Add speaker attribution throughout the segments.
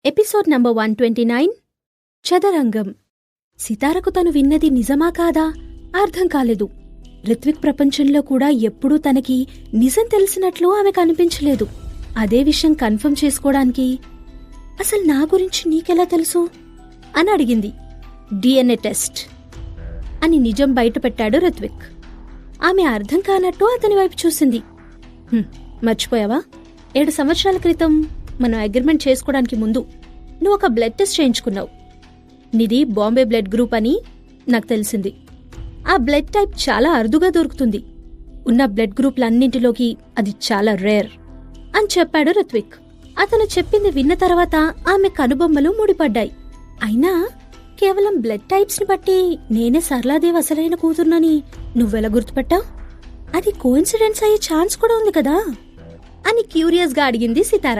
Speaker 1: Episode number 129 చదరంగం. సితారకు తను విన్నది నిజమా కాదా అర్థం కాలేదు. రిత్విక్ ప్రపంచంలో కూడా ఎప్పుడూ తనకి నిజం తెలిసినట్లు ఆమె కనిపించలేదు. అదే విషయం కన్ఫర్మ్ చేసుకోవడానికి అసలు నా గురించి నీకెలా తెలుసు అని అడిగింది. డిఎన్ఏ టెస్ట్ అని నిజం బయటపెట్టాడు రిత్విక్. ఆమె అర్థం కానట్టు అతని వైపు చూసింది. మర్చిపోయావా, 7 సంవత్సరాల క్రితం మనం అగ్రిమెంట్ చేసుకోవడానికి ముందు నువ్వు ఒక బ్లడ్ టెస్ట్ చేయించుకున్నావు. నీది బాంబే బ్లడ్ గ్రూప్ అని నాకు తెలిసింది. ఆ బ్లడ్ టైప్ చాలా అరుదుగా దొరుకుతుంది. ఉన్న బ్లడ్ గ్రూప్లన్నింటిలోకి అది చాలా రేర్ అని చెప్పాడు రిత్విక్. అతను చెప్పింది విన్న తర్వాత ఆమె కనుబొమ్మలు ముడిపడ్డాయి. అయినా కేవలం బ్లడ్ టైప్స్ ని బట్టి నేనే సరళాదేవి అసలైన కూతుర్నని నువ్వెలా గుర్తుపట్టావు? అది కోఇన్సిడెన్స్ అయ్యే ఛాన్స్ కూడా ఉంది కదా అని క్యూరియస్ గా అడిగింది సితార.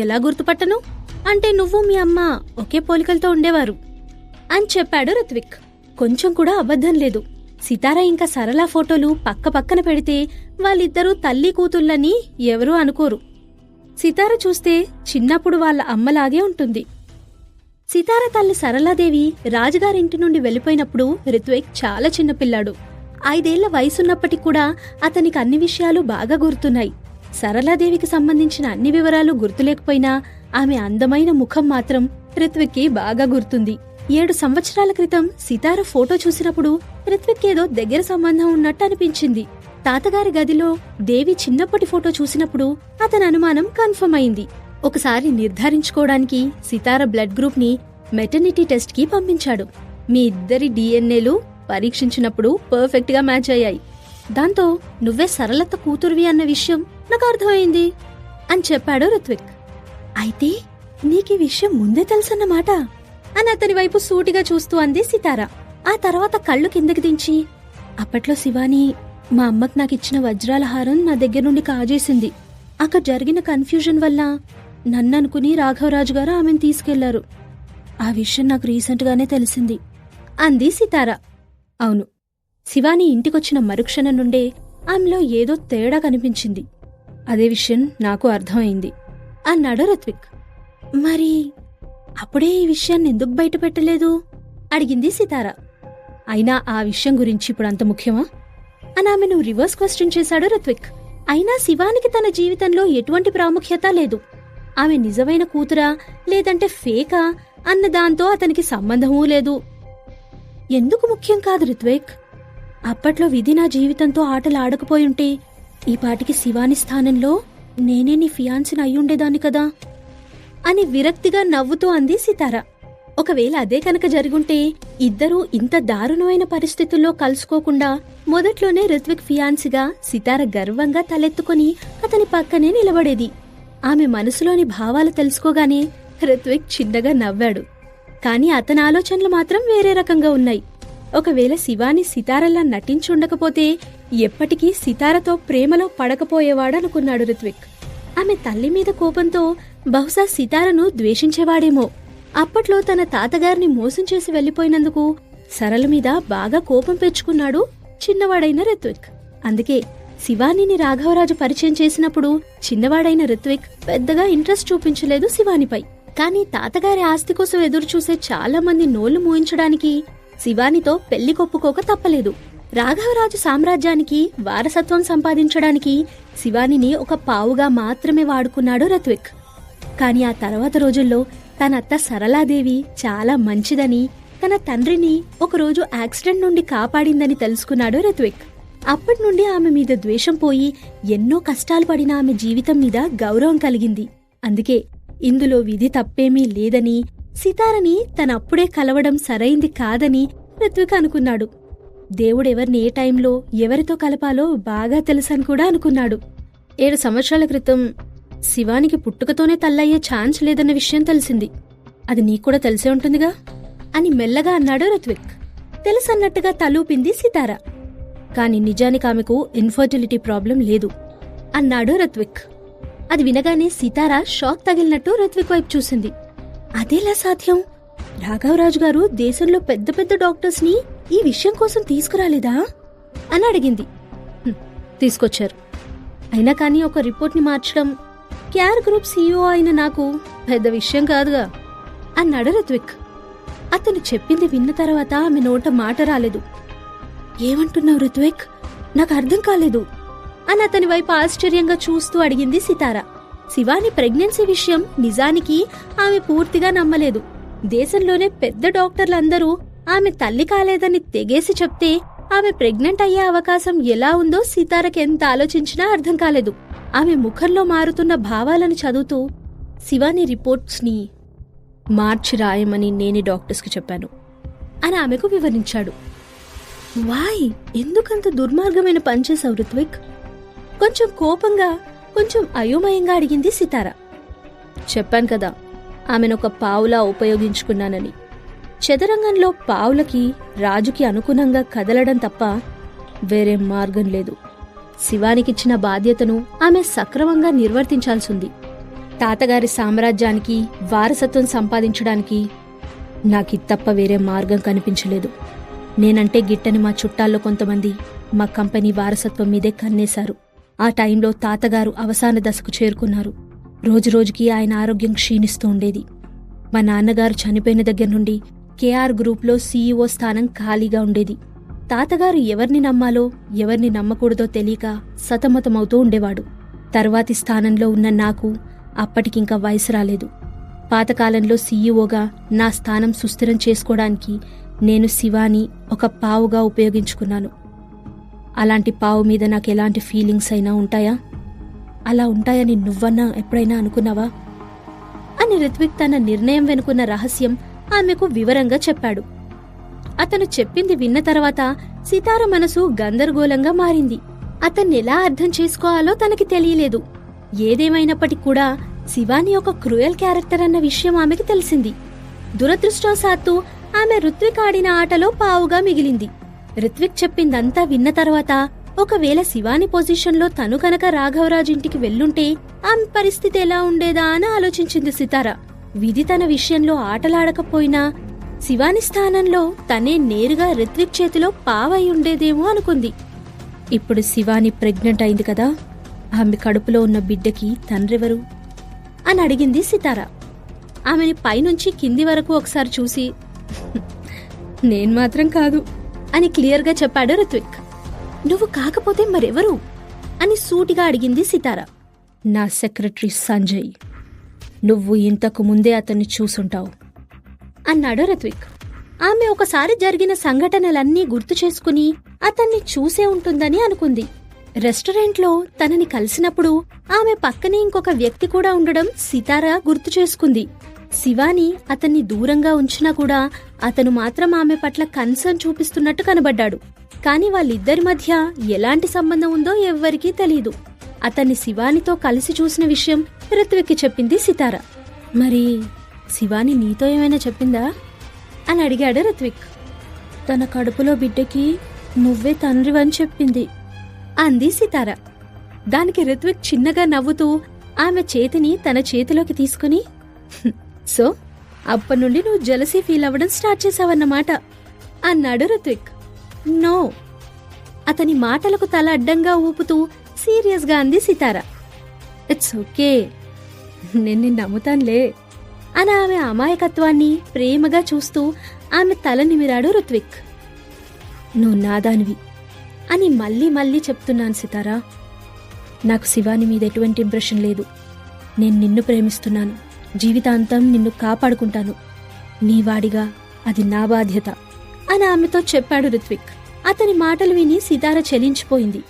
Speaker 1: ఎలా గుర్తుపట్టను అంటే నువ్వు మీ అమ్మ ఒకే పోలికలతో ఉండేవారు అని చెప్పాడు రిత్విక్. కొంచెం కూడా అబద్ధం లేదు. సితార ఇంకా సరళ ఫోటోలు పక్క పక్కన పెడితే వాళ్ళిద్దరూ తల్లి కూతుళ్ళని ఎవరూ అనుకోరు. సితార చూస్తే చిన్నప్పుడు వాళ్ళ అమ్మలాగే ఉంటుంది. సితార తల్లి సరళాదేవి రాజుగారింటి నుండి వెళ్లిపోయినప్పుడు రిత్విక్ చాలా చిన్నపిల్లాడు. 5 ఏళ్ల వయసున్నప్పటికి కూడా అతనికి అన్ని విషయాలు బాగా గుర్తున్నాయి. సరళాదేవికి సంబంధించిన అన్ని వివరాలు గుర్తులేకపోయినా ఆమె అందమైన ముఖం మాత్రం రిత్విక్కి బాగా గుర్తుంది. 7 సంవత్సరాల క్రితం సితార ఫోటో చూసినప్పుడు రిత్విక్ ఏదో దగ్గర సంబంధం ఉన్నట్టు అనిపించింది. తాతగారి గదిలో దేవి చిన్నప్పటి ఫోటో చూసినప్పుడు అతని అనుమానం కన్ఫర్మ్ అయింది. ఒకసారి నిర్ధారించుకోవడానికి సితార బ్లడ్ గ్రూప్ ని మెటర్నిటీ టెస్ట్ కి పంపించాడు. మీ ఇద్దరి డిఎన్ఏలు పరీక్షించినప్పుడు పర్ఫెక్ట్ గా మ్యాచ్ అయ్యాయి. దాంతో నువ్వే సరళత కూతురువి అన్న విషయం నాకు అర్థమైంది అని చెప్పాడు రిత్విక్. అయితే నీకీ విషయం ముందే తెలుసన్నమాట అని అతని వైపు సూటిగా చూస్తూ అంది సితార. ఆ తర్వాత కళ్ళు కిందకి దించి, అప్పట్లో శివాని మా అమ్మకు నాకిచ్చిన వజ్రాల హారం నా దగ్గర నుండి కాజేసింది. అక్కడ జరిగిన కన్ఫ్యూజన్ వల్ల నన్ననుకుని రాఘవరాజు గారు ఆమెను తీసుకెళ్లారు. ఆ విషయం నాకు రీసెంట్ గానే తెలిసింది అంది సితార. అవును, శివాని ఇంటికొచ్చిన మరుక్షణం నుండే ఆమెలో ఏదో తేడా కనిపించింది. అదే విషయం నాకు అర్థమైంది అన్నాడు రిత్విక్. మరి అప్పుడే ఈ విషయాన్ని ఎందుకు బయటపెట్టలేదు అడిగింది సితార. అయినా ఆ విషయం గురించి ఇప్పుడు అంత ముఖ్యమా అని ఆమెను రివర్స్ క్వశ్చన్ చేశాడు రిత్విక్. అయినా శివానికి తన జీవితంలో ఎటువంటి ప్రాముఖ్యత లేదు. ఆమె నిజమైన కూతురా లేదంటే ఫేకా అన్న దాంతో అతనికి సంబంధమూ లేదు. ఎందుకు ముఖ్యం కాదు రిత్విక్? అప్పట్లో విధి నా జీవితంతో ఆటలు ఆడకపోయుంటే ఈ పాటికి శివాని స్థానంలో నేనే నీ ఫియాన్సిని అయ్యుండేదాన్ని కదా అని విరక్తిగా నవ్వుతూ అంది సితార. ఒకవేళ అదే కనుక జరుగుంటే ఇద్దరూ ఇంత దారుణమైన పరిస్థితుల్లో కలుసుకోకుండా మొదట్లోనే రిత్విక్ ఫియాన్సిగా సితార గర్వంగా తలెత్తుకుని అతని పక్కనే నిలబడేది. ఆమె మనసులోని భావాలు తెలుసుకోగానే రిత్విక్ చిన్నగా నవ్వాడు. కాని అతని ఆలోచనలు మాత్రం వేరే రకంగా ఉన్నాయి. ఒకవేళ శివాని సితారలా నటించుండకపోతే ఎప్పటికీ సితారతో ప్రేమలో పడకపోయేవాడనుకున్నాడు రిత్విక్. ఆమె తల్లి మీద కోపంతో బహుశా సితారను ద్వేషించేవాడేమో. అప్పట్లో తన తాతగారిని మోసం చేసి వెళ్లిపోయినందుకు సరళ మీద బాగా కోపం పెంచుకున్నాడు చిన్నవాడైన రిత్విక్. అందుకే శివానిని రాఘవరాజు పరిచయం చేసినప్పుడు చిన్నవాడైన రిత్విక్ పెద్దగా ఇంట్రెస్ట్ చూపించలేదు శివానిపై. కాని తాతగారి ఆస్తి కోసం ఎదురుచూసే చాలా మంది నోళ్లు మూయించడానికి శివానితో పెళ్లి కొప్పుకోక తప్పలేదు. రాఘవరాజు సామ్రాజ్యానికి వారసత్వం సంపాదించడానికి శివానిని ఒక పావుగా మాత్రమే వాడుకున్నాడు రిత్విక్. కాని ఆ తర్వాత రోజుల్లో తన అత్త సరళాదేవి చాలా మంచిదని, తన తండ్రిని ఒకరోజు యాక్సిడెంట్ నుండి కాపాడిందని తెలుసుకున్నాడు రిత్విక్. అప్పటి నుండి ఆమె మీద ద్వేషం పోయి ఎన్నో కష్టాలు పడిన ఆమె జీవితం మీద గౌరవం కలిగింది. అందుకే ఇందులో విధి తప్పేమీ లేదని, సితారని తనప్పుడే కలవడం సరైంది కాదని రిత్విక్ అనుకున్నాడు. దేవుడెవర్ని ఏ టైంలో ఎవరితో కలపాలో బాగా తెలుసని కూడా అనుకున్నాడు. 7 సంవత్సరాల క్రితం శివానికి పుట్టుకతోనే తల్లయ్యే ఛాన్స్ లేదన్న విషయం తెలిసింది. అది నీకూడా తెలిసే ఉంటుందిగా అని మెల్లగా అన్నాడు రిత్విక్. తెలుసన్నట్టుగా తలూపింది సితార. కాని నిజానికి ఆమెకు ఇన్ఫర్టిలిటీ ప్రాబ్లం లేదు అన్నాడు రిత్విక్. అది వినగానే సితార షాక్ తగిలినట్టు రిత్విక్ వైపు చూసింది. అదేలా సాధ్యం? రాఘవరాజు గారు దేశంలో పెద్ద పెద్ద డాక్టర్స్ ని ఈ విషయం కోసం తీసుకురాలేదా అని అడిగింది. తీసుకొచ్చారు. అయినా కానీ ఒక రిపోర్ట్ ని మార్చడం కేఆర్ గ్రూప్ సీఈఓ అయిన నాకు పెద్ద విషయం కాదుగా అన్నాడు రిత్విక్. అతను చెప్పింది విన్న తర్వాత ఆమె నోట మాట రాలేదు. ఏమంటున్నావు రిత్విక్? నాకు అర్థం కాలేదు అని అతని వైపు ఆశ్చర్యంగా చూస్తూ అడిగింది సితార. శివాని ప్రెగ్నెన్సీ విషయం నిజానికి ఆమె పూర్తిగా నమ్మలేదు. దేశంలోనే పెద్ద డాక్టర్లందరూ ఆమె తల్లి కాలేదని తెగేసి చెప్తే ఆమె ప్రెగ్నెంట్ అయ్యే అవకాశం ఎలా ఉందో సితారకెంత ఆలోచించినా అర్థం కాలేదు. ఆమె ముఖంలో మారుతున్న భావాలను చదువుతూ శివాని రిపోర్ట్స్ ని మార్చి రాయమని నేనే డాక్టర్స్కి చెప్పాను అని ఆమెకు వివరించాడు. వాయ్, ఎందుకంత దుర్మార్గమైన పనిచేశావు రిత్విక్? కొంచెం కోపంగా, కొంచెం అయోమయంగా అడిగింది సితార. చెప్పాను కదా, ఆమెనొక పావులా ఉపయోగించుకున్నానని. చదరంగంలో పావులకి రాజుకి అనుగుణంగా కదలడం తప్ప వేరే మార్గం లేదు. శివానికిచ్చిన బాధ్యతను ఆమె సక్రమంగా నిర్వర్తించాల్సింది. తాతగారి సామ్రాజ్యానికి వారసత్వం సంపాదించడానికి నాకి తప్ప వేరే మార్గం కనిపించలేదు. నేనంటే గిట్టని మా చుట్టాల్లో కొంతమంది మా కంపెనీ వారసత్వం మీదే కన్నేశారు. ఆ టైంలో తాతగారు అవసాన దశకు చేరుకున్నారు. రోజురోజుకి ఆయన ఆరోగ్యం క్షీణిస్తూ ఉండేది. మా నాన్నగారు చనిపోయిన దగ్గర నుండి కేఆర్ గ్రూప్లో సీఈఓ స్థానం ఖాళీగా ఉండేది. తాతగారు ఎవరిని నమ్మాలో ఎవరిని నమ్మకూడదో తెలియక సతమతమవుతూ ఉండేవాడు. తర్వాతి స్థానంలో ఉన్న నాకు అప్పటికింకా వయసు రాలేదు. పాతకాలంలో సీఈఓగా నా స్థానం సుస్థిరం చేసుకోవడానికి నేను శివాని ఒక పావుగా ఉపయోగించుకున్నాను. అలాంటి పావు మీద నాకెలాంటి ఫీలింగ్స్ అయినా ఉంటాయా? అలా ఉంటాయని నువ్వన్నా ఎప్పుడైనా అనుకున్నావా అని రిత్విక్ తన నిర్ణయం వెనుకున్న రహస్యం ఆమెకు వివరంగా చెప్పాడు. అతను చెప్పింది విన్న తర్వాత సితార మనసు గందరగోళంగా మారింది. అతన్నెలా అర్థం చేసుకోవాలో తనకి తెలియలేదు. ఏదేమైనప్పటికీ కూడా శివాని ఒక క్రూయల్ క్యారెక్టర్ అన్న విషయం ఆమెకి తెలిసింది. దురదృష్టవశాత్తు ఆమె రిత్విక్ ఆడిన ఆటలో పావుగా మిగిలింది. రిత్విక్ చెప్పిందంతా విన్న తర్వాత ఒకవేళ శివాని పొజిషన్లో తను కనుక రాఘవరాజు ఇంటికి వెళ్ళుంటే ఆమె పరిస్థితి ఎలా ఉండేదా అని ఆలోచించింది సితార. విధి తన విషయంలో ఆటలాడకపోయినా శివాని స్థానంలో తనే నేరుగా రిత్విక్ చేతిలో పావై ఉండేదేమో అనుకుంది. ఇప్పుడు శివాని ప్రెగ్నెంట్ అయింది కదా, ఆమె కడుపులో ఉన్న బిడ్డకి తండ్రెవరు అని అడిగింది సితార. ఆమెని పైనుంచి కింది వరకు ఒకసారి చూసి నేను మాత్రం కాదు అని క్లియర్గా చెప్పాడు రిత్విక్. నువ్వు కాకపోతే మరెవరు అని సూటిగా అడిగింది సితార. నా సెక్రటరీ సంజయ్. నువ్వు ఇంతకు ముందే అతన్ని చూసుంటావు అన్నాడు రిత్విక్. ఆమె ఒకసారి జరిగిన సంఘటనలన్నీ గుర్తు చేసుకుని అతన్ని చూసే ఉంటుందని అనుకుంది. రెస్టారెంట్లో తనని కలిసినప్పుడు ఆమె పక్కనే ఇంకొక వ్యక్తి కూడా ఉండడం సితార గుర్తు చేసుకుంది. శివాని అతన్ని దూరంగా ఉంచినా కూడా అతను మాత్రం ఆమె పట్ల కన్సర్న్ చూపిస్తున్నట్టు కనబడ్డాడు. కాని వాళ్ళిద్దరి మధ్య ఎలాంటి సంబంధం ఉందో ఎవ్వరికీ తెలీదు. అతన్ని శివానితో కలిసి చూసిన విషయం రిత్విక్కి చెప్పింది సితార. మరి శివాని నీతో ఏమైనా చెప్పిందా అని అడిగాడు రిత్విక్. తన కడుపులో బిడ్డకి నువ్వే తండ్రివని చెప్పింది అంది సితార. దానికి రిత్విక్ చిన్నగా నవ్వుతూ ఆమె చేతిని తన చేతిలోకి తీసుకుని, సో అప్పటి నువ్వు జెలసీ ఫీల్ అవ్వడం స్టార్ట్ చేశావన్నమాట అన్నాడు రిత్విక్. నో, అతని మాటలకు తల అడ్డంగా ఊపుతూ సీరియస్గా అంది సితార. ఇట్స్ ఓకే, నేను నమ్ముతానులే అని ఆమె అమాయకత్వాన్ని ప్రేమగా చూస్తూ ఆమె తల నిమిరాడు రిత్విక్. నువ్వు నాదానివి అని మళ్ళీ మళ్ళీ చెప్తున్నాను సితారా. నాకు శివాని మీద ఎటువంటి ఇంప్రెషన్ లేదు. నేను నిన్ను ప్రేమిస్తున్నాను. జీవితాంతం నిన్ను కాపాడుకుంటాను. నీవాడిగా అది నా బాధ్యత అని ఆమెతో చెప్పాడు రిత్విక్. అతని మాటలు విని సితార చలించిపోయింది.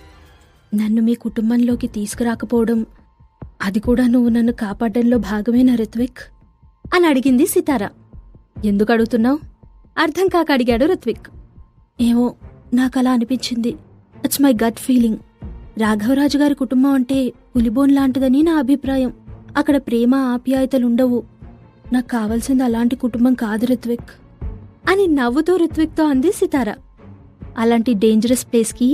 Speaker 1: నన్ను మీ కుటుంబంలోకి తీసుకురాకపోవడం, అది కూడా నువ్వు నన్ను కాపాడడంలో భాగమేనా రిత్విక్ అని అడిగింది సితార. ఎందుకు అడుగుతున్నావు అర్థం కాక అడిగాడు రిత్విక్. ఏమో, నాకలా అనిపించింది. It's my gut feeling. Raghavaraju గారి కుటుంబం అంటే పులిబోన్ లాంటిదని నా అభిప్రాయం. అక్కడ ప్రేమ ఆప్యాయతలుండవు. నాకు కావాల్సింది అలాంటి కుటుంబం కాదు రిత్విక్ అని నవ్వుతూ రిత్విక్తో అంది సితార. అలాంటి డేంజరస్ ప్లేస్కి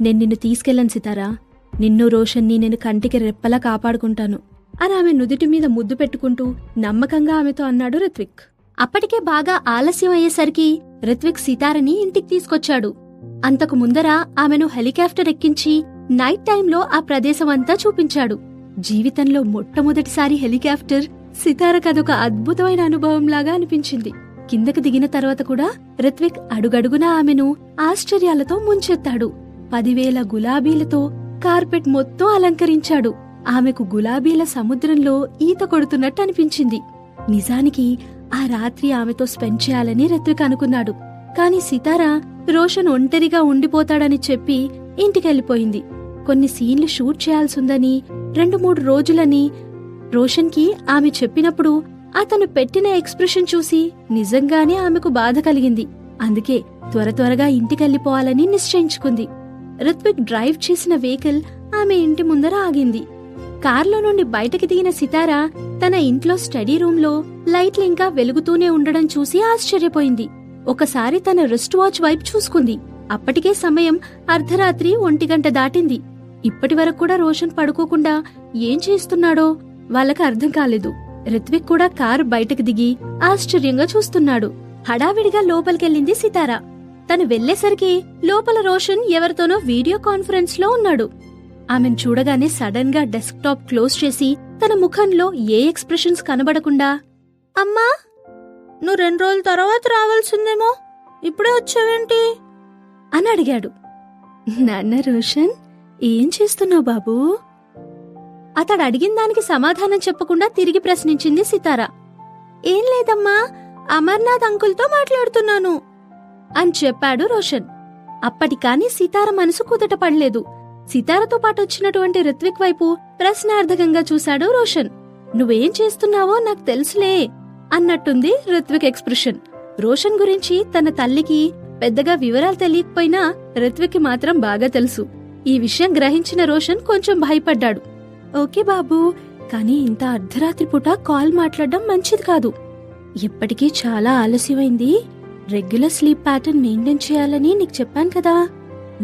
Speaker 1: నేను నిన్ను తీసుకెళ్ళను సితారా. నిన్ను రోషన్ని నేను కంటికి రెప్పలా కాపాడుకుంటాను అని ఆమె నుదిటి మీద ముద్దు పెట్టుకుంటూ నమ్మకంగా ఆమెతో అన్నాడు రిత్విక్. అప్పటికే బాగా ఆలస్యం అయ్యేసరికి రిత్విక్ సితారని ఇంటికి తీసుకొచ్చాడు. అంతకు ముందర ఆమెను హెలికాప్టర్ ఎక్కించి నైట్ టైంలో ఆ ప్రదేశం అంతా చూపించాడు. జీవితంలో మొట్టమొదటిసారి హెలికాప్టర్ సితారకదొక అద్భుతమైన అనుభవంలాగా అనిపించింది. కిందకు దిగిన తర్వాత కూడా రిత్విక్ అడుగడుగునా ఆమెను ఆశ్చర్యాలతో ముంచెత్తాడు. 10,000 గులాబీలతో కార్పెట్ మొత్తం అలంకరించాడు. ఆమెకు గులాబీల సముద్రంలో ఈత కొడుతున్నట్టు అనిపించింది. నిజానికి ఆ రాత్రి ఆమెతో స్పెండ్ చేయాలని రిత్విక్ అనుకున్నాడు. కాని సితార రోషన్ ఒంటరిగా ఉండిపోతాడని చెప్పి ఇంటికెళ్లిపోయింది. కొన్ని సీన్లు షూట్ చేయాల్సిందని 2-3 రోజులని రోషన్ కి ఆమె చెప్పినప్పుడు అతను పెట్టిన ఎక్స్ప్రెషన్ చూసి నిజంగానే ఆమెకు బాధ కలిగింది. అందుకే త్వరగా ఇంటికెళ్లిపోవాలని నిశ్చయించుకుంది. రిత్విక్ డ్రైవ్ చేసిన వెహికల్ ఆమె ఇంటి ముందర ఆగింది. కార్లో నుండి బయటకి దిగిన సితార తన ఇంట్లో స్టడీ రూమ్ లో లైట్లు ఇంకా వెలుగుతూనే ఉండడం చూసి ఆశ్చర్యపోయింది. ఒకసారి తన రిస్ట్ వాచ్ వైపు చూసుకుంది. అప్పటికే సమయం అర్ధరాత్రి 1 గంట దాటింది. ఇప్పటి వరకు కూడా రోషన్ పడుకోకుండా ఏం చేస్తున్నాడో వాళ్ళకి అర్థం కాలేదు. రిత్విక్ కూడా కారు బయటకు దిగి ఆశ్చర్యంగా చూస్తున్నాడు. హడావిడిగా లోపలికెళ్ళింది సితార. తను వెళ్లేసరికి లోపల రోషన్ ఎవరితోనో వీడియో కాన్ఫరెన్స్ లో ఉన్నాడు. ఆమెను చూడగానే సడన్ గా డెస్క్ టాప్ క్లోజ్ చేసి తన ముఖంలో ఏ ఎక్స్ప్రెషన్స్ కనబడకుండా, అమ్మా, నువ్వు 2 రోజుల తర్వాత రావాల్సిందేమో, ఇప్పుడే వచ్చావేంటి అని అడిగాడు. నాన్న రోషన్, ఏం చేస్తున్నావు బాబూ? అతడు అడిగిన దానికి సమాధానం చెప్పకుండా తిరిగి ప్రశ్నించింది సితార. ఏం లేదమ్మా, అమర్నాథ్ అంకుల్తో మాట్లాడుతున్నాను అని చెప్పాడు రోషన్. అప్పటికాని సితార మనసు కుదట పడలేదు. సితారతో పాటు వచ్చినటువంటి రిత్విక్ వైపు ప్రశ్నార్థకంగా చూశాడు రోషన్. నువ్వేం చేస్తున్నావో నాకు తెలుసులే అన్నట్టుంది రిత్విక్ ఎక్స్ప్రెషన్. రోషన్ గురించి తన తల్లికి పెద్దగా వివరాలు తెలియకపోయినా రిత్విక్ కి మాత్రం బాగా తెలుసు. ఈ విషయం గ్రహించిన రోషన్ కొంచెం భయపడ్డాడు. ఓకే బాబూ, కానీ ఇంత అర్ధరాత్రి పూట కాల్ మాట్లాడడం మంచిది కాదు. ఇప్పటికీ చాలా ఆలస్యమైంది. రెగ్యులర్ స్లీప్ ప్యాటర్న్ మెయింటైన్ చేయాలని నీకు చెప్పాను కదా.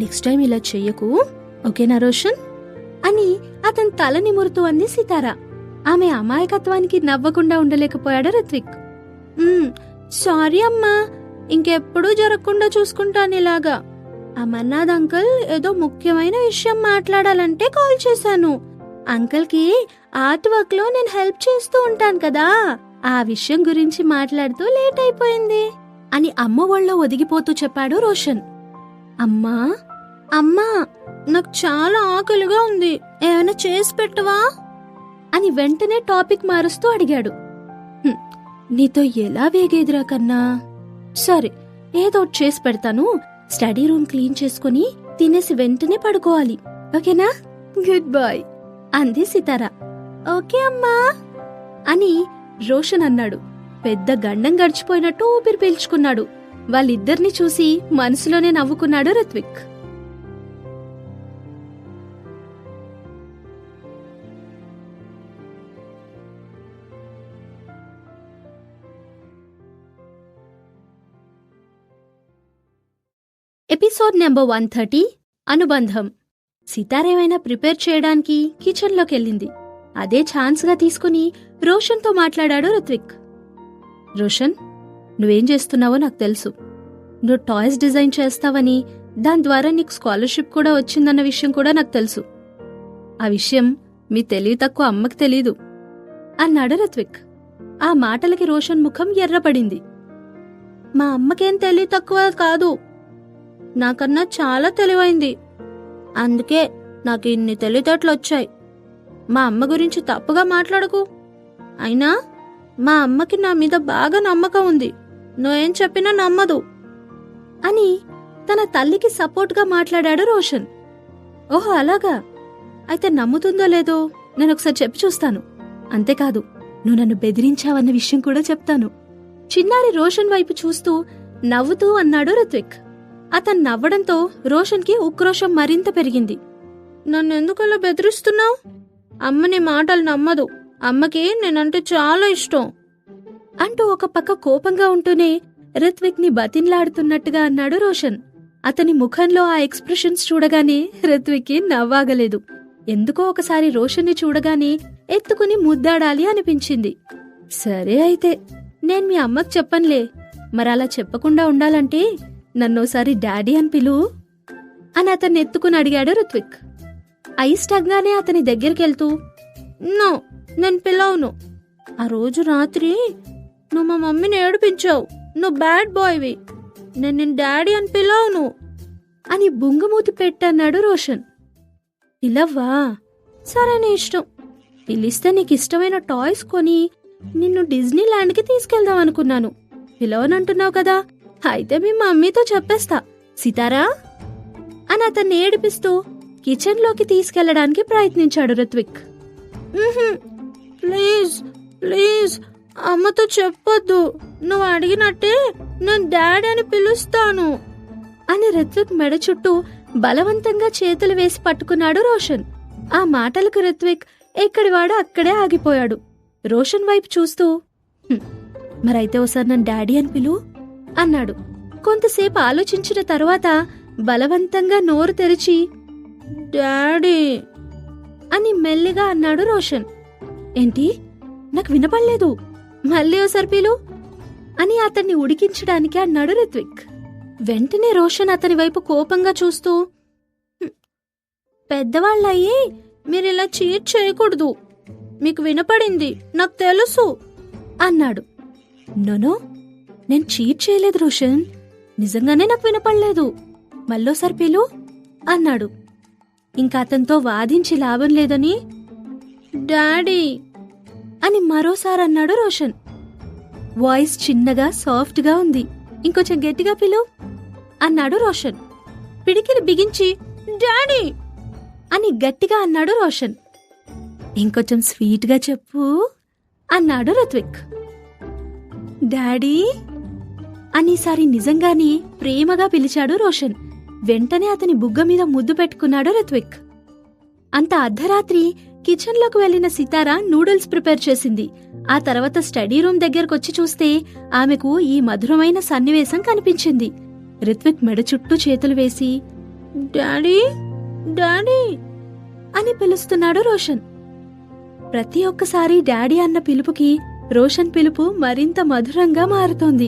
Speaker 1: నెక్స్ట్ టైం ఇలా చెయ్యకు, ఓకేనా రోషన్ అని అతని తల నిమురుతూ అంది సితార. ఆమె అమాయకత్వానికి నవ్వకుండా ఉండలేకపోయాడు రిత్విక్. సారీ అమ్మా, ఇంకెప్పుడూ జరగకుండా చూసుకుంటాను ఇలాగా. అమర్నాథ్ అంకుల్ ఏదో ముఖ్యమైన విషయం మాట్లాడాలంటే కాల్ చేశాను. అంకుల్ కి ఆర్ట్ వర్క్ లో నేను హెల్ప్ చేస్తూ ఉంటాను కదా, ఆ విషయం గురించి మాట్లాడుతూ లేట్ అయిపోయింది అని అమ్మ ఒళ్ళో ఒదిగిపోతూ చెప్పాడు రోషన్. అమ్మా అమ్మా, నాకు చాలా ఆకలిగా ఉంది, ఏమైనా చేసి పెట్టవా అని వెంటనే టాపిక్ మారుస్తూ అడిగాడు. నీతో ఎలా వేగేదిరా కన్నా. సరే, ఏదో చేసి పెడతాను. స్టడీ రూమ్ క్లీన్ చేసుకుని తినేసి వెంటనే పడుకోవాలి, ఓకేనా? గుడ్ బాయ్ అంది సితార. ఓకే అమ్మా అని రోషన్ అన్నాడు. పెద్ద గండం గడిచిపోయినట్టు ఊపిరి పీల్చుకున్నాడు. వాళ్ళిద్దరిని చూసి మనసులోనే నవ్వుకున్నాడు రిత్విక్. ఎపిసోడ్ నెంబర్ 130 అనుబంధం. సితారేమైనా ప్రిపేర్ చేయడానికి కిచెన్లోకెళ్ళింది. అదే ఛాన్స్గా తీసుకుని రోషన్తో మాట్లాడాడు రిత్విక్. రోషన్, నువ్వేం చేస్తున్నావో నాకు తెలుసు. నువ్వు టాయ్స్ డిజైన్ చేస్తావని, దాని ద్వారా నీకు స్కాలర్షిప్ కూడా వచ్చిందన్న విషయం కూడా నాకు తెలుసు. ఆ విషయం మీ తెలివి తక్కువ అమ్మకి తెలీదు అన్నాడు రిత్విక్. ఆ మాటలకి రోషన్ ముఖం ఎర్రపడింది. మా అమ్మకేం తెలివి తక్కువ కాదు, నాకన్నా చాలా తెలివైంది. అందుకే నాకు ఇన్ని తెలివితేటలొచ్చాయి. మా అమ్మ గురించి తప్పుగా మాట్లాడకు. అయినా మా అమ్మకి నా మీద బాగా నమ్మకం ఉంది, నువ్వేం చెప్పినా నమ్మదు అని తన తల్లికి సపోర్ట్గా మాట్లాడాడు రోషన్. ఓహో అలాగా, అయితే నమ్ముతుందో లేదో నేను ఒకసారి చెప్పి చూస్తాను. అంతేకాదు, నువ్వు నన్ను బెదిరించావన్న విషయం కూడా చెప్తాను. చిన్నారి రోషన్ వైపు చూస్తూ నవ్వుతూ అన్నాడు రిత్విక్. అతను నవ్వడంతో రోషన్కి ఉక్రోషం మరింత పెరిగింది. నన్నెందుకలా బెదిరిస్తున్నావు? అమ్మని మాటలు నమ్మదు, అమ్మకి నేనంటే చాలా ఇష్టం అంటూ ఒక పక్క కోపంగా ఉంటూనే రిత్విక్ ని బతిన్లాడుతున్నట్టుగా అన్నాడు రోషన్. అతని ముఖంలో ఆ ఎక్స్ప్రెషన్స్ చూడగానే రిత్విక్ కి నవ్వాగలేదు. ఎందుకో ఒకసారి రోషన్ ని చూడగానే ఎత్తుకుని ముద్దాడాలి అనిపించింది. సరే అయితే, నేను మీ అమ్మకు చెప్పనులే. మరలా చెప్పకుండా ఉండాలంటే నన్నోసారి డాడీ అని పిలువు అని అతన్ని ఎత్తుకుని అడిగాడు రిత్విక్. అయిష్టంగానే అతని దగ్గరికెళ్తూ, నో, నేను పిలవను. ఆ రోజు రాత్రి నువ్వు మా మమ్మీని ఏడిపించావు. నువ్వు బ్యాడ్ బాయ్వి. నేను నిన్ను డాడీ అని పిలవను అని బుంగమూతి పెట్టన్నాడు రోషన్. పిలవ్వా? సరే, నీ ఇష్టం. పిలిస్తే నీకు ఇష్టమైన టాయ్స్ కొని నిన్ను డిజ్నీ ల్యాండ్కి తీసుకెళ్దాం అనుకున్నాను. పిలవనంటున్నావు కదా, అయితే మీ మమ్మీతో చెప్పేస్తా. సితారా అని అతన్ని ఏడిపిస్తూ కిచెన్లోకి తీసుకెళ్లడానికి ప్రయత్నించాడు రిత్విక్. ప్లీజ్ ప్లీజ్ అమ్మతో చెప్పొద్దు. నువ్వు అడిగినట్టే నేను డాడీ అని పిలుస్తాను అని రిత్విక్ మెడ చుట్టూ బలవంతంగా చేతులు వేసి పట్టుకున్నాడు రోషన్. ఆ మాటలకు రిత్విక్ ఎక్కడివాడు అక్కడే ఆగిపోయాడు. రోషన్ వైపు చూస్తూ, మరైతే ఒకసారి నన్ను డాడీ అని పిలు అన్నాడు. కొంతసేపు ఆలోచించిన తరువాత బలవంతంగా నోరు తెరిచి డాడీ అని మెల్లిగా అన్నాడు రోషన్. ఏంటి? నాకు వినపడలేదు. మళ్ళీ ఓసారి పిలు అని అతన్ని ఉడికించడానికి అన్నాడు రిత్విక్. వెంటనే రోషన్ అతని వైపు కోపంగా చూస్తూ, పెద్దవాళ్ళయ్యి మీరిలా చీట్ చేయకూడదు. మీకు వినపడింది, నాకు తెలుసు అన్నాడు. నోనో, నేను చీట్ చేయలేదు రోషన్. నిజంగానే నాకు వినపడలేదు. మళ్ళోసారి పిలు అన్నాడు. ఇంకా అతనితో వాదించి లాభం లేదని డాడీ అని మరోసారి అన్నాడు రోషన్. వాయిస్ చిన్నగా సాఫ్ట్గా ఉంది. ఇంకొంచెం గట్టిగా పిలు అన్నాడు రోషన్. పిడికిలి బిగించి డాడీ అని గట్టిగా అన్నాడు రోషన్. ఇంకొంచెం స్వీట్గా చెప్పు అన్నాడు రిత్విక్. డాడీ అనిసారి నిజంగానే ప్రేమగా పిలిచాడు రోషన్. వెంటనే అతని బుగ్గ మీద ముద్దు పెట్టుకున్నాడు రిత్విక్. అంత అర్ధరాత్రి కిచెన్లోకి వెళ్లిన సితారా నూడిల్స్ ప్రిపేర్ చేసింది. ఆ తర్వాత స్టడీ రూమ్ దగ్గరకొచ్చి చూస్తే ఆమెకు ఈ మధురమైన సన్నివేశం కనిపించింది. రిత్విక్ మెడ చుట్టూ చేతులు వేసి డాడీ డాడీ అని పిలుస్తున్నాడు రోషన్. ప్రతి ఒక్కసారి డాడీ అన్న పిలుపుకి రోషన్ పిలుపు మరింత మధురంగా మారుతోంది.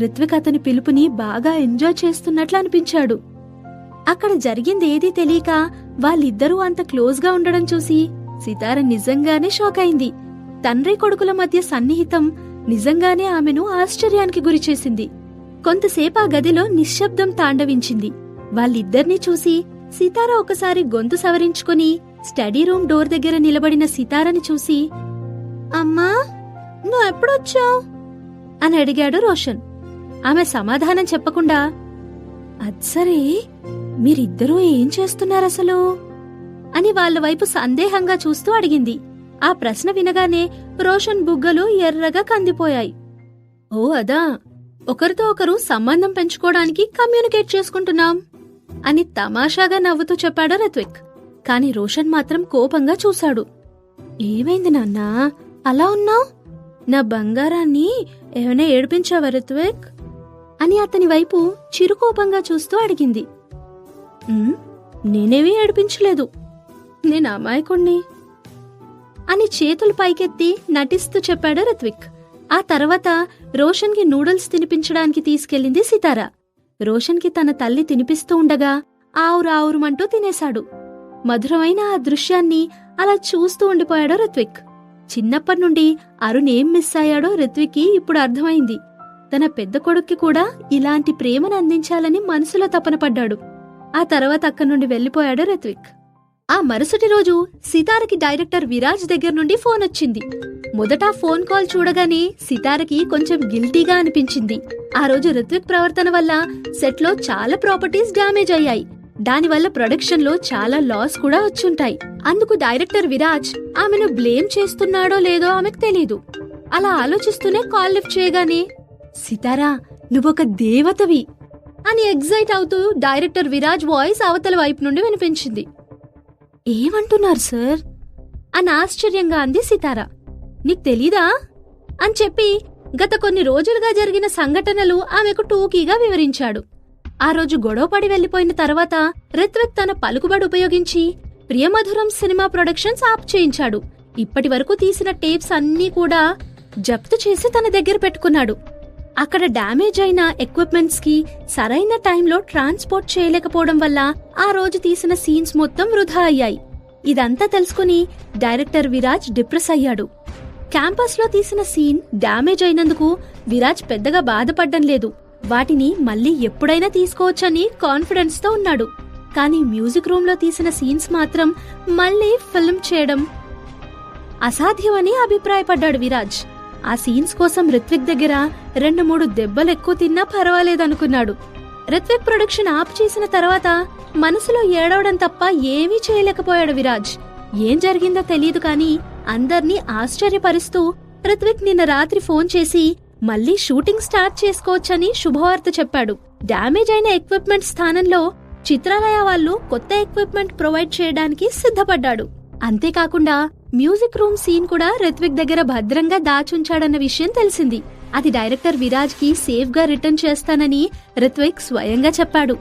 Speaker 1: రిత్విక్ అతని పిలుపుని బాగా ఎంజాయ్ చేస్తున్నట్లు అనిపించాడు. అక్కడ జరిగిందేదీ తెలియక వాళ్ళిద్దరూ అంత క్లోజ్గా ఉండడం చూసి సితార నిజంగానే షాక్ అయింది. తండ్రి కొడుకుల మధ్య సన్నిహితం నిజంగానే ఆమెను ఆశ్చర్యానికి గురిచేసింది. కొంతసేపు ఆ గదిలో నిశ్శబ్దం తాండవించింది. వాళ్ళిద్దర్నీ చూసి సితార ఒకసారి గొంతు సవరించుకుని స్టడీ రూమ్ డోర్ దగ్గర నిలబడిన సితారని చూసి అమ్మా, నువ్వు ఎప్పుడొచ్చావు అని అడిగాడు రోషన్. ఆమె సమాధానం చెప్పకుండా అచ్చరే, మీరిద్దరూ ఏం చేస్తున్నారసలు అని వాళ్ళ వైపు సందేహంగా చూస్తూ అడిగింది. ఆ ప్రశ్న వినగానే రోషన్ బుగ్గలు ఎర్రగా కందిపోయాయి. ఓ అదా, ఒకరితో ఒకరు సంబంధం పెంచుకోవడానికి కమ్యూనికేట్ చేసుకుంటున్నాం అని తమాషాగా నవ్వుతూ చెప్పాడు రిత్విక్. కాని రోషన్ మాత్రం కోపంగా చూశాడు. ఏమైంది నాన్నా, అలా ఉన్నావ్? నా బంగారాన్ని ఏమైనా ఏడిపించావా రిత్విక్ అని అతని వైపు చిరుకోపంగా చూస్తూ అడిగింది. నేనేమీ ఏడిపించలేదు, నేను అమాయకుణ్ణి అని చేతులు పైకెత్తి నటిస్తూ చెప్పాడు రిత్విక్. ఆ తర్వాత రోషన్కి నూడిల్స్ తినిపించడానికి తీసుకెళ్లింది సితార. రోషన్కి తన తల్లి తినిపిస్తూ ఉండగా ఆవురావురుమంటూ తినేశాడు. మధురమైన ఆ దృశ్యాన్ని అలా చూస్తూ ఉండిపోయాడు రిత్విక్. చిన్నప్పటినుండి అరుణ్ ఏం మిస్ అయ్యాడో రిత్విక్కి ఇప్పుడు అర్థమైంది. తన పెద్ద కొడుక్కి కూడా ఇలాంటి ప్రేమను అందించాలని మనసులో తపన పడ్డాడు. ఆ తర్వాత అక్కడి నుండి వెళ్లిపోయాడు రిత్విక్. ఆ మరుసటి రోజు సితారకి డైరెక్టర్ విరాజ్ దగ్గర నుండి ఫోన్ వచ్చింది. మొదట ఫోన్ కాల్ చూడగానే సితారకి కొంచెం గిల్టీగా అనిపించింది. ఆ రోజు రిత్విక్ ప్రవర్తన వల్ల సెట్లో చాలా ప్రాపర్టీస్ డ్యామేజ్ అయ్యాయి. దానివల్ల ప్రొడక్షన్ లో చాలా లాస్ కూడా వచ్చుంటాయి. అందుకు డైరెక్టర్ విరాజ్ ఆమెను బ్లేమ్ చేస్తున్నాడో లేదో ఆమెకు తెలీదు. అలా ఆలోచిస్తూనే కాల్ లిఫ్ట్ చేయగానే సితారా, నువ్వొక దేవతవి అని ఎగ్జైట్ అవుతూ డైరెక్టర్ విరాజ్ వాయిస్ అవతల వైపు నుండి వినిపించింది. ఏమంటున్నారు సార్ అని ఆశ్చర్యంగా అంది సితార. నీకు తెలీదా అని చెప్పి గత కొన్ని రోజులుగా జరిగిన సంఘటనలు ఆమెకు టూకీగా వివరించాడు. ఆ రోజు గొడవపడి వెళ్లిపోయిన తర్వాత రిత్విక్ తన పలుకుబడి ఉపయోగించి ప్రియమధురం సినిమా ప్రొడక్షన్స్ ఆప్ చేయించాడు. ఇప్పటి వరకు తీసిన టేప్స్ అన్నీ కూడా జప్తు చేసి తన దగ్గర పెట్టుకున్నాడు. అక్కడ డ్యామేజ్ అయిన ఎక్విప్మెంట్స్ కి సరైన టైంలో ట్రాన్స్పోర్ట్ చేయలేకపోవడం వల్ల ఆ రోజు తీసిన సీన్స్ మొత్తం వృధా అయ్యాయి. ఇదంతా తెలుసుకుని డైరెక్టర్ విరాజ్ డిప్రెస్ అయ్యాడు. క్యాంపస్లో తీసిన సీన్ డ్యామేజ్ అయినందుకు విరాజ్ పెద్దగా బాధపడ్డం లేదు. వాటిని మళ్ళీ ఎప్పుడైనా తీసుకోవచ్చని కాన్ఫిడెన్స్ తో ఉన్నాడు. కానీ మ్యూజిక్ రూమ్ లో తీసిన సీన్స్ మాత్రం మళ్ళీ ఫిల్మ్ చేయడం అసాధ్యమని అభిప్రాయపడ్డాడు విరాజ్. ఆ సీన్స్ కోసం రిత్విక్ దగ్గర 2-3 దెబ్బలెక్కువ తిన్నా పర్వాలేదనుకున్నాడు. రిత్విక్ ప్రొడక్షన్ ఆప్ చేసిన తర్వాత మనసులో ఏడవడం తప్ప ఏమీ చేయలేకపోయాడు విరాజ్. ఏం జరిగిందో తెలియదు కానీ అందర్నీ ఆశ్చర్యపరుస్తూ రిత్విక్ నిన్న రాత్రి ఫోన్ చేసి మళ్లీ షూటింగ్ స్టార్ట్ చేసుకోవచ్చని శుభవార్త చెప్పాడు. డ్యామేజ్ అయిన ఎక్విప్మెంట్ స్థానంలో చిత్రాలయ వాళ్ళు కొత్త ఎక్విప్మెంట్ ప్రొవైడ్ చేయడానికి సిద్ధపడ్డాడు. అంతేకాకుండా మ్యూజిక్ రూమ్ సీన్ కూడా రిత్విక్ దగ్గర భద్రంగా దాచుంచాడన్న విషయం తెలిసింది. అది డైరెక్టర్ విరాజ్ కి సేఫ్ గా రిటర్న్ చేస్తానని రిత్విక్ స్వయంగా చెప్పాడు.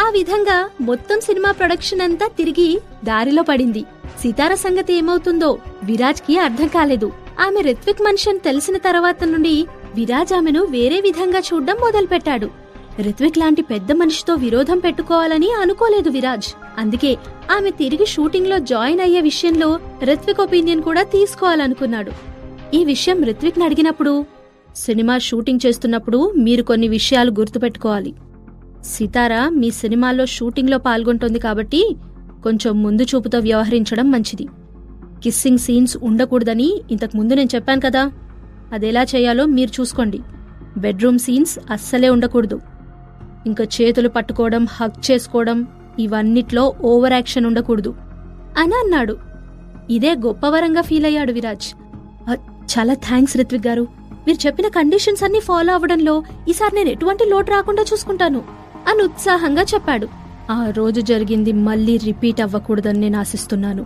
Speaker 1: ఆ విధంగా మొత్తం సినిమా ప్రొడక్షన్ అంతా తిరిగి దారిలో పడింది. సితార సంగతి ఏమవుతుందో విరాజ్ కి అర్థం కాలేదు. ఆమె రిత్విక్ మనిషి అని తెలిసిన తర్వాత నుండి విరాజ్ ఆమెను వేరే విధంగా చూడ్డం మొదలుపెట్టాడు. రిత్విక్ లాంటి పెద్ద మనిషితో విరోధం పెట్టుకోవాలని అనుకోలేదు విరాజ్. అందుకే ఆమె తిరిగి షూటింగ్ లో జాయిన్ అయ్యే విషయంలో రిత్విక్ ఒపీనియన్ కూడా తీసుకోవాలనుకున్నాడు. ఈ విషయం రిత్విక్ ని అడిగినప్పుడు, సినిమా షూటింగ్ చేస్తున్నప్పుడు మీరు కొన్ని విషయాలు గుర్తుపెట్టుకోవాలి. సితార మీ సినిమాల్లో షూటింగ్ లో పాల్గొంటోంది కాబట్టి కొంచెం ముందు చూపుతో వ్యవహరించడం మంచిది. కిస్సింగ్ సీన్స్ ఉండకూడదని ఇంతకు ముందు నేను చెప్పాను కదా, అదెలా చేయాలో మీరు చూసుకోండి. బెడ్రూమ్ సీన్స్ అస్సలే ఉండకూడదు. ఇంకా చేతులు పట్టుకోవడం, హగ్ చేసుకోవడం ఇవన్నిట్లో ఓవర్ యాక్షన్ ఉండకూడదు అని అన్నాడు. ఇదే గొప్పవరంగా ఫీల్ అయ్యాడు విరాజ్. చాలా థ్యాంక్స్ రిత్విక్ గారు, మీరు చెప్పిన కండిషన్స్ అన్ని ఫాలో అవ్వడంలో ఈసారి నేను ఎటువంటి లోటు రాకుండా చూసుకుంటాను అని ఉత్సాహంగా చెప్పాడు. ఆ రోజు జరిగింది మళ్లీ రిపీట్ అవ్వకూడదని నేను ఆశిస్తున్నాను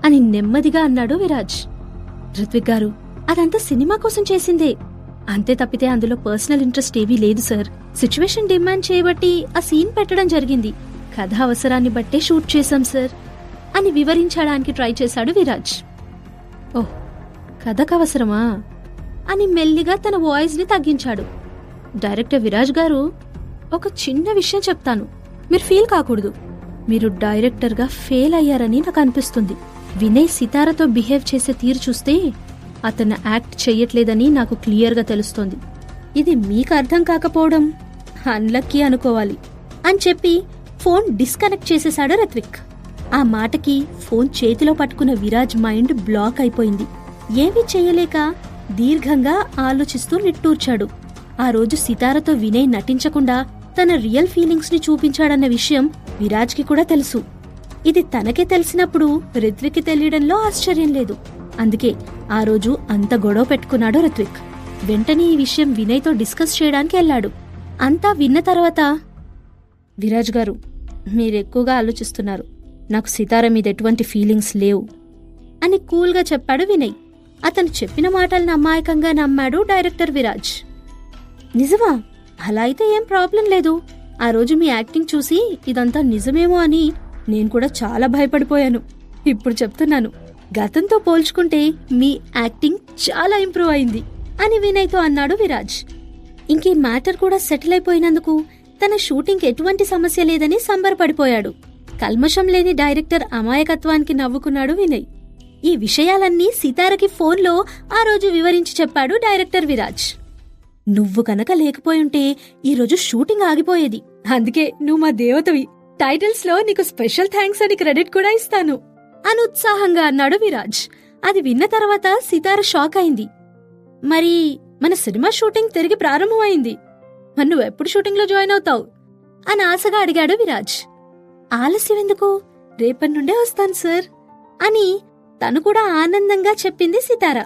Speaker 1: అని నెమ్మదిగా అన్నాడు విరాజ్. రిత్విక్ గారు, అదంతా సినిమా కోసం చేసిందే, అంతే తప్పితే అందులో పర్సనల్ ఇంట్రెస్ట్ ఏవీ లేదు సార్. సిచ్యువేషన్ డిమాండ్ చేయబట్టి ఆ సీన్ పెట్టడం జరిగింది. కథ అవసరాన్ని బట్టే షూట్ చేశాం సార్ అని వివరించడానికి ట్రై చేశాడు విరాజ్. ఓహ్, కథకవసరమా అని మెల్లిగా తన వాయిస్ ని తగ్గించాడు. డైరెక్టర్ విరాజ్ గారు, ఒక చిన్న విషయం చెప్తాను, మీరు ఫీల్ కాకూడదు. మీరు డైరెక్టర్ గా ఫెయిల్ అయ్యారని నాకు అనిపిస్తుంది. వినయ్ సితారతో బిహేవ్ చేసే తీరు చూస్తే అతను యాక్ట్ చెయ్యట్లేదని నాకు క్లియర్ గా తెలుస్తోంది. ఇది మీకు అర్థం కాకపోవడం అన్లక్కీ అనుకోవాలి అని చెప్పి ఫోన్ డిస్కనెక్ట్ చేసేశాడు రిత్విక్. ఆ మాటకి ఫోన్ చేతిలో పట్టుకున్న విరాజ్ మైండ్ బ్లాక్ అయిపోయింది. ఏమీ చెయ్యలేక దీర్ఘంగా ఆలోచిస్తూ నిట్టూర్చాడు. ఆ రోజు సితారతో వినయ్ నటించకుండా తన రియల్ ఫీలింగ్స్ ని చూపించాడన్న విషయం విరాజ్ కి కూడా తెలుసు. ఇది తనకే తెలిసినప్పుడు రిత్విక్ కి తెలియడంలో ఆశ్చర్యం లేదు. అందుకే ఆ రోజు అంత గొడవ పెట్టుకున్నాడు రిత్విక్. వెంటనే ఈ విషయం వినయ్తో డిస్కస్ చేయడానికి వెళ్లాడు. అంతా విన్న తర్వాత, విరాజ్ గారు, మీరెక్కువగా ఆలోచిస్తున్నారు. నాకు సితార మీద ఎటువంటి ఫీలింగ్స్ లేవు అని కూల్గా చెప్పాడు వినయ్. అతను చెప్పిన మాటలను అమాయకంగా నమ్మాడు డైరెక్టర్ విరాజ్. నిజమా? అలా అయితే ఏం ప్రాబ్లం లేదు. ఆ రోజు మీ యాక్టింగ్ చూసి ఇదంతా నిజమేమో అని నేను కూడా చాలా భయపడిపోయాను. ఇప్పుడు చెప్తున్నాను, గతంతో పోల్చుకుంటే మీ యాక్టింగ్ చాలా ఇంప్రూవ్ అయింది అని వినయ్తో అన్నాడు విరాజ్. ఇంకీ మ్యాటర్ కూడా సెటిల్ అయిపోయినందుకు తన షూటింగ్ ఎటువంటి సమస్య లేదని సంబరపడిపోయాడు. కల్మషం లేని డైరెక్టర్ అమాయకత్వానికి నవ్వుకున్నాడు వినయ్. ఈ విషయాలన్నీ సితారకి ఫోన్లో ఆ రోజు వివరించి చెప్పాడు డైరెక్టర్ విరాజ్. నువ్వు కనుక లేకపోయుంటే ఈరోజు షూటింగ్ ఆగిపోయేది. అందుకే నువ్వు మా దేవతవి. టైటిల్స్ లో నీకు స్పెషల్ థ్యాంక్స్ అని క్రెడిట్ కూడా ఇస్తాను అని ఉత్సాహంగా అన్నాడు విరాజ్. అది విన్న తర్వాత సితార షాక్ అయింది. మరి మన సినిమా షూటింగ్ తిరిగి ప్రారంభమైంది. మరి నువ్వెప్పుడు షూటింగ్ లో జాయిన్ అవుతావు అని ఆశగా అడిగాడు విరాజ్. ఆలస్యం ఎందుకు, రేపటి నుండే వస్తాను సార్ అని తను కూడా ఆనందంగా చెప్పింది సితార.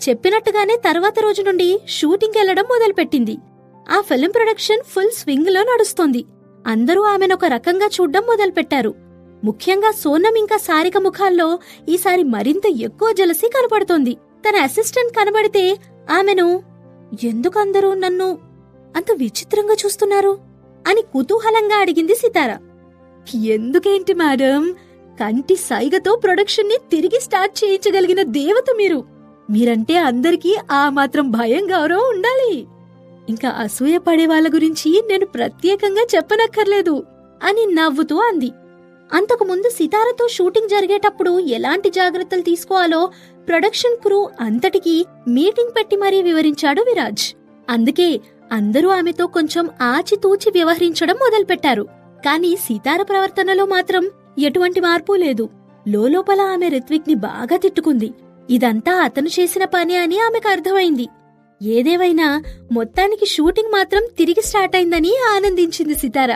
Speaker 1: చెప్పినట్టుగానే తర్వాత రోజు నుండి షూటింగ్ వెళ్లడం మొదలుపెట్టింది. ఆ ఫిల్మ్ ప్రొడక్షన్ ఫుల్ స్వింగ్ లో నడుస్తోంది. అందరూ ఆమెనొక రకంగా చూడ్డం మొదలుపెట్టారు. ముఖ్యంగా సోనం ఇంకా సారిక ముఖాల్లో ఈసారి మరింత ఎక్కువ జలసీ కనపడుతోంది. తన అసిస్టెంట్ కనబడితే ఆమెను, ఎందుకు అందరూ నన్ను అంత విచిత్రంగా చూస్తున్నారు అని కుతూహలంగా అడిగింది సితార. ఎందుకేంటి మేడం, కంటి సైగతో ప్రొడక్షన్ ని తిరిగి స్టార్ట్ చేయించగలిగిన దేవత మీరు. మీరంటే అందరికీ ఆ మాత్రం భయం గౌరవం ఉండాలి. ఇంకా అసూయ పడే వాళ్ళ గురించి నేను ప్రత్యేకంగా చెప్పనక్కర్లేదు అని నవ్వుతూ అంది. అంతకుముందు సితారతో షూటింగ్ జరిగేటప్పుడు ఎలాంటి జాగ్రత్తలు తీసుకోవాలో ప్రొడక్షన్ క్రూ అంతటికీ మీటింగ్ పెట్టి మరీ వివరించాడు విరాజ్. అందుకే అందరూ ఆమెతో కొంచెం ఆచితూచి వ్యవహరించడం మొదలుపెట్టారు. కాని సితార ప్రవర్తనలో మాత్రం ఎటువంటి మార్పు లేదు. లోలోపల ఆమె రిత్విక్ ని బాగా తిట్టుకుంది. ఇదంతా అతను చేసిన పని అని ఆమెకు అర్థమైంది. ఏదేవైనా మొత్తానికి షూటింగ్ మాత్రం తిరిగి స్టార్ట్ అయిందని ఆనందించింది సితార.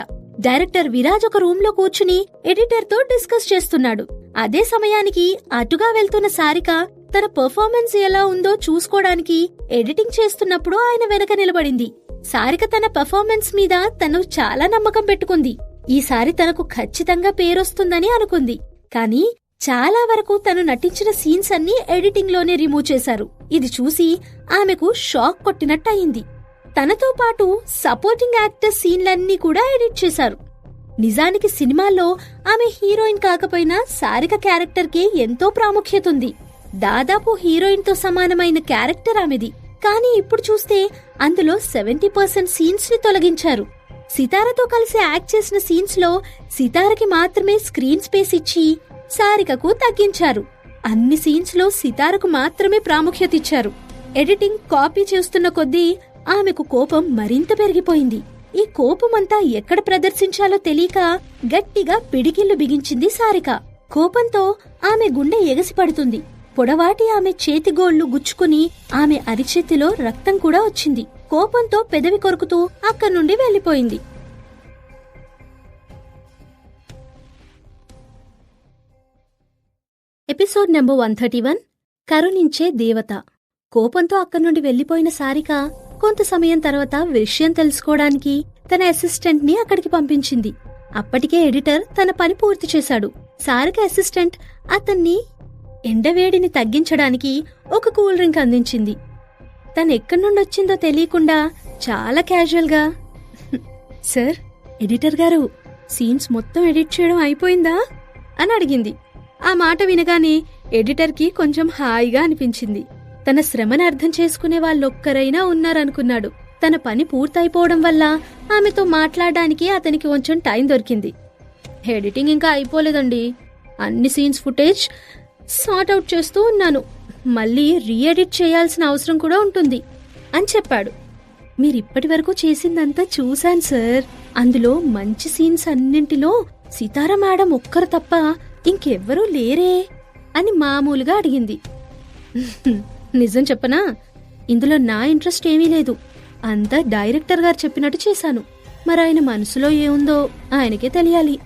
Speaker 1: డైరెక్టర్ విరాజ్ ఒక రూమ్ లో కూర్చుని ఎడిటర్ తో డిస్కస్ చేస్తున్నాడు. అదే సమయానికి అటుగా వెళ్తున్న సారిక తన పర్ఫార్మెన్స్ ఎలా ఉందో చూసుకోవడానికి ఎడిటింగ్ చేస్తున్నప్పుడు ఆయన వెనక నిలబడింది. సారిక తన పర్ఫార్మెన్స్ మీద తను చాలా నమ్మకం పెట్టుకుంది. ఈసారి తనకు ఖచ్చితంగా పేరొస్తుందని అనుకుంది. కానీ చాలా వరకు తను నటించిన సీన్స్ అన్నీ ఎడిటింగ్ లోనే రిమూవ్ చేశారు. ఇది చూసి ఆమెకు షాక్ కొట్టినట్టయింది. తనతో పాటు సపోర్టింగ్ యాక్టర్ సీన్లన్నీ కూడా ఎడిట్ చేశారు. నిజానికి సినిమాల్లో ఆమె హీరోయిన్ కాకపోయినా సారిక క్యారెక్టర్ కి ఎంతో ప్రాముఖ్యత ఉంది. దాదాపు హీరోయిన్ తో సమానమైన క్యారెక్టర్ ఆమెది. కానీ ఇప్పుడు చూస్తే అందులో 70% సీన్స్ ని తొలగించారు. సితారతో కలిసి యాక్ట్ చేసిన సీన్స్ లో సితారకి మాత్రమే స్క్రీన్ స్పేస్ ఇచ్చి సారికకు తగ్గించారు. అన్ని సీన్స్ లో సితారకు మాత్రమే ప్రాముఖ్యత ఇచ్చారు. ఎడిటింగ్ కాపీ చేస్తున్న కొద్దీ ఆమెకు కోపం మరింత పెరిగిపోయింది. ఈ కోపమంతా ఎక్కడ ప్రదర్శించాలో తెలియక గట్టిగా పిడికిళ్లు బిగించింది సారిక. కోపంతో ఆమె గుండె ఎగసిపడుతుంది. పొడవాటి ఆమె చేతిగోళ్లు గుచ్చుకుని ఆమె అరిచేతిలో రక్తం కూడా వచ్చింది. కోపంతో పెదవి కొరుకుతూ అక్కడి నుండి వెళ్లిపోయింది. ఎపిసోడ్ నెంబర్ 131 కరుణించే దేవత. కోపంతో అక్కడి నుండి వెళ్లిపోయిన సారిక కొంత సమయం తర్వాత విషయం తెలుసుకోవడానికి తన అసిస్టెంట్ ని అక్కడికి పంపించింది. అప్పటికే ఎడిటర్ తన పని పూర్తి చేశాడు. సారిక అసిస్టెంట్ అతన్ని ఎండవేడిని తగ్గించడానికి ఒక కూల్ డ్రింక్ అందించింది. తనెక్కడి నుండొచ్చిందో తెలియకుండా చాలా క్యాజువల్ గా, సార్, ఎడిటర్ గారు, సీన్స్ మొత్తం ఎడిట్ చేయడం అయిపోయిందా అని అడిగింది. ఆ మాట వినగానే ఎడిటర్కి కొంచెం హాయిగా అనిపించింది. తన శ్రమను అర్థం చేసుకునే వాళ్ళొక్కరైనా ఉన్నారనుకున్నాడు. తన పని పూర్తయిపోవడం వల్ల ఆమెతో మాట్లాడడానికి అతనికి కొంచెం టైం దొరికింది. ఎడిటింగ్ ఇంకా అయిపోలేదండి, అన్ని సీన్స్ ఫుటేజ్ సార్ట్ అవుట్ చేస్తూ ఉన్నాను. మళ్ళీ రీఎడిట్ చేయాల్సిన అవసరం కూడా ఉంటుంది అని చెప్పాడు. మీరిప్పటి వరకు చేసిందంతా చూశాను సార్. అందులో మంచి సీన్స్ అన్నింటిలో సితార మేడం ఒక్కరు తప్ప ఇంకెవ్వరూ లేరే అని మామూలుగా అడిగింది. నిజం చెప్పనా, ఇందులో నా ఇంట్రెస్ట్ ఏమీ లేదు. అంతా డైరెక్టర్ గారు చెప్పినట్టు చేశాను. మరాయన మనసులో ఏముందో ఆయనకే తెలియాలి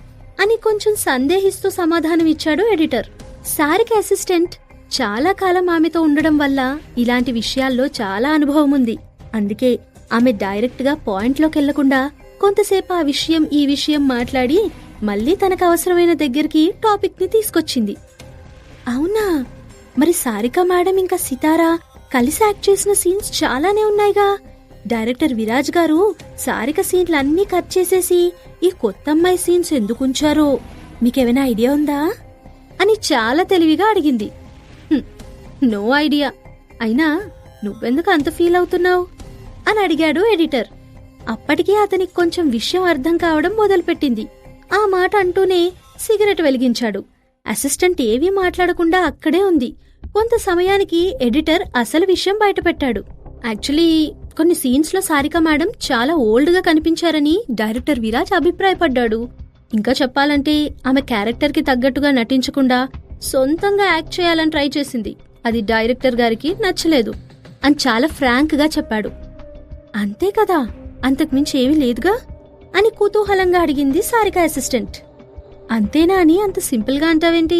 Speaker 1: అని కొంచెం సందేహిస్తూ సమాధానమిచ్చాడు ఎడిటర్. సారిక అసిస్టెంట్ చాలా కాలం ఆమెతో ఉండడం వల్ల ఇలాంటి విషయాల్లో చాలా అనుభవం ఉంది. అందుకే ఆమె డైరెక్ట్ గా పాయింట్లోకెళ్లకుండా కొంతసేపు ఆ విషయం ఈ విషయం మాట్లాడి మళ్లీ తనకు అవసరమైన దగ్గరికి టాపిక్ ని తీసుకొచ్చింది. అవునా, మరి సారిక మేడం ఇంకా సితారా కలిసి యాక్ట్ చేసిన సీన్స్ చాలానే ఉన్నాయిగా. డైరెక్టర్ విరాజ్ గారు సారిక సీన్లన్నీ కట్ చేసేసి ఈ కొత్త అమ్మాయి సీన్స్ ఎందుకుంచారో మీకేమైనా ఐడియా ఉందా అని చాలా తెలివిగా అడిగింది. No idea. అయినా నువ్వెందుకు అంత ఫీల్ అవుతున్నావు అని అడిగాడు ఎడిటర్. అప్పటికే అతనికి కొంచెం విషయం అర్థం కావడం మొదలుపెట్టింది. ఆ మాట అంటూనే సిగరెట్ వెలిగించాడు. అసిస్టెంట్ ఏవీ మాట్లాడకుండా అక్కడే ఉంది. కొంత సమయానికి ఎడిటర్ అసలు విషయం బయటపెట్టాడు. యాక్చువల్లీ కొన్ని సీన్స్ లో సారిక మేడం చాలా ఓల్డ్ గా కనిపించారని డైరెక్టర్ విరాజ్ అభిప్రాయపడ్డాడు. ఇంకా చెప్పాలంటే ఆమె క్యారెక్టర్ కి తగ్గట్టుగా నటించకుండా సొంతంగా యాక్ట్ చేయాలని ట్రై చేసింది. అది డైరెక్టర్ గారికి నచ్చలేదు అని చాలా ఫ్రాంక్ గా చెప్పాడు. అంతే కదా, అంతకుమించి ఏమీ లేదుగా అని కుతూహలంగా అడిగింది సారిక అసిస్టెంట్. అంతేనా అని అంత సింపుల్ గా అంటావేంటి?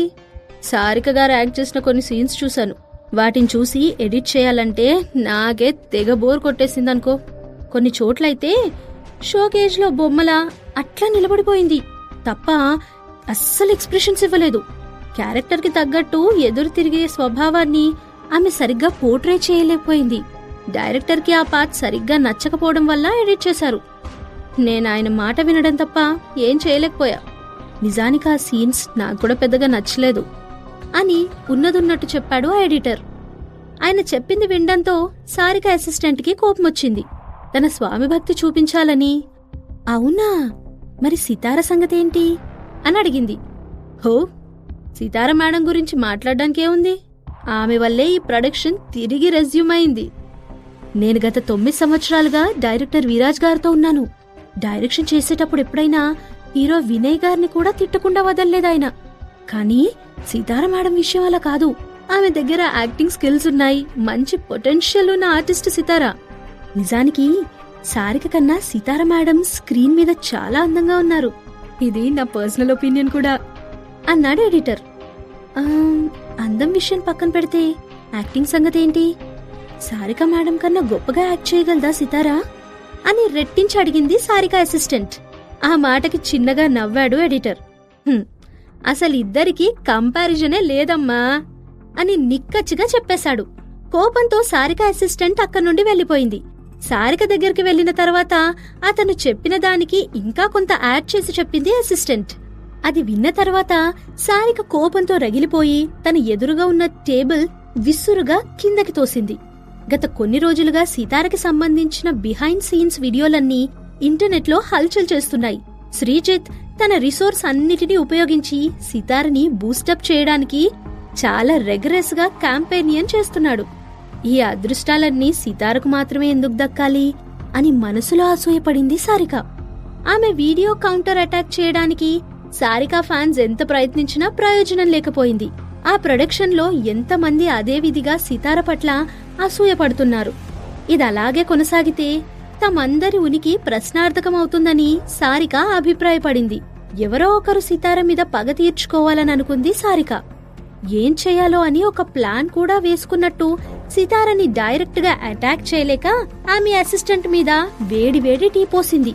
Speaker 1: సారిక గారు యాక్ట్ చేసిన కొన్ని సీన్స్ చూశాను. వాటిని చూసి ఎడిట్ చేయాలంటే నాకే తెగ బోర్ కొట్టేసిందనుకో. కొన్ని చోట్లయితే షోకేజ్ లో బొమ్మలా అట్లా నిలబడిపోయింది తప్ప అస్సలు ఎక్స్ప్రెషన్స్ ఇవ్వలేదు. క్యారెక్టర్ కి తగ్గట్టు ఎదురు తిరిగే స్వభావాన్ని ఆమె సరిగ్గా పోర్ట్రే చేయలేకపోయింది. డైరెక్టర్ కి ఆ పార్ట్ సరిగ్గా నచ్చకపోవడం వల్ల ఎడిట్ చేశారు. నేను ఆయన మాట వినడం తప్ప ఏం చేయలేకపోయా. నిజానికి ఆ సీన్స్ నాకు కూడా పెద్దగా నచ్చలేదు అని ఉన్నదున్నట్టు చెప్పాడు ఆ ఎడిటర్. ఆయన చెప్పింది వినడంతో సారిక అసిస్టెంట్ కి కోపమొచ్చింది. తన స్వామి భక్తి చూపించాలని. అవునా, మరి సితార సంగతేంటి అని అడిగింది. హో, సితార మేడం గురించి మాట్లాడడానికేముంది? ఆమె వల్లే ఈ ప్రొడక్షన్ తిరిగి రెజ్యూమ్ అయింది. నేను గత 9 సంవత్సరాలుగా డైరెక్టర్ విరాజ్ గారితో ఉన్నాను. డైరెక్షన్ చేసేటప్పుడు ఎప్పుడైనా హీరో వినయ్ గారిని కూడా తిట్టకుండా వదల్లేదాయన. కానీ సితార మేడం విషయం అలా కాదు. ఆమె దగ్గర యాక్టింగ్ స్కిల్స్ ఉన్నాయి, మంచి పొటెన్షియల్ ఉన్న ఆర్టిస్ట్ సితార. నిజానికి సారిక కన్నా సితార మేడం స్క్రీన్ మీద చాలా అందంగా ఉన్నారు. ఇది నా పర్సనల్ ఒపీనియన్ కూడా అన్నాడు ఎడిటర్. అందం విషయం పక్కన పెడితే యాక్టింగ్ సంగతి ఏంటి? సారిక మేడం కన్నా గొప్పగా యాక్ట్ చేయగలదా సితారా అని రెట్టించి అడిగింది సారిక అసిస్టెంట్. ఆ మాటకి చిన్నగా నవ్వాడు ఎడిటర్. అసలు ఇద్దరికి కంపారిజనే లేదమ్మా అని నిక్కచ్చిగా చెప్పేశాడు. కోపంతో సారిక అసిస్టెంట్ అక్కడి నుండి వెళ్లిపోయింది. సారిక దగ్గరికి వెళ్లిన తర్వాత అతను చెప్పిన దానికి ఇంకా కొంత యాడ్ చేసి చెప్పింది అసిస్టెంట్. అది విన్న తర్వాత సారిక కోపంతో రగిలిపోయి తన ఎదురుగా ఉన్న టేబుల్ విసురుగా కిందకి తోసింది. గత కొన్ని రోజులుగా సితారకి సంబంధించిన బిహైండ్ సీన్స్ వీడియోలన్నీ ఇంటర్నెట్లో హల్చల్ చేస్తున్నాయి. శ్రీజిత్ తన రిసోర్స్ అన్నిటినీ ఉపయోగించి సితారని బూస్టప్ చేయడానికి చాలా రెగరస్ గా క్యాంపెయిన్ చేస్తున్నాడు. ఈ అదృష్టాలన్నీ సితారకు మాత్రమే ఎందుకు దక్కాలి అని మనసులో అసూయపడింది సారిక. ఆమె వీడియో కౌంటర్ అటాక్ చేయడానికి సారిక ఫ్యాన్స్ ఎంత ప్రయత్నించినా ప్రయోజనం లేకపోయింది. ఆ ప్రొడక్షన్ లో ఎంతమంది అదే విధిగా సితార పట్ల అసూయపడుతున్నారు. ఇదలాగే కొనసాగితే తమందరి ఉనికి ప్రశ్నార్థకమవుతుందని సారిక అభిప్రాయపడింది. ఎవరో ఒకరు సితార మీద పగ తీర్చుకోవాలని అనుకుంది సారిక. ఏం చేయాలో అని ఒక ప్లాన్ కూడా వేసుకున్నట్టు సితారని డైరెక్ట్ గా అటాక్ చేయలేక ఆమె అసిస్టెంట్ మీద వేడి టీ పోసింది.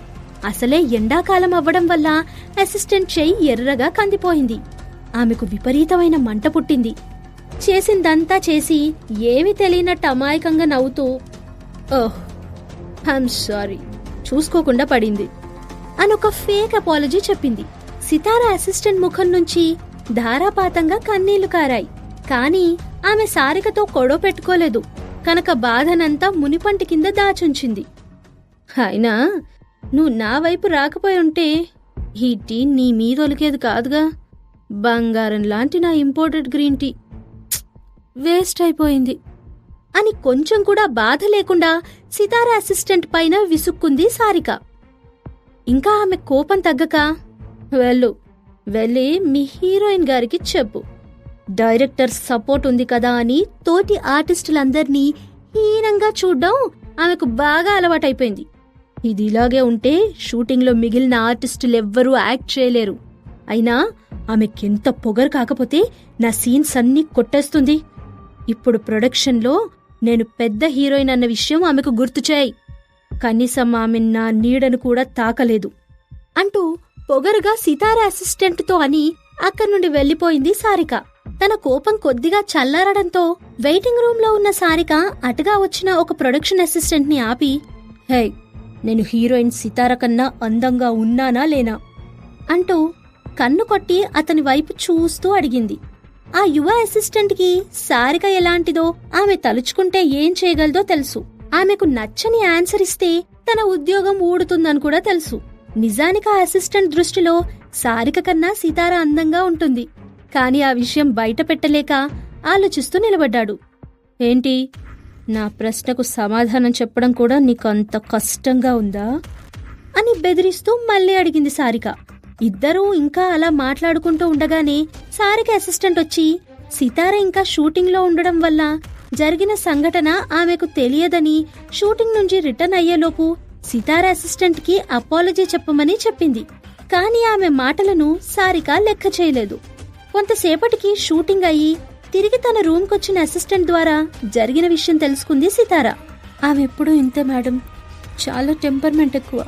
Speaker 1: అసలే ఎండాకాలం అవ్వడం వల్ల అసిస్టెంట్ చెయ్యి ఎర్రగా కందిపోయింది. ఆమెకు విపరీతమైన మంట పుట్టింది. చేసిందంతా చేసి ఏమీ తెలియనట్టు అమాయకంగా నవ్వుతూ ఓహ్ ఐమ్ సారీ చూసుకోకుండా పడింది అనొక ఫేక్ అపాలజీ చెప్పింది. సితార అసిస్టెంట్ ముఖం నుంచి ధారాపాతంగా కన్నీళ్లు కారాయి. కాని ఆమె సారికతో గొడవ పెట్టుకోలేదు కనుక బాధనంతా మునిపంటి కింద దాచుంచింది. అయినా నువ్వు నా వైపు రాకపోయి ఉంటే ఈ టీ నీ మీదొలికేది కాదుగా. బంగారం లాంటి నా ఇంపోర్టెడ్ గ్రీన్ టీ వేస్ట్ అయిపోయింది అని కొంచెం కూడా బాధ లేకుండా సితార అసిస్టెంట్ పైన విసుక్కుంది సారిక. ఇంకా ఆమె కోపం తగ్గక వెళ్ళి మీ హీరోయిన్ గారికి చెప్పు, డైరెక్టర్ సపోర్ట్ ఉంది కదా అని తోటి ఆర్టిస్టులందర్నీ హీనంగా చూడ్డం ఆమెకు బాగా అలవాటైపోయింది. ఇది ఇలాగే ఉంటే షూటింగ్లో మిగిలిన ఆర్టిస్టులెవ్వరూ యాక్ట్ చేయలేరు. అయినా ఆమెకెంత పొగరు కాకపోతే నా సీన్స్ అన్నీ కొట్టేస్తుంది. ఇప్పుడు ప్రొడక్షన్లో నేను పెద్ద హీరోయిన్ అన్న విషయం ఆమెకు గుర్తుచేయి. కనీసం ఆమె నా నీడను కూడా తాకలేదు అంటూ పొగరుగా సితార అసిస్టెంట్తో అని అక్కడి నుండి వెళ్లిపోయింది సారిక. తన కోపం కొద్దిగా చల్లారడంతో వెయిటింగ్ రూమ్ లో ఉన్న సారిక అటుగా వచ్చిన ఒక ప్రొడక్షన్ అసిస్టెంట్ ని ఆపి, హే, నేను హీరోయిన్ సితార కన్నా అందంగా ఉన్నానా లేనా అంటూ కన్ను కొట్టి అతని వైపు చూస్తూ అడిగింది. ఆ యువ అసిస్టెంట్ కి సారిక ఎలాంటిదో ఆమె తలుచుకుంటే ఏం చేయగలదో తెలుసు. ఆమెకు నచ్చని ఆన్సర్ ఇస్తే తన ఉద్యోగం ఊడుతుందని కూడా తెలుసు. నిజానికి ఆ అసిస్టెంట్ దృష్టిలో సారిక కన్నా సితార అందంగా ఉంటుంది. కాని ఆ విషయం బయట పెట్టలేక ఆలోచిస్తూ నిలబడ్డాడు. ఏంటి, నా ప్రశ్నకు సమాధానం చెప్పడం కూడా నీకు అంత కష్టంగా ఉందా అని బెదిరిస్తూ మళ్ళీ అడిగింది సారిక. ఇద్దరూ ఇంకా అలా మాట్లాడుకుంటూ ఉండగానే సారిక అసిస్టెంట్ వచ్చి సితార ఇంకా షూటింగ్ లో ఉండడం వల్ల జరిగిన సంఘటన ఆమెకు తెలియదని షూటింగ్ నుంచి రిటర్న్ అయ్యేలోపు సితార అసిస్టెంట్ కి అపాలజీ చెప్పమని చెప్పింది. కాని ఆమె మాటలను సారిక లెక్క చేయలేదు. కొంతసేపటికి షూటింగ్ అయ్యి తిరిగి తన రూమ్కొచ్చిన అసిస్టెంట్ ద్వారా జరిగిన విషయం తెలుసుకుంది సితార. ఆమె ఎప్పుడూ ఇంతే మేడం, చాలా టెంపర్మెంట్ ఎక్కువ.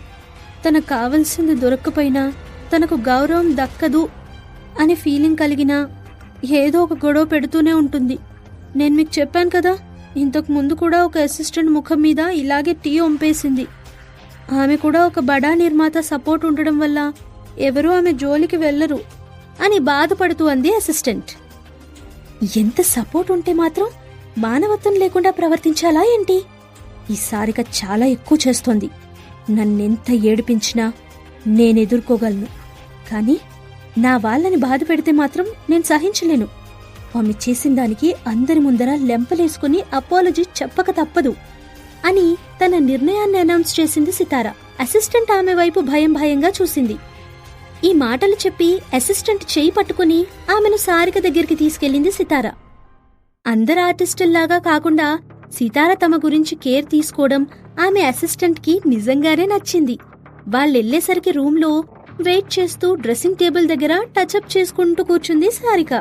Speaker 1: తనకు కావలసింది దొరక్కపోయినా తనకు గౌరవం దక్కదు అనే ఫీలింగ్ కలిగినా ఏదో ఒక గొడవ పెడుతూనే ఉంటుంది. నేను మీకు చెప్పాను కదా, ఇంతకు ముందు కూడా ఒక అసిస్టెంట్ ముఖం మీద ఇలాగే టీ ఒంపేసింది. ఆమె కూడా ఒక బడా నిర్మాత సపోర్ట్ ఉండడం వల్ల ఎవరూ ఆమె జోలికి వెళ్లరు అని బాధపడుతూ అంది అసిస్టెంట్. ఎంత సపోర్ట్ ఉంటే మాత్రం మానవత్వం లేకుండా ప్రవర్తించాలా ఏంటి? ఈ సారిక చాలా ఎక్కువ చేస్తోంది. నన్నెంత ఏడిపించినా నేనెదుర్కోగలను. కానీ నా వాళ్ళని బాధ పెడితే మాత్రం నేను సహించలేను. ఆమె చేసిన దానికి అందరి ముందర లెంపలేసుకుని అపాలజీ చెప్పక తప్పదు అని తన నిర్ణయాన్ని అనౌన్స్ చేసింది సితార. అసిస్టెంట్ ఆమె వైపు భయంగా చూసింది. ఈ మాటలు చెప్పి అసిస్టెంట్ చేయి పట్టుకుని ఆమెను సారిక దగ్గరికి తీసుకెళ్లింది సితార. అందరు ఆర్టిస్టుల్లాగా కాకుండా సితార తమ గురించి కేర్ తీసుకోవడం ఆమె అసిస్టెంట్ కి నిజంగానే నచ్చింది. వాళ్ళెళ్లేసరికి రూంలో వెయిట్ చేస్తూ డ్రెస్సింగ్ టేబుల్ దగ్గర టచ్అప్ చేసుకుంటూ కూర్చుంది సారిక.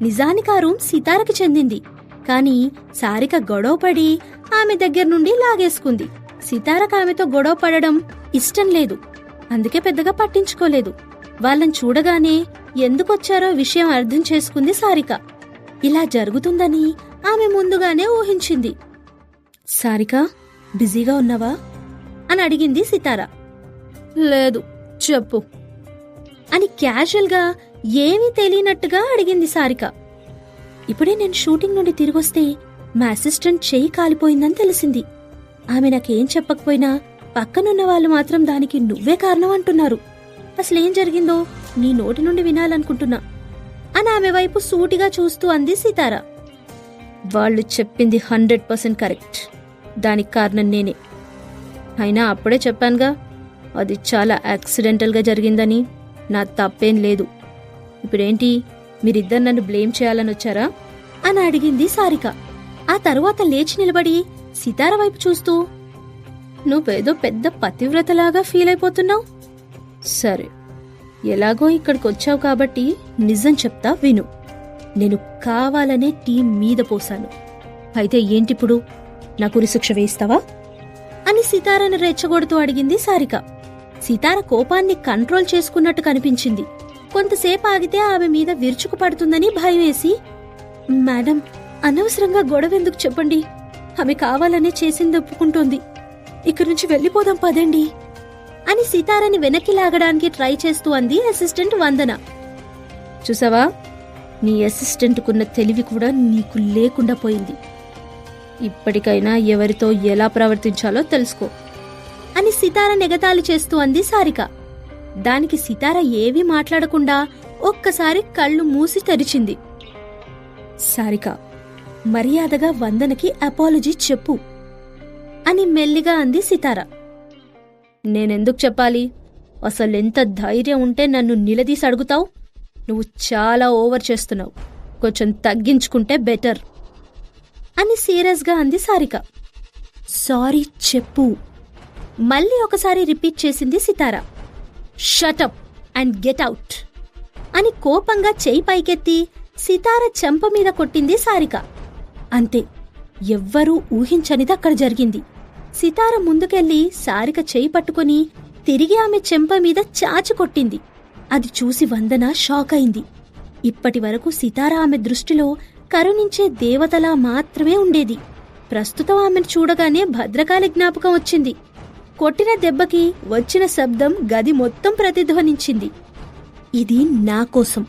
Speaker 1: నిజానికి ఆ రూమ్ సితారకి చెందింది. కాని సారిక గొడవపడి ఆమె దగ్గర నుండి లాగేసుకుంది. సితారకు ఆమెతో గొడవ పడడం ఇష్టం లేదు. అందుకే పెద్దగా పట్టించుకోలేదు. వాళ్ళని చూడగానే ఎందుకొచ్చారో విషయం అర్థం చేసుకుంది సారిక. ఇలా జరుగుతుందని ఆమె ముందుగానే ఊహించింది. సారిక, బిజీగా ఉన్నావా అని అడిగింది సితార. లేదు, చెప్పు అని క్యాజువల్గా ఏమీ తెలియనట్టుగా అడిగింది సారిక. ఇప్పుడే నేను షూటింగ్ నుండి తిరిగొస్తే మా అసిస్టెంట్ చెయ్యి కాలిపోయిందని తెలిసింది. ఆమె నాకేం చెప్పకపోయినా పక్కనున్న వాళ్ళు మాత్రం దానికి నువ్వే కారణం అంటున్నారు. అసలేం జరిగిందో నీ నోటి నుండి వినాలనుకుంటున్నా అని ఆమె వైపు సూటిగా చూస్తూ అంది సితార. వాళ్ళు చెప్పింది 100% కరెక్ట్. దానికి కారణం నేనే. అయినా అప్పుడే చెప్పానుగా, అది చాలా యాక్సిడెంటల్గా జరిగిందని. నా తప్పేం లేదు. ఇప్పుడేంటి, మీరిద్దరు నన్ను బ్లేమ్ చేయాలని వచ్చారా అని అడిగింది సారిక. ఆ తరువాత లేచి నిలబడి సితార వైపు చూస్తూ, నువ్వేదో పెద్ద పతివ్రతలాగా ఫీల్ అయిపోతున్నావు. సరే, ఎలాగో ఇక్కడికొచ్చావు కాబట్టి నిజం చెప్తా విను. నేను కావాలనే టీం మీద పోసాను. అయితే ఏంటిప్పుడు, నాకు ఉరిశిక్ష వేయిస్తావా అని సితారను రెచ్చగొడుతూ అడిగింది సారిక. సితార కోపాన్ని కంట్రోల్ చేసుకున్నట్టు కనిపించింది. కొంతసేపు ఆగితే ఆమె మీద విరుచుకు పడుతుందని భయమేసి, మేడం, అనవసరంగా గొడవెందుకు చెప్పండి. ఆమె కావాలనే చేసింది ఒప్పుకుంటోంది. ఇక్కడి నుంచి వెళ్ళిపోదాం పదండి అని సితారని వెనక్కి లాగడానికి ట్రై చేస్తూ అంది అసిస్టెంట్ వందన. చూసావా, నీ అసిస్టెంట్కున్న తెలివి కూడా నీకు లేకుండా పోయింది. ఇప్పటికైనా ఎవరితో ఎలా ప్రవర్తించాలో తెలుసుకో అని సితార నెగతాళి చేస్తూ అంది సారిక. దానికి సితార ఏవీ మాట్లాడకుండా ఒక్కసారి కళ్ళు మూసి తెరిచింది. సారిక, మర్యాదగా వందనకి అపాలజీ చెప్పు అని మెల్లిగా అంది సితార. నేనెందుకు చెప్పాలి? అసలెంత ధైర్యం ఉంటే నన్ను నిలదీసి అడుగుతావు? నువ్వు చాలా ఓవర్ చేస్తున్నావు. కొంచెం తగ్గించుకుంటే బెటర్ అని సీరియస్గా అంది సారిక. సారీ చెప్పు మళ్ళీ ఒకసారి రిపీట్ చేసింది Sitara. Shut up and get out అని కోపంగా చెయ్యి పైకెత్తి సితార చెంప మీద కొట్టింది సారిక. అంతే, ఎవ్వరూ ఊహించనిది అక్కడ జరిగింది. సితార ముందుకెళ్లి సారిక చెయ్యి పట్టుకుని తిరిగి ఆమె చెంప మీద చాచి కొట్టింది. అది చూసి వందన షాక్ అయింది. ఇప్పటివరకు సితార ఆమె దృష్టిలో కరుణించే దేవతలా మాత్రమే ఉండేది. ప్రస్తుతం ఆమెను చూడగానే భద్రకాళి జ్ఞాపకం వచ్చింది. కొట్టిన దెబ్బకి వచ్చిన శబ్దం గది మొత్తం ప్రతిధ్వనించింది. ఇది నా కోసం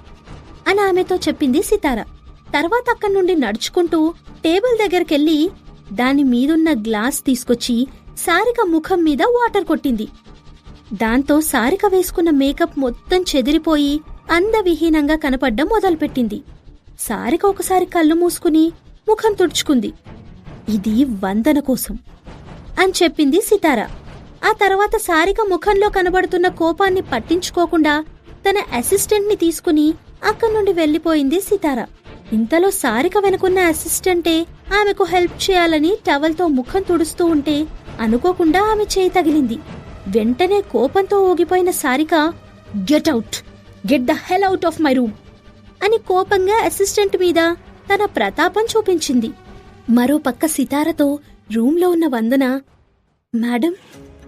Speaker 1: అని ఆమెతో చెప్పింది సితార. తర్వాత అక్కడి నుండి నడుచుకుంటూ టేబుల్ దగ్గరికెళ్లి దాని మీదున్న గ్లాస్ తీసుకొచ్చి సారిక ముఖం మీద వాటర్ కొట్టింది. దాంతో సారిక వేసుకున్న మేకప్ మొత్తం చెదిరిపోయి అందవిహీనంగా కనపడ్డం మొదలుపెట్టింది. సారిక ఒకసారి కళ్ళు మూసుకుని ముఖం తుడుచుకుంది. ఇది వందన కోసం అని చెప్పింది సితార. ఆ తర్వాత సారిక ముఖంలో కనబడుతున్న కోపాన్ని పట్టించుకోకుండా తన అసిస్టెంట్ ని తీసుకుని అక్కడి నుండి వెళ్లిపోయింది సితార. ఇంతలో సారిక వెనుకున్న అసిస్టెంటే ఆమెకు హెల్ప్ చేయాలని టవల్తో ముఖం తుడుస్తూ ఉంటే అనుకోకుండా ఆమె చేయి తగిలింది. వెంటనే కోపంతో ఊగిపోయిన Sarika, get out, get the hell out of my room అని కోపంగా అసిస్టెంట్ మీద తన ప్రతాపం చూపించింది. మరోపక్క సితారతో రూంలో ఉన్న వందన, మేడం,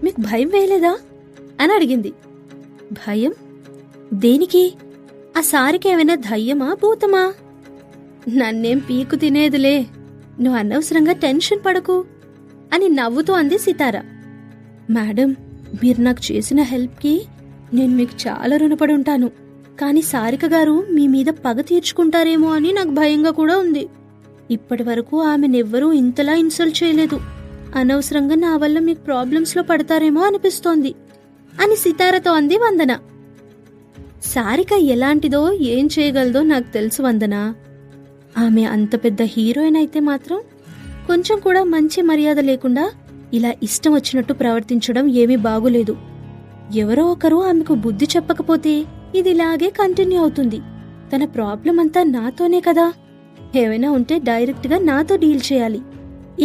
Speaker 1: మీకు భయం వేయలేదా అని అడిగింది. భయం? దేనికి? ఆ సారికేమైనా దయ్యమా భూతమా? నన్నేం పీకు తినేదిలే, నువ్వు అనవసరంగా టెన్షన్ పడకు అని నవ్వుతూ అంది సితార. మేడం, మీరు నాకు చేసిన హెల్ప్కి నేను మీకు చాలా రుణపడి ఉంటాను. కానీ సారిక గారు మీ మీద పగ తీర్చుకుంటారేమో అని నాకు భయంగా కూడా ఉంది. ఇప్పటి వరకు ఆమెనెవ్వరూ ఇంతలా ఇన్సల్ట్ చేయలేదు. అనవసరంగా నా వల్ల మీకు ప్రాబ్లమ్స్లో పడతారేమో అనిపిస్తోంది అని సితారతో అంది వందన. సారిక ఎలాంటిదో ఏం చేయగలదో నాకు తెలుసు వందనా. ఆమె అంత పెద్ద హీరోయిన్ అయితే మాత్రం కొంచెం కూడా మంచి మర్యాద లేకుండా ఇలా ఇష్టం వచ్చినట్టు ప్రవర్తించడం ఏమీ బాగులేదు. ఎవరో ఒకరు ఆమెకు బుద్ధి చెప్పకపోతే ఇది ఇలాగే కంటిన్యూ అవుతుంది. తన ప్రాబ్లం అంతా నాతోనే కదా. ఏమైనా ఉంటే డైరెక్ట్ గా నాతో డీల్ చేయాలి.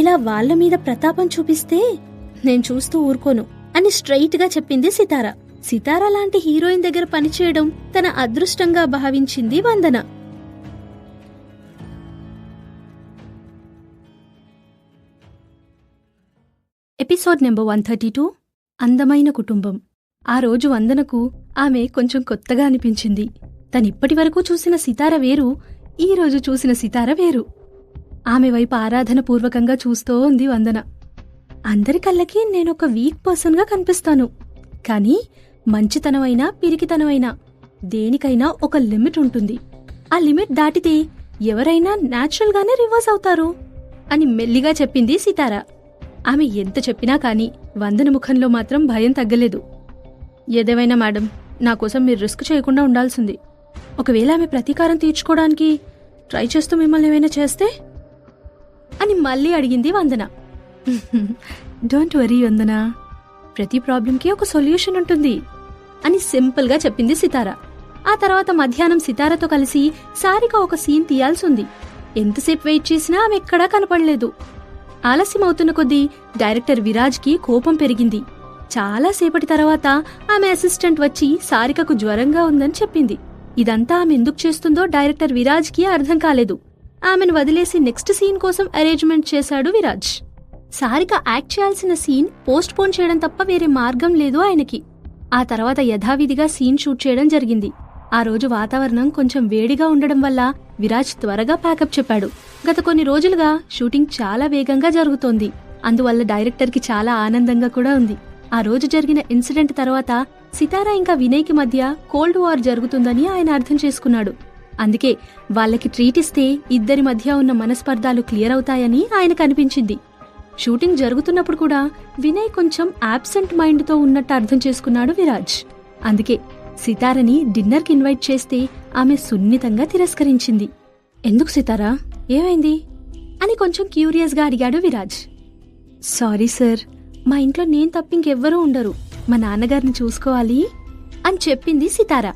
Speaker 1: ఇలా వాళ్ళ మీద ప్రతాపం చూపిస్తే నేను చూస్తూ ఊరుకోను అని స్ట్రైట్ గా చెప్పింది సితార. సితార లాంటి హీరోయిన్ దగ్గర పనిచేయడం తన అదృష్టంగా భావించింది వందన. ఎపిసోడ్ నెంబర్ 132 అందమైన కుటుంబం. ఆ రోజు వందనకు ఆమె కొంచెం కొత్తగా అనిపించింది. తనిప్పటి వరకు చూసిన సితార వేరు, ఈ రోజు చూసిన సితార వేరు. ఆమె వైపు ఆరాధన పూర్వకంగా చూస్తూ ఉంది వందన. అందరి కళ్ళకి నేనొక వీక్ పర్సన్గా కనిపిస్తాను, కానీ మంచితనమైనా పిరికితనమైనా దేనికైనా ఒక లిమిట్ ఉంటుంది. ఆ లిమిట్ దాటితే ఎవరైనా న్యాచురల్గానే రివర్స్ అవుతారు అని మెల్లిగా చెప్పింది సితార. ఆమె ఎంత చెప్పినా కాని వందన ముఖంలో మాత్రం భయం తగ్గలేదు. ఏదేమైనా మేడం, నాకోసం మీరు రిస్క్ చేయకుండా ఉండాల్సింది. ఒకవేళ ఆమె ప్రతీకారం తీర్చుకోవడానికి ట్రై చేస్తూ మిమ్మల్ని ఏమైనా చేస్తే అని మళ్ళీ అడిగింది వందన. డోంట్ వరీ వందన, ప్రతి ప్రాబ్లంకి ఒక సొల్యూషన్ ఉంటుంది అని సింపుల్ గా చెప్పింది సితార. ఆ తర్వాత మధ్యాహ్నం సితారతో కలిసి సారిక ఒక సీన్ తీయాల్సింది. ఎంతసేపు వెయిట్ చేసినా ఆమె ఎక్కడా కనపడలేదు. ఆలస్యం అవుతున్న కొద్దీ డైరెక్టర్ విరాజ్ కి కోపం పెరిగింది. చాలాసేపటి తర్వాత ఆమె అసిస్టెంట్ వచ్చి సారికకు జ్వరంగా ఉందని చెప్పింది. ఇదంతా ఆమె ఎందుకు చేస్తుందో డైరెక్టర్ విరాజ్ కి అర్థం కాలేదు. ఆమెను వదిలేసి నెక్స్ట్ సీన్ కోసం అరేంజ్మెంట్ చేశాడు విరాజ్. సారిక యాక్ట్ చేయాల్సిన సీన్ పోస్ట్ పోన్ చేయడం తప్ప వేరే మార్గం లేదు ఆయనకి. ఆ తర్వాత యథావిధిగా సీన్ షూట్ చేయడం జరిగింది. ఆ రోజు వాతావరణం కొంచెం వేడిగా ఉండడం వల్ల విరాజ్ త్వరగా ప్యాకప్ చెప్పాడు. గత కొన్ని రోజులుగా షూటింగ్ చాలా వేగంగా జరుగుతోంది. అందువల్ల డైరెక్టర్కి చాలా ఆనందంగా కూడా ఉంది. ఆ రోజు జరిగిన ఇన్సిడెంట్ తర్వాత సితార ఇంకా వినయ్కి మధ్య కోల్డ్ వార్ జరుగుతుందని ఆయన అర్థం చేసుకున్నాడు. అందుకే వాళ్ళకి ట్రీట్ ఇస్తే ఇద్దరి మధ్య ఉన్న మనస్పర్ధాలు క్లియర్ అవుతాయని ఆయనకు అనిపించింది. షూటింగ్ జరుగుతున్నప్పుడు కూడా వినయ్ కొంచెం ఆబ్సెంట్ మైండ్తో ఉన్నట్టు అర్థం చేసుకున్నాడు విరాజ్. అందుకే సితారని డిన్నర్కి ఇన్వైట్ చేస్తే ఆమె సున్నితంగా తిరస్కరించింది. ఎందుకు సితారా, ఏమైంది అని కొంచెం క్యూరియస్గా అడిగాడు విరాజ్. సారీ సార్, మా ఇంట్లో నేను తప్పింకెవ్వరూ ఉండరు, మా నాన్నగారిని చూసుకోవాలి అని చెప్పింది సితార.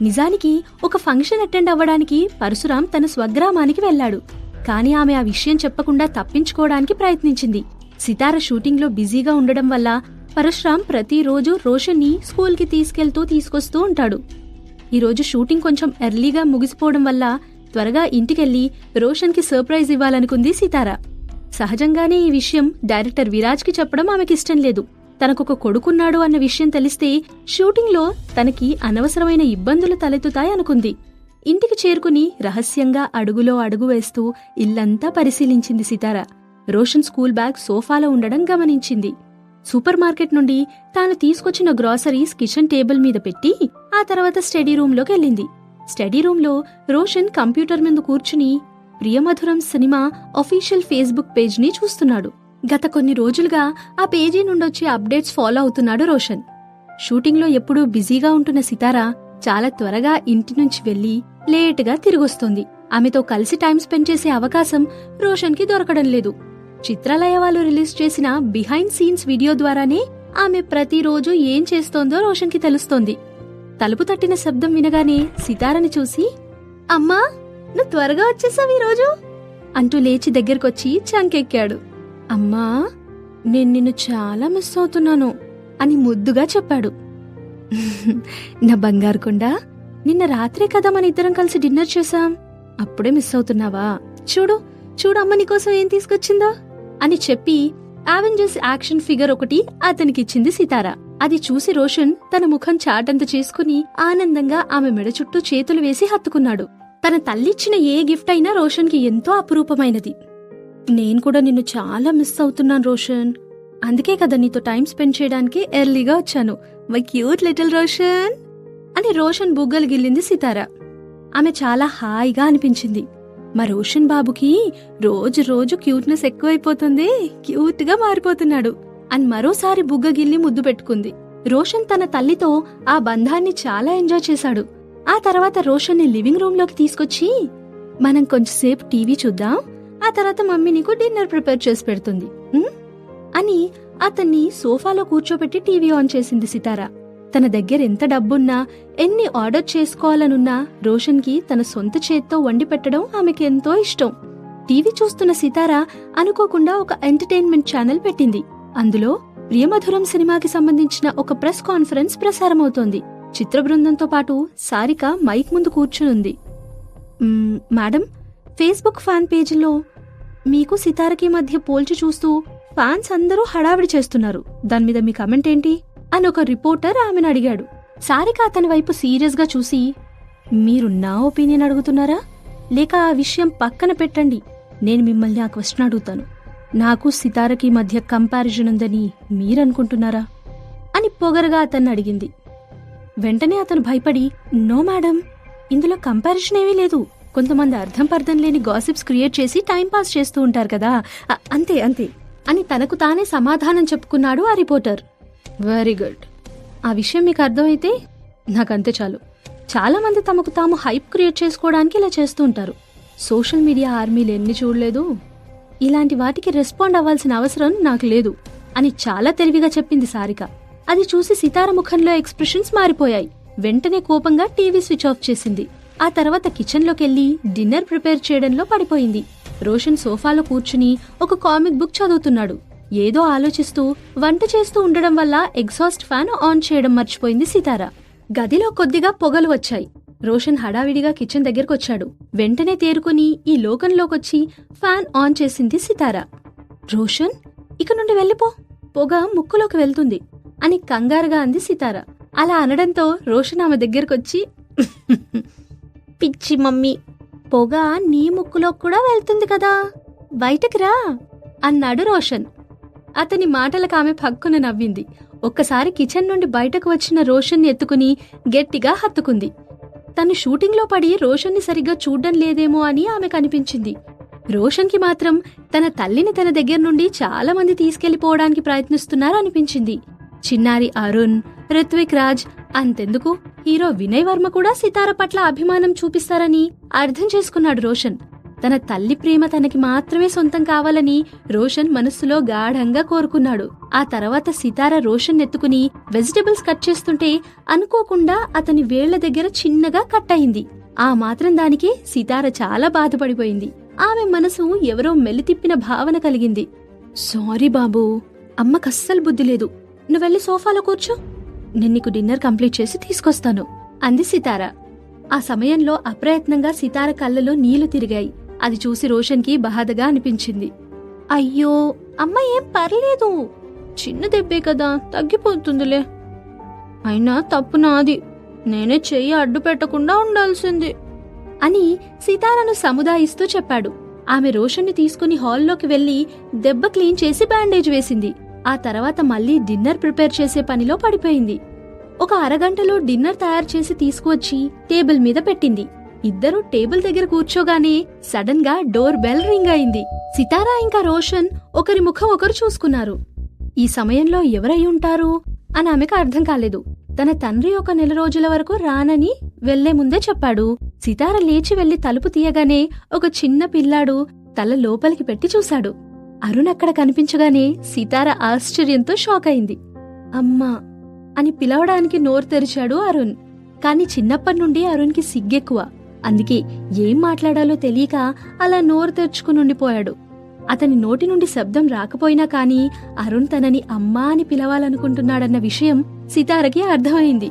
Speaker 1: నిజానికి ఒక ఫంక్షన్ అటెండ్ అవ్వడానికి పరశురాం తన స్వగ్రామానికి వెళ్లాడు. కానీ ఆమె ఆ విషయం చెప్పకుండా తప్పించుకోవడానికి ప్రయత్నించింది. సితార షూటింగ్లో బిజీగా ఉండడం వల్ల పరశురాం ప్రతిరోజు రోషన్ని స్కూల్కి తీసుకొస్తూ ఉంటాడు. ఈరోజు షూటింగ్ కొంచెం ఎర్లీగా ముగిసిపోవడం వల్ల త్వరగా ఇంటికెళ్లి రోషన్కి సర్ప్రైజ్ ఇవ్వాలనుకుంది సితార. సహజంగానే ఈ విషయం డైరెక్టర్ విరాజ్కి చెప్పడం ఆమెకిష్టం లేదు. తనకొక కొడుకున్నాడు అన్న విషయం తెలిస్తే షూటింగ్లో తనకి అనవసరమైన ఇబ్బందులు తలెత్తుతాయనుకుంది. ఇంటికి చేరుకుని రహస్యంగా అడుగులో అడుగు వేస్తూ ఇల్లంతా పరిశీలించింది సితార. రోషన్ స్కూల్ బ్యాగ్ సోఫాలో ఉండడం గమనించింది. సూపర్ మార్కెట్ నుండి తాను తీసుకొచ్చిన గ్రాసరీస్ కిచెన్ టేబుల్ మీద పెట్టి ఆ తర్వాత స్టడీ రూంలోకి వెళ్ళింది. స్టడీ రూంలో రోషన్ కంప్యూటర్ మీద కూర్చుని ప్రియమధురం సినిమా అఫీషియల్ ఫేస్బుక్ పేజ్ని చూస్తున్నాడు. గత కొన్ని రోజులుగా ఆ పేజీ నుండొచ్చే అప్డేట్స్ ఫాలో అవుతున్నాడు రోషన్. షూటింగ్లో ఎప్పుడూ బిజీగా ఉంటున్న సితార చాలా త్వరగా ఇంటి నుంచి వెళ్లి లేటుగా తిరిగొస్తోంది. ఆమెతో కలిసి టైం స్పెండ్ చేసే అవకాశం రోషన్కి దొరకడం లేదు. చిత్రాలయ వాళ్ళు రిలీజ్ చేసిన బిహైండ్ సీన్స్ వీడియో ద్వారానే ఆమె ప్రతిరోజు ఏం చేస్తోందో రోషన్కి తెలుస్తోంది. తలుపు తట్టిన శబ్దం వినగానే సితారని చూసి, అమ్మా, నువ్వు త్వరగా వచ్చేసావు ఈరోజు అంటూ లేచి దగ్గరకొచ్చి చంకెక్కాడు. అమ్మా, నేను నిన్ను చాలా మిస్ అవుతున్నాను అని ముద్దుగా చెప్పాడు. నా బంగారు కొండ, నిన్న రాత్రే కదా మన ఇద్దరం కలిసి డిన్నర్ చేశాం, అప్పుడే మిస్ అవుతున్నావా? చూడు అమ్మ నీకోసం ఏం తీసుకొచ్చిందో అని చెప్పి అవెంజర్స్ యాక్షన్ ఫిగర్ ఒకటి అతనికిచ్చింది సితార. అది చూసి రోషన్ తన ముఖం చాటంత చేసుకుని ఆనందంగా ఆమె మెడ చుట్టూ చేతులు వేసి హత్తుకున్నాడు. తన తల్లిచ్చిన ఏ గిఫ్ట్ అయినా రోషన్కి ఎంతో అపురూపమైనది. నేను కూడా నిన్ను చాలా మిస్ అవుతున్నాను రోషన్, అందుకే కదా నీతో టైం స్పెండ్ చేయడానికి ఎర్లీగా వచ్చాను, మై క్యూట్ లిటిల్ రోషన్ అని రోషన్ బుగ్గలు గిల్లింది సితార. ఆమె చాలా హాయిగా అనిపించింది. మా రోషన్ బాబుకి రోజు రోజు క్యూట్నెస్ ఎక్కువైపోతుంది, క్యూట్ గా మారిపోతున్నాడు అని మరోసారి బుగ్గ గిల్లి ముద్దు పెట్టుకుంది. రోషన్ తన తల్లితో ఆ బంధాన్ని చాలా ఎంజాయ్ చేశాడు. ఆ తర్వాత రోషన్ని లివింగ్ రూమ్ లోకి తీసుకొచ్చి, మనం కొంచెంసేపు టీవీ చూద్దాం, ఆ తర్వాత మమ్మీ నీకు డిన్నర్ ప్రిపేర్ చేసి పెడుతుంది అని అతన్ని సోఫాలో కూర్చోబెట్టి టీవీ ఆన్ చేసింది సితార. తన దగ్గర ఎంత డబ్బున్నా, ఎన్ని ఆర్డర్ చేసుకోవాలనున్నా రోషన్కి తన సొంత చేత్తో వండి పెట్టడం ఆమెకి ఎంతో ఇష్టం. టీవీ చూస్తున్న సితార అనుకోకుండా ఒక ఎంటర్టైన్మెంట్ ఛానల్ పెట్టింది. అందులో ప్రియమధురం సినిమాకి సంబంధించిన ఒక ప్రెస్ కాన్ఫరెన్స్ ప్రసారమవుతోంది. చిత్ర బృందంతో పాటు సారిక మైక్ ముందు కూర్చునుంది. మేడం, ఫేస్బుక్ ఫ్యాన్ పేజీలో మీకు సితారకి మధ్య పోల్చి చూస్తూ ఫ్యాన్స్ అందరూ హడావిడి చేస్తున్నారు, దాని మీద మీ కమెంట్ ఏంటి అని ఒక రిపోర్టర్ ఆమెను అడిగాడు. సారిక అతని వైపు సీరియస్ గా చూసి, మీరు నా ఒపీనియన్ అడుగుతున్నారా, లేక ఆ విషయం పక్కన పెట్టండి, నేను మిమ్మల్ని ఆ క్వశ్చన్ అడుగుతాను. నాకు సితారకి మధ్య కంపారిజన్ ఉందని మీరనుకుంటున్నారా అని పొగరగా అతన్ని అడిగింది. వెంటనే అతను భయపడి, నో మేడం, ఇందులో కంపారిజన్ ఏమీ లేదు, కొంతమంది అర్థం పర్థం లేని గాసిప్స్ క్రియేట్ చేసి టైంపాస్ చేస్తూ ఉంటారు కదా, అంతే అంతే అని తనకు తానే సమాధానం చెప్పుకున్నాడు ఆ రిపోర్టర్. వెరీ గుడ్, ఆ విషయం మీకు అర్థమైతే నాకంతే చాలు. చాలా మంది తమకు తాము హైప్ క్రియేట్ చేసుకోవడానికి ఇలా చేస్తూ ఉంటారు. సోషల్ మీడియా ఆర్మీలు ఎన్ని చూడలేదు, ఇలాంటి వాటికి రెస్పాండ్ అవ్వాల్సిన అవసరం నాకు లేదు అని చాలా తెలివిగా చెప్పింది సారిక. అది చూసి సితార ముఖంలో ఎక్స్ప్రెషన్స్ మారిపోయాయి. వెంటనే కోపంగా టీవీ స్విచ్ ఆఫ్ చేసింది. ఆ తర్వాత కిచెన్లోకెళ్లి డిన్నర్ ప్రిపేర్ చేయడంలో పడిపోయింది. రోషన్ సోఫాలో కూర్చుని ఒక కామిక్ బుక్ చదువుతున్నాడు. ఏదో ఆలోచిస్తూ వంట చేస్తూ ఉండడం వల్ల ఎగ్జాస్ట్ ఫ్యాన్ ఆన్ చేయడం మర్చిపోయింది సితార. గదిలో కొద్దిగా పొగలు వచ్చాయి. రోషన్ హడావిడిగా కిచెన్ దగ్గరకొచ్చాడు. వెంటనే తేరుకుని ఈ లోకంలోకొచ్చి ఫ్యాన్ ఆన్ చేసింది సితార. రోషన్, ఇక నుండి వెళ్ళిపో, పొగ ముక్కులోకి వెళ్తుంది అని కంగారుగా అంది సితార. అలా అనడంతో రోషన్ ఆమె దగ్గరకొచ్చి, పిచ్చి మమ్మీ, పొగ నీ ముక్కులో కూడా వెళ్తుంది కదా, బయటకు రా అన్నాడు రోషన్. అతని మాటలకు ఆమె పక్కున నవ్వింది. ఒక్కసారి కిచెన్ నుండి బయటకు వచ్చిన రోషన్ని ఎత్తుకుని గట్టిగా హత్తుకుంది. తను షూటింగ్లో పడి రోషన్ని సరిగ్గా చూడ్డం లేదేమో అని ఆమెకు అనిపించింది. రోషన్కి మాత్రం తన తల్లిని తన దగ్గర నుండి చాలా మంది తీసుకెళ్లిపోవడానికి ప్రయత్నిస్తున్నారు అనిపించింది. చిన్నారి అరుణ్, రిత్విక్ రాజ్, అంతెందుకు హీరో వినయ్ వర్మ కూడా సితార పట్ల అభిమానం చూపిస్తారని అర్థం చేసుకున్నాడు రోషన్. తన తల్లి ప్రేమ తనకి మాత్రమే సొంతం కావాలని రోషన్ మనస్సులో గాఢంగా కోరుకున్నాడు. ఆ తర్వాత సితార రోషన్ ఎత్తుకుని వెజిటబుల్స్ కట్ చేస్తుంటే అనుకోకుండా అతని వేళ్ల దగ్గర చిన్నగా కట్ అయింది. ఆ మాత్రం దానికి సితార చాలా బాధపడిపోయింది. ఆమె మనసు ఎవరో మెలితిప్పిన భావన కలిగింది. సారీ బాబూ, అమ్మకస్సలు బుద్ధి లేదు, నువ్వెళ్ళి సోఫాలో కూర్చో, నేను నీకు డిన్నర్ కంప్లీట్ చేసి తీసుకొస్తాను అంది సితార. ఆ సమయంలో అప్రయత్నంగా సితార కళ్ళలో నీళ్లు తిరిగాయి. అది చూసి రోషన్కి బాధగా అనిపించింది. అయ్యో అమ్మ, ఏం పర్లేదు, చిన్న దెబ్బే కదా, తగ్గిపోతుందిలే. అయినా తప్పు నాది, నేనే చెయ్యి అడ్డు పెట్టకుండా ఉండాల్సింది అని సితారను సముదాయిస్తూ చెప్పాడు. ఆమె రోషన్ని తీసుకుని హాల్లోకి వెళ్లి దెబ్బ క్లీన్ చేసి బ్యాండేజ్ వేసింది. ఆ తర్వాత మళ్లీ డిన్నర్ ప్రిపేర్ చేసే పనిలో పడిపోయింది. ఒక అరగంటలో డిన్నర్ తయారు చేసి తీసుకువచ్చి టేబుల్ మీద పెట్టింది. ఇద్దరూ టేబుల్ దగ్గర కూర్చోగానే సడన్ గా డోర్ బెల్ రింగ్ అయింది. సితారా ఇంకా రోషన్ ఒకరి ముఖం ఒకరు చూసుకున్నారు. ఈ సమయంలో ఎవరై ఉంటారు అని ఆమెకు అర్థం కాలేదు. తన తండ్రి ఒక నెల రోజుల వరకు రానని వెళ్లే ముందే చెప్పాడు. సితార లేచి వెళ్లి తలుపు తీయగానే ఒక చిన్న పిల్లాడు తల లోపలికి పెట్టి చూశాడు. అరుణ్ అక్కడ కనిపించగానే సితార ఆశ్చర్యంతో షాక్ అయింది. అమ్మా అని పిలవడానికి నోరు తెరిచాడు అరుణ్. కాని చిన్నప్పటి నుండి అరుణ్కి సిగ్గెక్కువ. అందుకే ఏం మాట్లాడాలో తెలియక అలా నోరు తెరుచుకునుండిపోయాడు. అతని నోటి నుండి శబ్దం రాకపోయినా కాని అరుణ్ తనని అమ్మా అని పిలవాలనుకుంటున్నాడన్న విషయం సితారకి అర్థమైంది.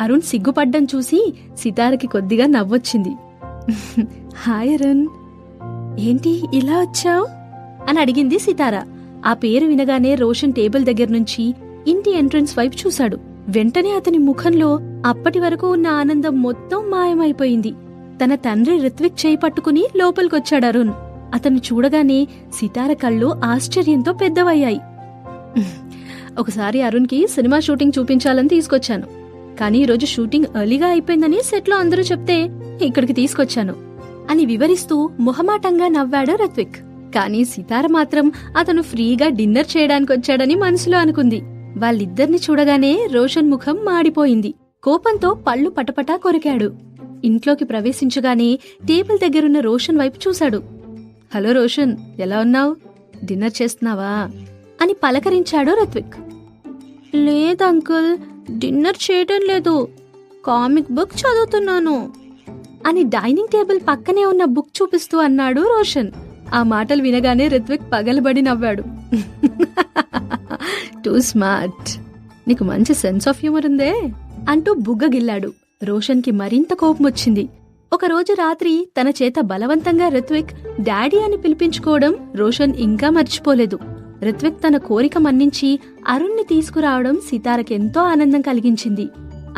Speaker 1: అరుణ్ సిగ్గుపడ్డం చూసి సితారకి కొద్దిగా నవ్వొచ్చింది. హాయ్ అరుణ్, ఏంటి ఇలా వచ్చావ్ అని అడిగింది సితార. ఆ పేరు వినగానే రోషన్ టేబుల్ దగ్గర నుంచి ఇంటి ఎంట్రన్స్ వైపు చూశాడు. వెంటనే అతని ముఖంలో అప్పటి వరకు ఉన్న ఆనందం మొత్తం మాయమైపోయింది. తన తండ్రి రిత్విక్ చేయి పట్టుకుని లోపలికొచ్చాడు అరుణ్. అతన్ని చూడగానే సితార కళ్ళు ఆశ్చర్యంతో పెద్దవయ్యాయి. ఒకసారి అరుణ్కి సినిమా షూటింగ్ చూపించాలని తీసుకొచ్చాను, కానీ ఈరోజు షూటింగ్ ఎర్లీగా అయిపోయిందని సెట్లో అందరూ చెప్తే ఇక్కడికి తీసుకొచ్చాను అని వివరిస్తూ మొహమాటంగా నవ్వాడు రిత్విక్. కానీ సితార మాత్రం అతను ఫ్రీగా డిన్నర్ చేయడానికొచ్చాడని మనసులో అనుకుంది. వాళ్ళిద్దరిని చూడగానే రోషన్ ముఖం మాడిపోయింది. కోపంతో పళ్ళు పటపటా కొరికాడు. ఇంట్లోకి ప్రవేశించగానే టేబుల్ దగ్గరున్న రోషన్ వైపు చూశాడు. హలో రోషన్, ఎలా ఉన్నావు? డిన్నర్ చేస్తున్నావా అని పలకరించాడు రిత్విక్. లేదు అంకుల్, డిన్నర్ చేయటం లేదు, కామిక్ బుక్ చదువుతున్నాను అని డైనింగ్ టేబుల్ పక్కనే ఉన్న బుక్ చూపిస్తూ అన్నాడు రోషన్. ఆ మాటలు వినగానే రిత్విక్ పగలబడి నవ్వాడు. టూ స్మార్ట్, నీకు మంచి సెన్స్ ఆఫ్ హ్యూమర్ ఉందే అంటూ బుగ్గగిల్లాడు. రోషన్కి మరింత కోపం వచ్చింది. ఒకరోజు రాత్రి తన చేత బలవంతంగా రిత్విక్ డాడీ అని పిలిపించుకోవడం రోషన్ ఇంకా మర్చిపోలేదు. రిత్విక్ తన కోరిక మన్నించి అరుణ్ని తీసుకురావడం సితారకెంతో ఆనందం కలిగించింది.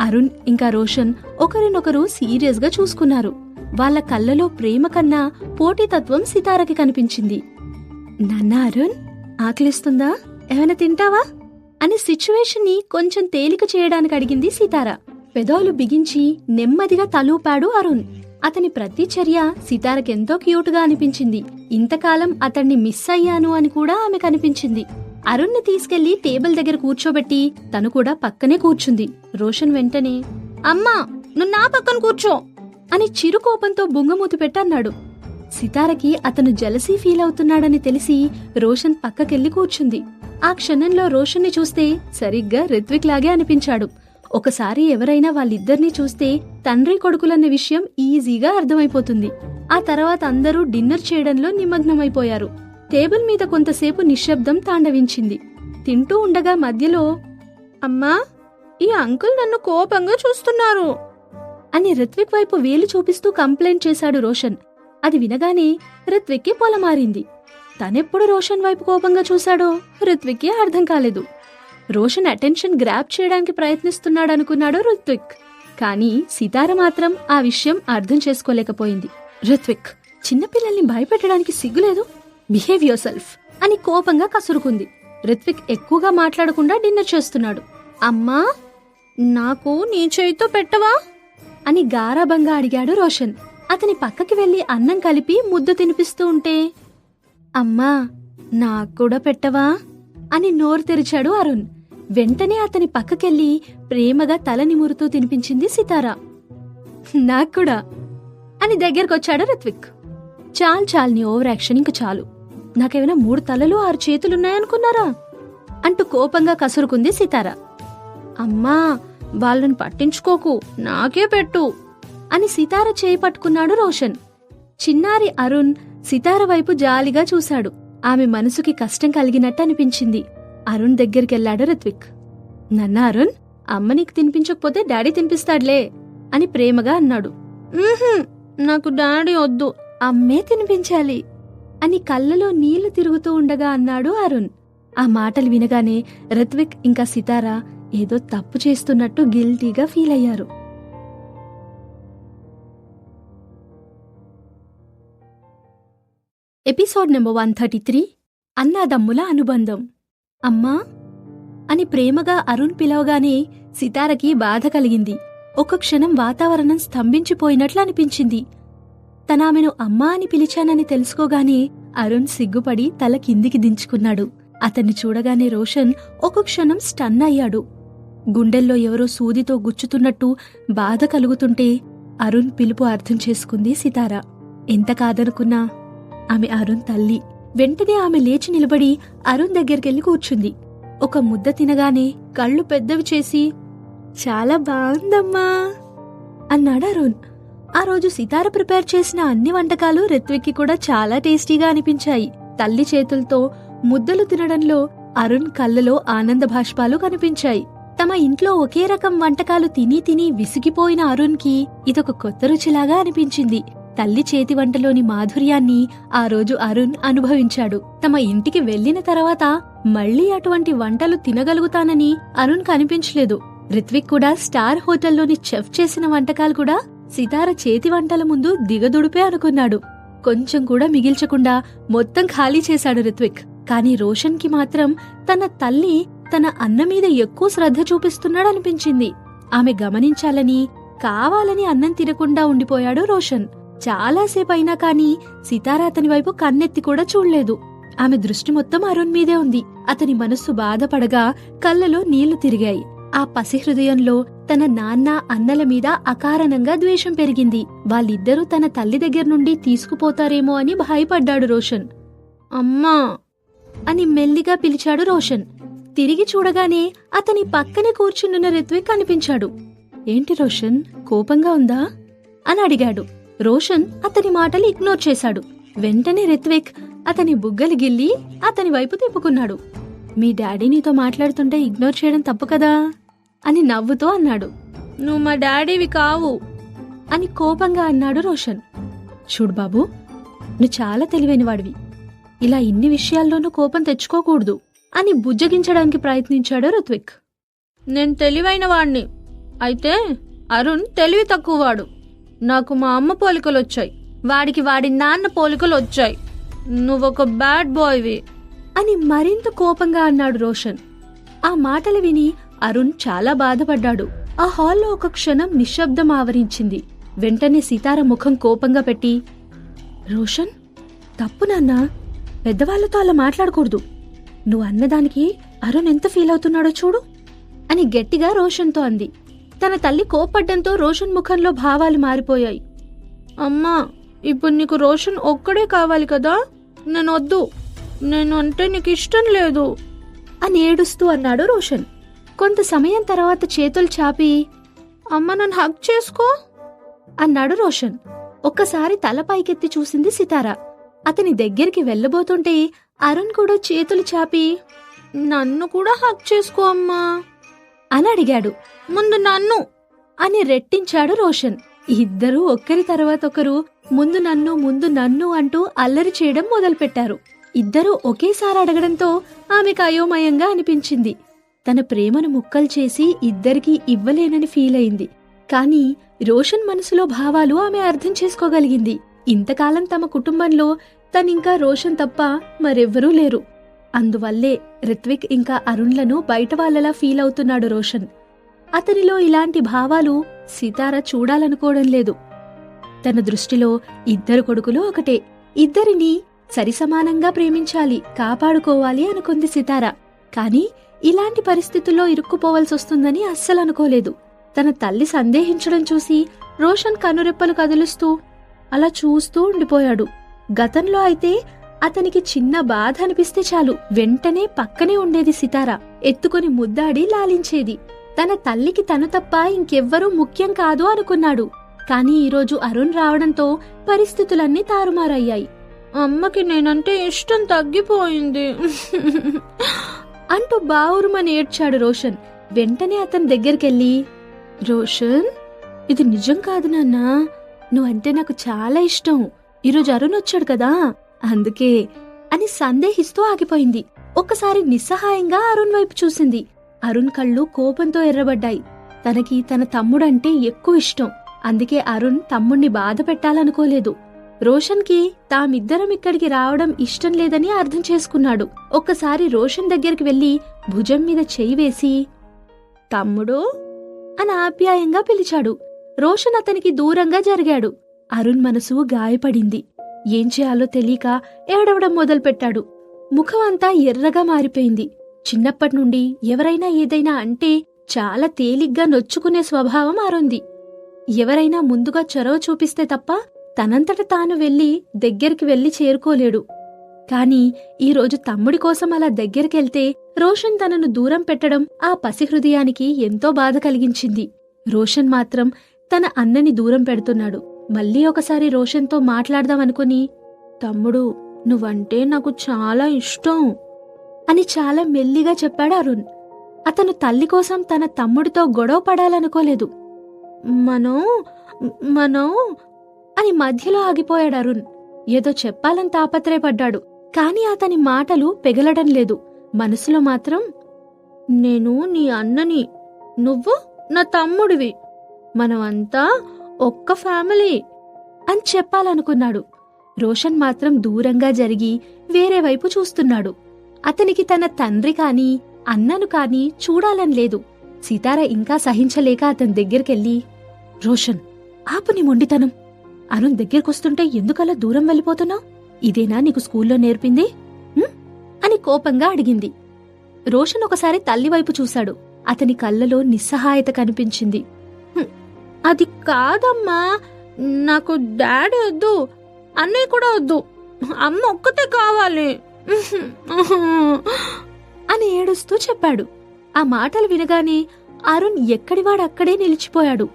Speaker 1: అరుణ్ ఇంకా రోషన్ ఒకరినొకరు సీరియస్ గా చూసుకున్నారు. వాళ్ల కళ్ళలో ప్రేమ కన్నా పోటీతత్వం సితారకి కనిపించింది. నాన్నా అరుణ్, ఆకలిస్తుందా? ఏమైనా తింటావా అని సిచ్యువేషన్ ని కొంచెం తేలిక చేయడానికి అడిగింది సితార. పెదాలు బిగించి నెమ్మదిగా తలూపాడు అరుణ్. అతని ప్రతి చర్య సితారకెంతో క్యూట్గా అనిపించింది. ఇంతకాలం అతన్ని మిస్ అయ్యాను అని కూడా ఆమె కనిపించింది. అరుణ్ని తీసుకెళ్లి టేబుల్ దగ్గర కూర్చోబెట్టి తను కూడా పక్కనే కూర్చుంది. రోషన్ వెంటనే, అమ్మా నువ్వు నా పక్కన కూర్చో అని చిరుకోపంతో బుంగమూతి పెట్టన్నాడు. సితారకి అతను జలసీ ఫీల్ అవుతున్నాడని తెలిసి రోషన్ పక్కకెళ్లి కూర్చుంది. ఆ క్షణంలో రోషన్ని చూస్తే సరిగ్గా రిత్విక్ లాగే అనిపించాడు. ఒకసారి ఎవరైనా వాళ్ళిద్దరినీ చూస్తే తండ్రి కొడుకులన్న విషయం ఈజీగా అర్థమైపోతుంది. ఆ తర్వాత అందరూ డిన్నర్ చేయడంలో నిమగ్నమైపోయారు. టేబుల్ మీద కొంతసేపు నిశ్శబ్దం తాండవించింది. తింటూ ఉండగా మధ్యలో, అమ్మా ఈ అంకుల్ నన్ను కోపంగా చూస్తున్నారు అని రిత్విక్ వైపు వేలు చూపిస్తూ కంప్లైంట్ చేశాడు రోషన్. అది వినగానే రిత్విక్కి పొలమారింది. తనెప్పుడు రోషన్ వైపు కోపంగా చూశాడో రిత్విక్కి అర్థం కాలేదు. రోషన్ అటెన్షన్ గ్రాప్ చేయడానికి ప్రయత్నిస్తున్నాడనుకున్నాడు రిత్విక్. కానీ సితార మాత్రం ఆ విషయం అర్థం చేసుకోలేకపోయింది. రిత్విక్, చిన్నపిల్లల్ని భయపెట్టడానికి సిగ్గులేదు, బిహేవ్ యువర్ సెల్ఫ్ అని కోపంగా కసురుకుంది. రిత్విక్ ఎక్కువగా మాట్లాడకుండా డిన్నర్ చేస్తున్నాడు. అమ్మా నాకు నీ చేయితో పెట్టవా అని గారాబంగా అడిగాడు రోషన్. అతని పక్కకి వెళ్లి అన్నం కలిపి ముద్ద తినిపిస్తూ ఉంటే, అమ్మా నాకు కూడా పెట్టవా అని నోరు తెరిచాడు అరుణ్. వెంటనే అతని పక్కకెళ్లి ప్రేమగా తల నిమురుతూ తినిపించింది సితార. నాక్కూడా అని దగ్గరకొచ్చాడు రిత్విక్. చాలు నీ ఓవర్ యాక్షన్, ఇంక చాలు. నాకేమైనా 3 తలలు 6 చేతులున్నాయనుకున్నారా అంటూ కోపంగా కసురుకుంది సితార. అమ్మా వాళ్ళని పట్టించుకోకు, నాకే పెట్టు అని సితార చేయి పట్టుకున్నాడు రోషన్. చిన్నారి అరుణ్ సితార వైపు జాలిగా చూశాడు. ఆమె మనసుకి కష్టం కలిగినట్టు అనిపించింది. అరుణ్ దగ్గరికెళ్లాడు రిత్విక్. నన్నా అరుణ్, అమ్మ నీకు తినిపించకపోతే డాడీ తినిపిస్తాడులే అని ప్రేమగా అన్నాడు. నాకు డాడీ వద్దు, అమ్మే తినిపించాలి అని కళ్ళలో నీళ్లు తిరుగుతూ ఉండగా అన్నాడు అరుణ్. ఆ మాటలు వినగానే రిత్విక్ ఇంకా సితార ఏదో తప్పు చేస్తున్నట్టు గిల్టీగా ఫీల్ అయ్యారు. ఎపిసోడ్ నెంబర్ 133, అన్నాదమ్ముల అనుబంధం. అమ్మా అని ప్రేమగా అరుణ్ పిలవగానే సితారకి బాధ కలిగింది. ఒక క్షణం వాతావరణం స్తంభించిపోయినట్లు అనిపించింది. తనామెను అమ్మా అని పిలిచానని తెలుసుకోగానే అరుణ్ సిగ్గుపడి తల కిందికి దించుకున్నాడు. అతన్ని చూడగానే రోషన్ ఒక క్షణం స్టన్ అయ్యాడు. గుండెల్లో ఎవరో సూదితో గుచ్చుతున్నట్టు బాధ కలుగుతుంటే అరుణ్ పిలుపు అర్థం చేసుకుంది సితార. ఎంత కాదనుకున్నా ఆమె అరుణ్ తల్లి. వెంటనే ఆమె లేచి నిలబడి అరుణ్ దగ్గరికెళ్లి కూర్చుంది. ఒక ముద్ద తినగానే కళ్ళు పెద్దవి చేసి, చాలా బాగుందమ్మా అన్నాడు అరుణ్. ఆ రోజు సితార ప్రిపేర్ చేసిన అన్ని వంటకాలు రిత్విక్కి కూడా చాలా టేస్టీగా అనిపించాయి. తల్లి చేతులతో ముద్దలు తినడంలో అరుణ్ కళ్ళలో ఆనంద భాష్పాలు కనిపించాయి. తమ ఇంట్లో ఒకే రకం వంటకాలు తిని తిని విసిగిపోయిన అరుణ్కి ఇదొక కొత్త రుచిలాగా అనిపించింది. తల్లి చేతి వంటలోని మాధుర్యాన్ని ఆ రోజు అరుణ్ అనుభవించాడు. తమ ఇంటికి వెళ్లిన తర్వాత మళ్లీ అటువంటి వంటలు తినగలుగుతానని అరుణ్ కనిపించలేదు. రిత్విక్ కూడా స్టార్ హోటల్లోని చెఫ్ చేసిన వంటకాలు కూడా సితార చేతి వంటల ముందు దిగదుడిపే అనుకున్నాడు. కొంచెం కూడా మిగిల్చకుండా మొత్తం ఖాళీ చేశాడు రిత్విక్. కాని రోషన్ కి మాత్రం తన తల్లి తన అన్న మీద ఎక్కువ శ్రద్ధ చూపిస్తున్నాడనిపించింది. ఆమె గమనించాలని కావాలని అన్నం తినకుండా ఉండిపోయాడు రోషన్. చాలాసేపైనా కాని సితార అతని వైపు కన్నెత్తి కూడా చూడలేదు. ఆమె దృష్టి మొత్తం అరుణ్ మీదే ఉంది. అతని మనస్సు బాధపడగా కళ్ళలో నీళ్లు తిరిగాయి. ఆ పసి హృదయంలో తన నాన్న అన్నల మీద అకారణంగా ద్వేషం పెరిగింది. వాళ్ళిద్దరూ తన తల్లి దగ్గర నుండి తీసుకుపోతారేమో అని భయపడ్డాడు రోషన్. అమ్మా అని మెల్లిగా పిలిచాడు రోషన్. తిరిగి చూడగానే అతని పక్కనే కూర్చున్న రిత్విక్ కనిపించాడు. ఏంటి రోషన్, కోపంగా ఉందా అని అడిగాడు. రోషన్ అతని మాటలు ఇగ్నోర్ చేశాడు. వెంటనే రిత్విక్ అతని బుగ్గలు గిల్లి అతని వైపు తిప్పుకున్నాడు. మీ డాడీ నీతో మాట్లాడుతుంటే ఇగ్నోర్ చేయడం తప్పు కదా అని నవ్వుతూ అన్నాడు. నువ్వు మా డాడీవి కావు అని కోపంగా అన్నాడు రోషన్. చూడు బాబు, నువ్వు చాలా తెలివైనవాడివి. ఇలా ఇన్ని విషయాల్లోనూ కోపం తెచ్చుకోకూడదు అని బుజ్జగించడానికి ప్రయత్నించాడు రిత్విక్. నేను తెలివైన వాణ్ణి, అయితే అరుణ్ తెలివి తక్కువవాడు. నాకు మా అమ్మ పోలికలొచ్చాయి, వాడికి వాడి నాన్న పోలికలొచ్చాయి. నువ్వొక బ్యాడ్ బాయ్వి అని మరింత కోపంగా అన్నాడు రోషన్. ఆ మాటలు విని అరుణ్ చాలా బాధపడ్డాడు. ఆ హాల్లో ఒక క్షణం నిశ్శబ్దం ఆవరించింది. వెంటనే సితార ముఖం కోపంగా పెట్టి, రోషన్, తప్పు నాన్నా, పెద్దవాళ్లతో అలా మాట్లాడకూడదు. నువ్వు అన్నదానికి అరుణ్ ఎంత ఫీల్ అవుతున్నాడో చూడు అని గట్టిగా రోషన్తో అంది. తన తల్లి కోప్పడ్డంతో రోషన్ ముఖంలో భావాలు మారిపోయాయి. అమ్మా, ఇప్పుడు నీకు రోషన్ ఒక్కడే కావాలి కదా? నేనొద్దు, నేను అంటే నీకు ఇష్టం లేదు అని ఏడుస్తూ అన్నాడు రోషన్. కొంత సమయం తర్వాత చేతులు చాపి, అమ్మ నన్ను హగ్ చేసుకో అన్నాడు రోషన్. ఒక్కసారి తల పైకెత్తి చూసింది సితార. అతని దగ్గరికి వెళ్లబోతుంటే అరుణ్ కూడా చేతులు చాపి, నన్ను కూడా హగ్ చేసుకో అమ్మా అని అడిగాడు. ముందు నన్ను అని రెట్టించాడు రోషన్. ఇద్దరూ ఒక్కరి తర్వాత ఒకరు ముందు నన్ను అంటూ అల్లరి చేయడం మొదలుపెట్టారు. ఇద్దరూ ఒకేసారి అడగడంతో ఆమెకు అయోమయంగా అనిపించింది. తన ప్రేమను ముక్కలు చేసి ఇద్దరికీ ఇవ్వలేనని ఫీల్ అయింది. కానీ రోషన్ మనసులో భావాలు ఆమె అర్థం చేసుకోగలిగింది. ఇంతకాలం తమ కుటుంబంలో తనింకా రోషన్ తప్ప మరెవ్వరూ లేరు. అందువల్లే రిత్విక్ ఇంకా అరుణ్లను బయట వాళ్ళలా ఫీల్ అవుతున్నాడు రోషన్. అతనిలో ఇలాంటి భావాలు సితార చూడాలనుకోవడం లేదు. తన దృష్టిలో ఇద్దరు కొడుకులు ఒకటే. ఇద్దరినీ సరిసమానంగా ప్రేమించాలి, కాపాడుకోవాలి అనుకుంది సితార. కాని ఇలాంటి పరిస్థితుల్లో ఇరుక్కుపోవలసొస్తుందని అస్సలనుకోలేదు. తన తల్లి సందేహించడం చూసి రోషన్ కనురెప్పలు కదిలిస్తూ అలా చూస్తూ ఉండిపోయాడు. గతంలో అయితే అతనికి చిన్న బాధ అనిపిస్తే చాలు వెంటనే పక్కనే ఉండేది సితార. ఎత్తుకుని ముద్దాడి లాలించేది. తన తల్లికి తను తప్ప ఇంకెవ్వరూ ముఖ్యం కాదు అనుకున్నాడు. కాని ఈరోజు అరుణ్ రావడంతో పరిస్థితులన్నీ తారుమారయ్యాయి. అమ్మకి నేనంటే ఇష్టం తగ్గిపోయింది అంటూ బావురుమని ఏడ్చాడు రోషన్. వెంటనే అతని దగ్గరికెళ్ళి, రోషన్, ఇది నిజం కాదు నాన్నా, నువ్వంటే నాకు చాలా ఇష్టం. ఈరోజు అరుణ్ వచ్చాడు కదా, అందుకే అని సందేహిస్తూ ఆగిపోయింది. ఒక్కసారి నిస్సహాయంగా అరుణ్ వైపు చూసింది. అరుణ్ కళ్ళు కోపంతో ఎర్రబడ్డాయి. తనకి తన తమ్ముడంటే ఎక్కువ ఇష్టం. అందుకే అరుణ్ తమ్ముణ్ణి బాధ పెట్టాలనుకోలేదు. రోషన్కి తామిద్దరం ఇక్కడికి రావడం ఇష్టం లేదని అర్థం చేసుకున్నాడు. ఒక్కసారి రోషన్ దగ్గరికి వెళ్లి భుజం మీద చెయ్యి వేసి, తమ్ముడు అని ఆప్యాయంగా పిలిచాడు. రోషన్ అతనికి దూరంగా జరిగాడు. అరుణ్ మనసు గాయపడింది. ఏం చేయాలో తెలియక ఏడవడం మొదలుపెట్టాడు. ముఖం అంతా ఎర్రగా మారిపోయింది. చిన్నప్పటినుండి ఎవరైనా ఏదైనా అంటే చాలా తేలిగ్గా నొచ్చుకునే స్వభావం అరుంది. ఎవరైనా ముందుగా చొరవ చూపిస్తే తప్ప తనంతట తాను దగ్గరికి వెళ్లి చేరుకోలేడు. కాని ఈరోజు తమ్ముడి కోసం అలా దగ్గరికెళ్తే రోషన్ తనను దూరం పెట్టడం ఆ పసి హృదయానికి ఎంతో బాధ కలిగించింది. రోషన్ మాత్రం తన అన్నని దూరం పెడుతున్నాడు. మళ్లీ ఒకసారి రోషన్తో మాట్లాడదామనుకుని, తమ్ముడు, నువ్వంటే నాకు చాలా ఇష్టం అని చాలా మెల్లిగా చెప్పాడు అరుణ్. అతను తల్లి కోసం తన తమ్ముడితో గొడవ పడాలనుకోలేదు. మనం అని మధ్యలో ఆగిపోయాడు అరుణ్. ఏదో చెప్పాలని తాపత్రయపడ్డాడు. కాని అతని మాటలు పెగలడం లేదు. మనసులో మాత్రం, నేను నీ అన్నని, నువ్వు నా తమ్ముడివి, మనమంతా ఒక్క ఫ్యామిలీ అని చెప్పాలనుకున్నాడు. రోషన్ మాత్రం దూరంగా జరిగి వేరే వైపు చూస్తున్నాడు. అతనికి తన తండ్రి కాని అన్నను కాని చూడాలని లేదు. సితార ఇంకా సహించలేక అతని దగ్గరికెళ్ళి, రోషన్, ఆపు నీ మొండితనం. అరుణ్ దగ్గరకొస్తుంటే ఎందుకలా దూరం వెళ్ళిపోతున్నావు? ఇదేనా నీకు స్కూల్లో నేర్పింది అని కోపంగా అడిగింది. రోషన్ ఒకసారి తల్లివైపు చూశాడు. అతని కళ్ళలో నిస్సహాయత కనిపించింది. అది కాదమ్మా, నాకు డాడీ వద్దు, అన్నయ్య కూడా వద్దు, అమ్మ ఒక్కతే కావాలి అని ఏడుస్తూ చెప్పాడు. ఆ మాటలు వినగానే అరుణ్ ఎక్కడివాడక్కడే నిలిచిపోయాడు.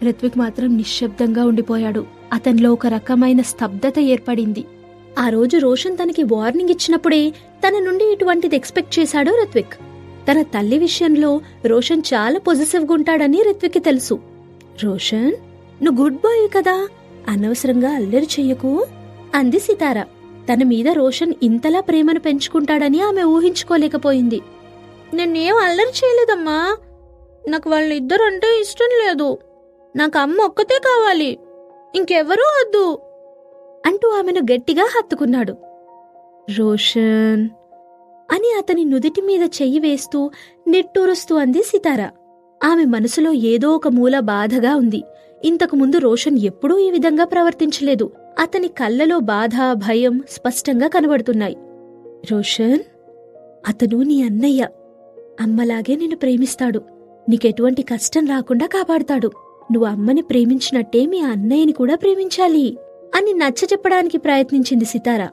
Speaker 1: రిత్విక్ మాత్రం నిశ్శబ్దంగా ఉండిపోయాడు. అతనిలో ఒక రకమైన స్తబ్దత ఏర్పడింది. ఆ రోజు రోషన్ తనకి వార్నింగ్ ఇచ్చినప్పుడే తన నుండి ఇటువంటిది ఎక్స్పెక్ట్ చేశాడు రిత్విక్. తన తల్లి విషయంలో రోషన్ చాలా పొజిటివ్గా ఉంటాడని రిత్విక్కి తెలుసు. రోషన్, నువ్వు గుడ్ బాయ్ కదా, అనవసరంగా అల్లరి చెయ్యకు అంది సితార. తన మీద రోషన్ ఇంతలా ప్రేమను పెంచుకుంటాడని ఆమె ఊహించుకోలేకపోయింది. నేనేం అల్లరి చేయలేదమ్మా, నాకు వాళ్ళిద్దరు అంటే ఇష్టం లేదు, నాకు అమ్మ ఒక్కతే కావాలి, ఇంకెవరూ వద్దు అంటూ ఆమెను గట్టిగా హత్తుకున్నాడు. రోషన్ అని అతని నుదిటి మీద చెయ్యి వేస్తూ నిట్టూరుస్తూ అంది సితార. ఆమె మనసులో ఏదో ఒక మూల బాధగా ఉంది. ఇంతకుముందు రోషన్ ఎప్పుడూ ఈ విధంగా ప్రవర్తించలేదు. అతని కళ్ళలో బాధ, భయం స్పష్టంగా కనబడుతున్నాయి. రోషన్, అతను నీ అన్నయ్య. అమ్మలాగే నిన్ను ప్రేమిస్తాడు. నీకెటువంటి కష్టం రాకుండా కాపాడుతాడు. నువ్వు అమ్మని ప్రేమించినట్టే మీ అన్నయ్యని కూడా ప్రేమించాలి అని నచ్చజెప్పడానికి ప్రయత్నించింది సితార.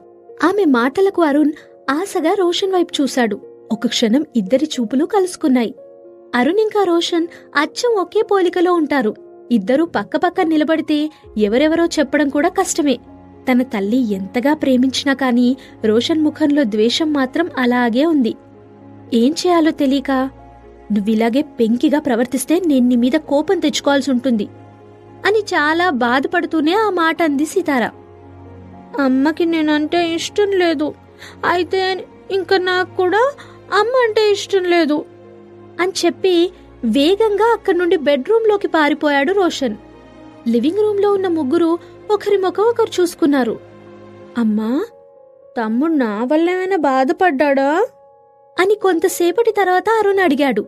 Speaker 1: ఆమె మాటలకు అరుణ్ ఆశగా రోషన్ వైపు చూశాడు. ఒక క్షణం ఇద్దరి చూపులు కలుసుకున్నాయి. అరుణ్ ఇంకా రోషన్ అచ్చం ఒకే పోలికలో ఉంటారు. ఇద్దరూ పక్కపక్క నిలబడితే ఎవరెవరో చెప్పడం కూడా కష్టమే. తన తల్లి ఎంతగా ప్రేమించినా కాని రోషన్ ముఖంలో ద్వేషం మాత్రం అలాగే ఉంది. ఏం చేయాలో తెలియక, నువ్విలాగే పెంకిగా ప్రవర్తిస్తే నేను నీ మీద కోపం తెచ్చుకోవాల్సి ఉంటుంది అని చాలా బాధపడుతూనే ఆ మాట అంది సితార. అమ్మకి నేనంటే ఇష్టం లేదు, అయితే ఇంక నాకు కూడా అమ్మ అంటే ఇష్టం లేదు అని చెప్పి వేగంగా అక్కడి నుండి బెడ్రూంలోకి పారిపోయాడు రోషన్. లివింగ్ రూంలో ఉన్న ముగ్గురు ఒకరి ముఖం ఒకరు చూసుకున్నారు. అమ్మా, తమ్ముడు నా వల్ల ఏమైనా బాధపడ్డా అని కొంతసేపటి తర్వాత అరుణ్ అడిగాడు.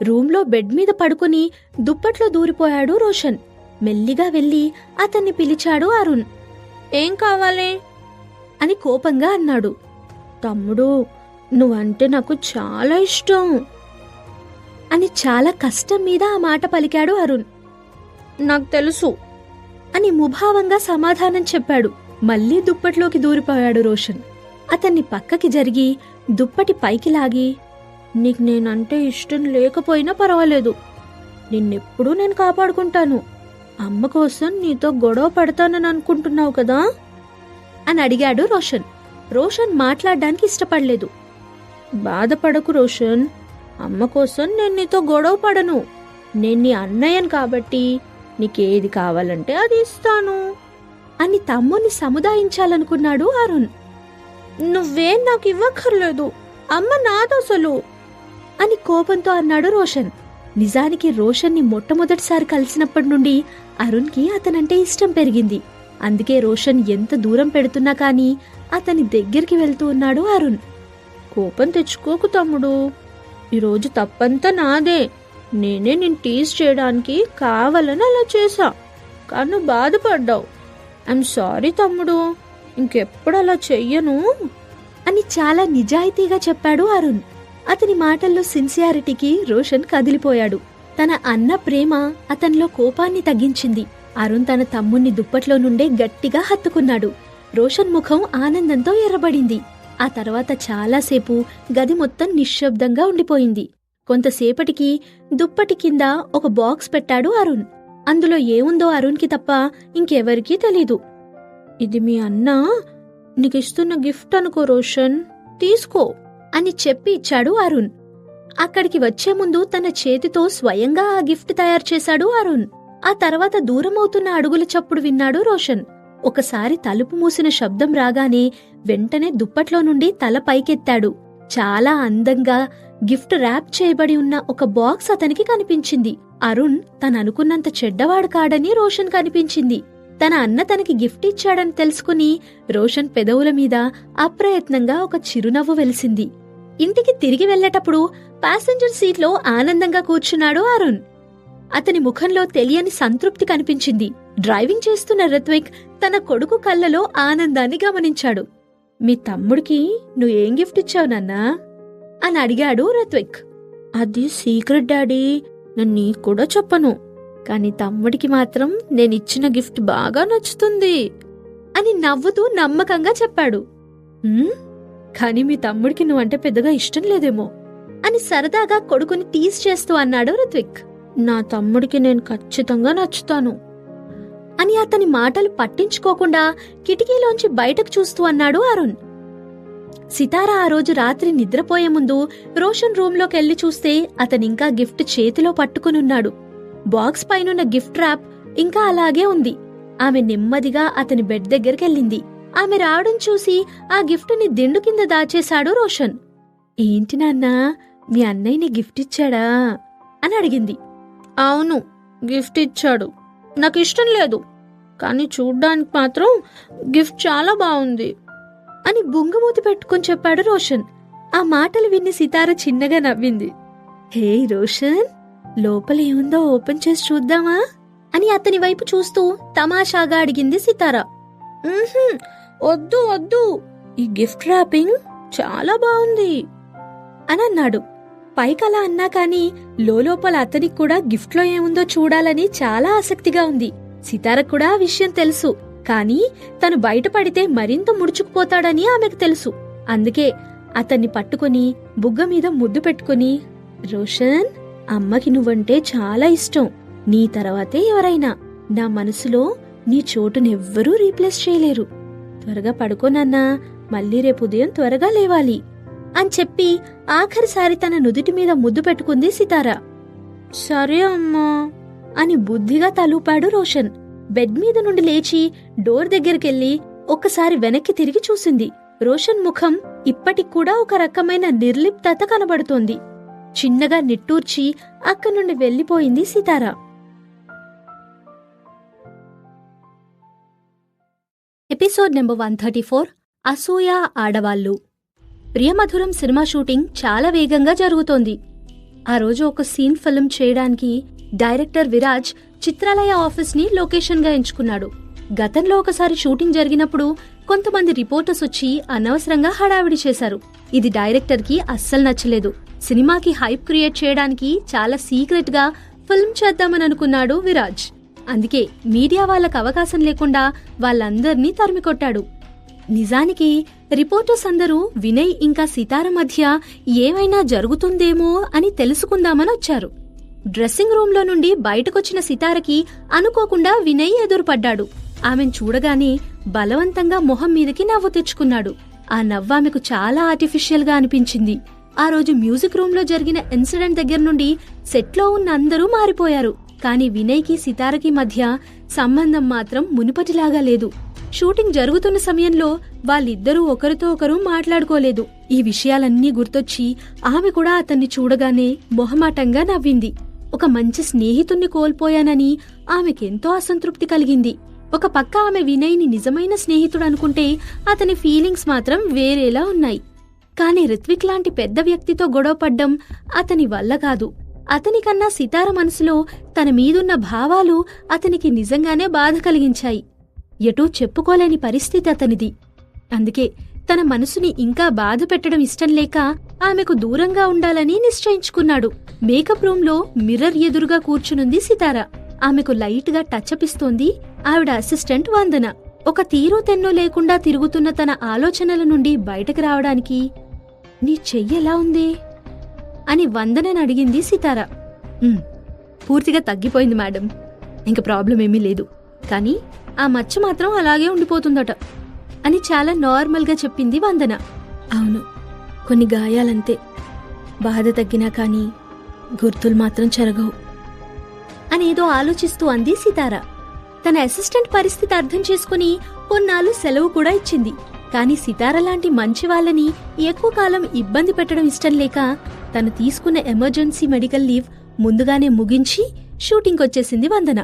Speaker 1: రూంలో బెడ్ మీద పడుకుని దుప్పట్లో దూరిపోయాడు రోషన్. మెల్లిగా వెళ్లి అతన్ని పిలిచాడు అరుణ్. ఏం కావాలి అని కోపంగా అన్నాడు. తమ్ముడు, నువ్వంటే నాకు చాలా ఇష్టం అని చాలా కష్టం మీద ఆ మాట పలికాడు అరుణ్. నాకు తెలుసు అని ముభావంగా సమాధానం చెప్పాడు. మళ్లీ దుప్పట్లోకి దూరిపోయాడు రోషన్. అతన్ని పక్కకి జరిగి దుప్పటి పైకి లాగి, నీకు నేనంటే ఇష్టం లేకపోయినా పర్వాలేదు, నిన్నెప్పుడూ నేను కాపాడుకుంటాను, అమ్మ కోసం నీతో గొడవ పడతానని అనుకుంటున్నావు కదా అని అడిగాడు రోషన్. రోషన్ మాట్లాడడానికి ఇష్టపడలేదు. బాధపడకు రోషన్, అమ్మ కోసం నేను నీతో గొడవ పడను. నేను నీ అన్నయ్యను కాబట్టి నీకేది కావాలంటే అది ఇస్తాను అని తమ్ముని సముదాయించాలనుకున్నాడు అరుణ్. నువ్వేం నాకు ఇవ్వక్కర్లేదు, అమ్మ నాదసలు అని కోపంతో అన్నాడు రోషన్. నిజానికి రోషన్ని మొట్టమొదటిసారి కలిసినప్పటి నుండి అరుణ్కి అతనంటే ఇష్టం పెరిగింది. అందుకే రోషన్ ఎంత దూరం పెడుతున్నా కానీ అతని దగ్గరికి వెళ్తూ ఉన్నాడు అరుణ్. కోపం తెచ్చుకోకు తమ్ముడు, ఈరోజు తప్పంతా నాదే, నేనే నిన్ను టీజ్ చేయడానికి కావాలని అలా చేశా, కానీ నువ్వు బాధపడ్డావు. ఐఎమ్ సారీ తమ్ముడు, ఇంకెప్పుడు అలా చెయ్యను అని చాలా నిజాయితీగా చెప్పాడు అరుణ్. అతని మాటల్లో సిన్సియారిటీకి రోషన్ కదిలిపోయాడు. తన అన్న ప్రేమ అతనిలో కోపాన్ని తగ్గించింది. అరుణ్ తన తమ్ముణ్ణి దుప్పట్లో నుండే గట్టిగా హత్తుకున్నాడు. రోషన్ ముఖం ఆనందంతో ఎర్రబడింది. ఆ తర్వాత చాలాసేపు గది మొత్తం నిశ్శబ్దంగా ఉండిపోయింది. కొంతసేపటికి దుప్పటి కింద ఒక బాక్స్ పెట్టాడు అరుణ్. అందులో ఏముందో అరుణ్కి తప్ప ఇంకెవరికీ తెలీదు. ఇది మీ అన్న నీకిస్తున్న గిఫ్ట్ అనుకో రోషన్, తీసుకో అని చెప్పి ఇచ్చాడు అరుణ్. అక్కడికి వచ్చే ముందు తన చేతితో స్వయంగా ఆ గిఫ్ట్ తయారు చేశాడు అరుణ్. ఆ తర్వాత దూరమవుతున్న అడుగుల చప్పుడు విన్నాడు రోషన్. ఒకసారి తలుపు మూసిన శబ్దం రాగానే వెంటనే దుప్పట్లో నుండి తల పైకెత్తాడు. చాలా అందంగా గిఫ్ట్ ర్యాప్ చేయబడి ఉన్న ఒక బాక్స్ అతనికి కనిపించింది. అరుణ్ తననుకున్నంత చెడ్డవాడు కాడని రోషన్ కనిపించింది. తన అన్న తనకి గిఫ్ట్ ఇచ్చాడని తెలుసుకుని రోషన్ పెదవుల మీద అప్రయత్నంగా ఒక చిరునవ్వు వెలిసింది. ఇంటికి తిరిగి వెళ్లేటప్పుడు ప్యాసింజర్ సీట్లో ఆనందంగా కూర్చున్నాడు అరుణ్. అతని ముఖంలో తెలియని సంతృప్తి కనిపించింది. డ్రైవింగ్ చేస్తున్న రిత్విక్ తన కొడుకు కళ్ళలో ఆనందాన్ని గమనించాడు. మీ తమ్ముడికి నువ్వేం గిఫ్ట్ ఇచ్చావు నాన్నా అని అడిగాడు రిత్విక్. అది సీక్రెట్ డాడీ, నేను నీకు కూడా చెప్పను. కానీ తమ్ముడికి మాత్రం నేనిచ్చిన గిఫ్ట్ బాగా నచ్చుతుంది అని నవ్వుతూ నమ్మకంగా చెప్పాడు. కానీ మీ తమ్ముడికి నువ్వంటే పెద్దగా ఇష్టం లేదేమో అని సరదాగా కొడుకుని టీజ్ చేస్తూ అన్నాడు రిత్విక్. నా తమ్ముడికి నేను ఖచ్చితంగా నచ్చుతాను అని అతని మాటలు పట్టించుకోకుండా కిటికీలోంచి బయటకు చూస్తూ అన్నాడు అరుణ్. సితార ఆ రోజు రాత్రి నిద్రపోయే ముందు రోషన్ రూంలోకెళ్లి చూస్తే అతనింకా గిఫ్ట్ చేతిలో పట్టుకునున్నాడు. బాక్స్ పైనున్న గిఫ్ట్ ర్యాప్ ఇంకా అలాగే ఉంది. ఆమె నెమ్మదిగా అతని బెడ్ దగ్గరికెళ్ళింది. ఆమె రావడం చూసి ఆ గిఫ్ట్ ని దిండు కింద దాచేశాడు రోషన్. ఏంటి నాన్నా, మీ అన్నయ్య నీ గిఫ్ట్ ఇచ్చాడా అని అడిగింది. అవును, గిఫ్ట్ ఇచ్చాడు. నాకు ఇష్టం లేదు, కానీ చూడ్డానికి మాత్రం గిఫ్ట్ చాలా బాగుంది అని బుంగమూతి పెట్టుకుని చెప్పాడు రోషన్. ఆ మాటలు విని సితార చిన్నగా నవ్వింది. హే రోషన్, లోపల ఏముందో ఓపెన్ చేసి చూద్దామా అని అతని వైపు చూస్తూ తమాషాగా అడిగింది సితార. వద్దు వద్దు, ఈ గిఫ్ట్ ర్యాపింగ్ చాలా బాగుంది అని అన్నాడు. పైకలా అన్నా కాని లోపల అతనికి కూడా గిఫ్ట్ లో ఏముందో చూడాలని చాలా ఆసక్తిగా ఉంది. సితార కూడా ఆ విషయం తెలుసు, కానీ తను బయటపడితే మరింత ముడుచుకుపోతాడని ఆమెకు తెలుసు. అందుకే అతన్ని పట్టుకుని బుగ్గ మీద ముద్దు పెట్టుకుని, రోషన్, అమ్మకి నువ్వంటే చాలా ఇష్టం. నీ తర్వాతే ఎవరైనా. నా మనసులో నీ చోటునెవ్వరూ రీప్లేస్ చేయలేరు. త్వరగా పడుకోనన్నా, మళ్ళీ రేపు ఉదయం త్వరగా లేవాలి అని చెప్పి ఆఖరిసారి తన నుదుటి మీద ముద్దు పెట్టుకుంది సితార. సరే అమ్మా అని బుద్ధిగా తలూపాడు రోషన్. బెడ్ మీద నుండి లేచి డోర్ దగ్గరికెళ్లి ఒక్కసారి వెనక్కి తిరిగి చూసింది. రోషన్ ముఖం ఇప్పటికూడా ఒక రకమైన నిర్లిప్తత కనబడుతోంది. చిన్నగా నిట్టూర్చి అక్కడి నుండి వెళ్లిపోయింది సితార. ఎపిసోడ్ నెంబర్ 134, అసూయ ఆడవాళ్లు. ప్రియమధురం సినిమా షూటింగ్ చాలా వేగంగా జరుగుతోంది. ఆ రోజు ఒక సీన్ ఫిల్మ్ చేయడానికి డైరెక్టర్ విరాజ్ చిత్రాలయ ఆఫీస్ ని లొకేషన్ గా ఎంచుకున్నాడు. గతంలో ఒకసారి షూటింగ్ జరిగినప్పుడు కొంతమంది రిపోర్టర్స్ వచ్చి అనవసరంగా హడావిడి చేశారు. ఇది డైరెక్టర్ కి అస్సలు నచ్చలేదు. సినిమాకి హైప్ క్రియేట్ చేయడానికి చాలా సీక్రెట్ గా ఫిల్మ్ చేద్దామని అనుకున్నాడు విరాజ్. అందుకే మీడియా వాళ్ళకు అవకాశం లేకుండా వాళ్ళందర్నీ తరిమికొట్టాడు. నిజానికి రిపోర్టర్స్ అందరూ వినయ్ ఇంకా సితార మధ్య ఏమైనా జరుగుతుందేమో అని తెలుసుకుందామని వచ్చారు. డ్రెస్సింగ్ రూమ్ లో నుండి బయటకొచ్చిన సితారకి అనుకోకుండా వినయ్ ఎదురుపడ్డాడు. ఆమెను చూడగానే బలవంతంగా మొహం మీదకి నవ్వు తెచ్చుకున్నాడు. ఆ నవ్వు ఆమెకు చాలా ఆర్టిఫిషియల్ గా అనిపించింది. ఆ రోజు మ్యూజిక్ రూమ్ లో జరిగిన ఇన్సిడెంట్ దగ్గర నుండి సెట్లో ఉన్న అందరూ మారిపోయారు. కానీ వినయ్ కి సితారకి మధ్య సంబంధం మాత్రం మునుపటిలాగా లేదు. షూటింగ్ జరుగుతున్న సమయంలో వాళ్ళిద్దరూ ఒకరితో ఒకరు మాట్లాడుకోలేదు. ఈ విషయాలన్నీ గుర్తొచ్చి ఆమె కూడా అతన్ని చూడగానే మొహమాటంగా నవ్వింది. ఒక మంచి స్నేహితుణ్ణి కోల్పోయానని ఆమెకెంతో అసంతృప్తి కలిగింది. ఒక పక్క ఆమె వినయ్ని నిజమైన స్నేహితుడు అనుకుంటే అతని ఫీలింగ్స్ మాత్రం వేరేలా ఉన్నాయి. కాని రిత్విక్ లాంటి పెద్ద వ్యక్తితో గొడవపడ్డం అతని వల్ల కాదు. అతనికన్నా సితార మనసులో తన మీదున్న భావాలు అతనికి నిజంగానే బాధ కలిగించాయి. ఎటూ చెప్పుకోలేని పరిస్థితి అతనిది. అందుకే తన మనసుని ఇంకా బాధ పెట్టడం ఇష్టం లేక ఆమెకు దూరంగా ఉండాలని నిశ్చయించుకున్నాడు. మేకప్ రూమ్ లో మిర్రర్ ఎదురుగా కూర్చునుంది సితార. ఆమెకు లైట్ గా టచ్అప్ ఇస్తోంది ఆవిడ అసిస్టెంట్ వందన. ఒక తీరు తెన్నో లేకుండా తిరుగుతున్న తన ఆలోచనల నుండి బయటకు రావడానికి, నీ చెయ్యెలా ఉంది అని వందనని అడిగింది సితార. పూర్తిగా తగ్గిపోయింది మేడం, ఇంక ప్రాబ్లం ఏమీ లేదు, కానీ ఆ మచ్చ మాత్రం అలాగే ఉండిపోతుందట అని చాలా నార్మల్ గా చెప్పింది వందన. అవును, కొన్ని గాయాలంతే, బాధ తగ్గినా కానీ గుర్తులు మాత్రం చెరగవు అనేదో ఆలోచిస్తూ అంది సితార. తన అసిస్టెంట్ పరిస్థితి అర్థం చేసుకుని కొన్నాళ్ళు సెలవు కూడా ఇచ్చింది. కాని సితార లాంటి మంచి వాళ్ళని ఎక్కువ కాలం ఇబ్బంది పెట్టడం ఇష్టం లేక తను తీసుకున్న ఎమర్జెన్సీ మెడికల్ లీవ్ ముందుగానే ముగించి షూటింగ్ వచ్చేసింది వందన.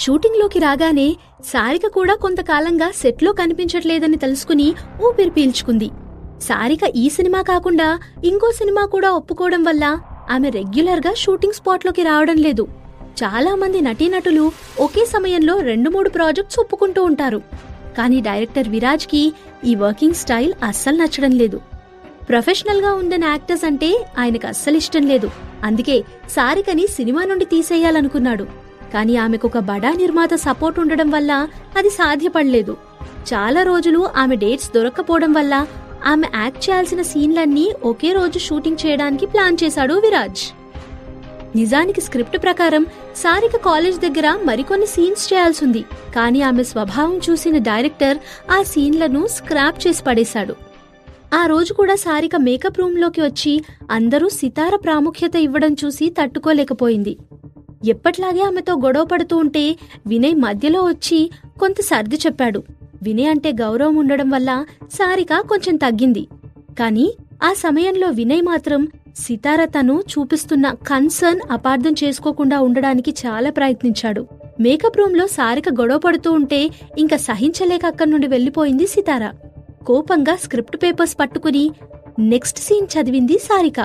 Speaker 1: షూటింగ్ లోకి రాగానే సారిక కూడా కొంతకాలంగా సెట్లో కనిపించట్లేదని తెలుసుకుని ఊపిరి పీల్చుకుంది. సారిక ఈ సినిమా కాకుండా ఇంకో సినిమా కూడా ఒప్పుకోవడం వల్ల ఆమె రెగ్యులర్ గా షూటింగ్ స్పాట్ లోకి రావడం లేదు. చాలా మంది నటీనటులు ఒకే సమయంలో 2-3 ప్రాజెక్ట్స్ ఒప్పుకుంటూ ఉంటారు. కానీ డైరెక్టర్ విరాజ్ కి ఈ వర్కింగ్ స్టైల్ అస్సలు నచ్చడం లేదు. ప్రొఫెషనల్ గా ఉందని యాక్టర్స్ అంటే ఆయనకు అస్సలు ఇష్టం లేదు. అందుకే సారికని సినిమా నుండి తీసేయాలనుకున్నాడు. కాని ఆమెకొక బడా నిర్మాత సపోర్ట్ ఉండడం వల్ల అది సాధ్యపడలేదు. చాలా రోజులు ఆమె డేట్స్ దొరక్కపోవడం వల్ల ఆమె యాక్ట్ చేయాల్సిన సీన్లన్నీ ఒకే రోజు షూటింగ్ చేయడానికి ప్లాన్ చేశాడు విరాజ్. నిజానికి స్క్రిప్ట్ ప్రకారం సారిక కాలేజ్ దగ్గర మరికొన్ని సీన్స్ చేయాల్సింది. కానీ ఆమె స్వభావం చూసిన డైరెక్టర్ ఆ సీన్లను స్క్రాప్ చేసి పడేశాడు. ఆ రోజు కూడా సారిక మేకప్ రూంలోకి వచ్చి అందరూ సితార ప్రాముఖ్యత ఇవ్వడం చూసి తట్టుకోలేకపోయింది. ఎప్పట్లాగే ఆమెతో గొడవ పడుతూ ఉంటే వినయ్ మధ్యలో వచ్చి కొంత సర్ది చెప్పాడు. వినయ్ అంటే గౌరవం ఉండడం వల్ల సారిక కొంచెం తగ్గింది. కాని ఆ సమయంలో వినయ్ మాత్రం సితార తను చూపిస్తున్న కన్సర్న్ అపార్థం చేసుకోకుండా ఉండడానికి చాలా ప్రయత్నించాడు. మేకప్ రూంలో సారిక గొడవ పడుతూ ఉంటే ఇంకా సహించలేక అక్కడి నుండి వెళ్లిపోయింది సితార. కోపంగా స్క్రిప్ట్ పేపర్స్ పట్టుకుని నెక్స్ట్ సీన్ చదివింది సారిక.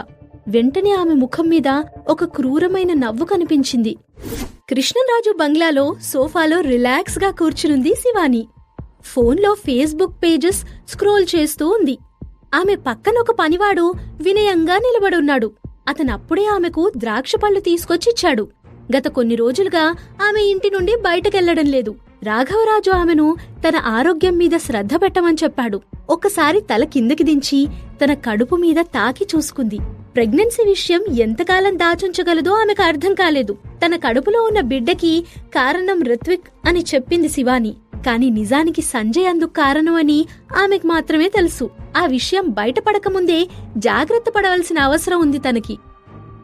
Speaker 1: వెంటనే ఆమె ముఖం మీద ఒక క్రూరమైన నవ్వు కనిపించింది. కృష్ణరాజు బంగ్లాలో సోఫాలో రిలాక్స్ గా కూర్చునుంది శివాని. ఫోన్లో ఫేస్బుక్ పేజెస్ స్క్రోల్ చేస్తూ ఉంది. ఆమె పక్కన ఒక పనివాడు వినయంగా నిలబడున్నాడు. అతనప్పుడే ఆమెకు ద్రాక్ష పళ్ళు తీసుకొచ్చిచ్చాడు. గత కొన్ని రోజులుగా ఆమె ఇంటి నుండి బయటకెళ్లడం లేదు. రాఘవరాజు ఆమెను తన ఆరోగ్యం మీద శ్రద్ధ పెట్టమని చెప్పాడు. ఒక్కసారి తల కిందకి దించి తన కడుపు మీద తాకి చూసుకుంది. ప్రెగ్నెన్సీ విషయం ఎంతకాలం దాచుంచగలదో ఆమెకు అర్థం కాలేదు. తన కడుపులో ఉన్న బిడ్డకి కారణం రిత్విక్ అని చెప్పింది శివాని. కాని నిజానికి సంజయ్ అందుకు కారణం అని ఆమెకు మాత్రమే తెలుసు. ఆ విషయం బయటపడకముందే జాగ్రత్త పడవలసిన అవసరం ఉంది తనకి.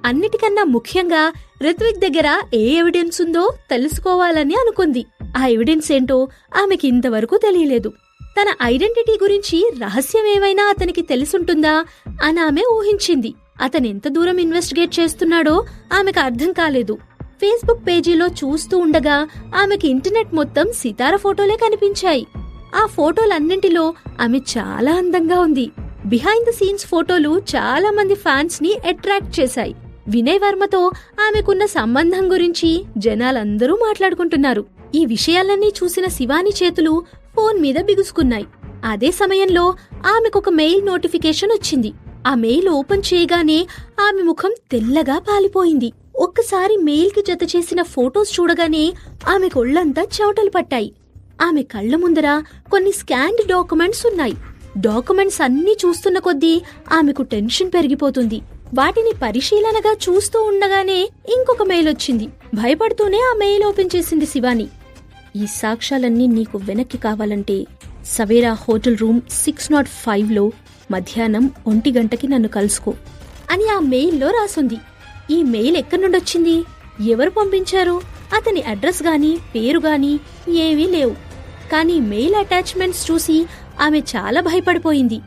Speaker 1: అన్నిటికన్నా ముఖ్యంగా రిత్విక్ దగ్గర ఏ ఎవిడెన్స్ ఉందో తెలుసుకోవాలని అనుకుంది. ఆ ఎవిడెన్స్ ఏంటో ఆమెకి ఇంతవరకు తెలియలేదు. తన ఐడెంటిటీ గురించి రహస్యమేమైనా అతనికి తెలిసుంటుందా అని ఆమె ఊహించింది. అతనెంత దూరం ఇన్వెస్టిగేట్ చేస్తున్నాడో ఆమెకు అర్థం కాలేదు. ఫేస్బుక్ పేజీలో చూస్తూ ఉండగా ఆమెకి ఇంటర్నెట్ మొత్తం సితార ఫోటోలే కనిపించాయి. ఆ ఫోటోలన్నింటిలో ఆమె చాలా అందంగా ఉంది. బిహైండ్ ద సీన్స్ ఫోటోలు చాలా మంది ఫ్యాన్స్ ని అట్రాక్ట్ చేశాయి. వినయ్ వర్మతో ఆమెకున్న సంబంధం గురించి జనాలందరూ మాట్లాడుకుంటున్నారు. ఈ విషయాలన్నీ చూసిన శివాని చేతులు ఫోన్ మీద బిగుసుకున్నాయి. అదే సమయంలో ఆమెకొక మెయిల్ నోటిఫికేషన్ వచ్చింది. ఆ మెయిల్ ఓపెన్ చేయగానే ఆమె ముఖం తెల్లగా పాలిపోయింది. ఒక్కసారి మెయిల్ కి జత చేసిన ఫోటోస్ చూడగానే ఆమె కొళ్లంతా చెమటలు పట్టాయి. ఆమె కళ్ల ముందర కొన్ని స్కాన్డ్ డాక్యుమెంట్స్ ఉన్నాయి. డాక్యుమెంట్స్ అన్నీ చూస్తున్న కొద్దీ ఆమెకు టెన్షన్ పెరిగిపోతుంది. వాటిని పరిశీలనగా చూస్తూ ఉండగానే ఇంకొక మెయిల్ వచ్చింది. భయపడుతూనే ఆ మెయిల్ ఓపెన్ చేసింది శివాని. ఈ సాక్ష్యాలన్నీ నీకు వెనక్కి కావాలంటే సవేరా హోటల్ రూమ్ 605లో మధ్యాహ్నం 1 గంటకి నన్ను కలుసుకో అని ఆ మెయిల్లో రాసుంది. ఈ మెయిల్ ఎక్కడి నుండొచ్చింది, ఎవరు పంపించారు, అతని అడ్రస్ గాని పేరు గాని ఏవీ లేవు. కానీ మెయిల్ అటాచ్మెంట్స్ చూసి ఆమె చాలా భయపడిపోయింది.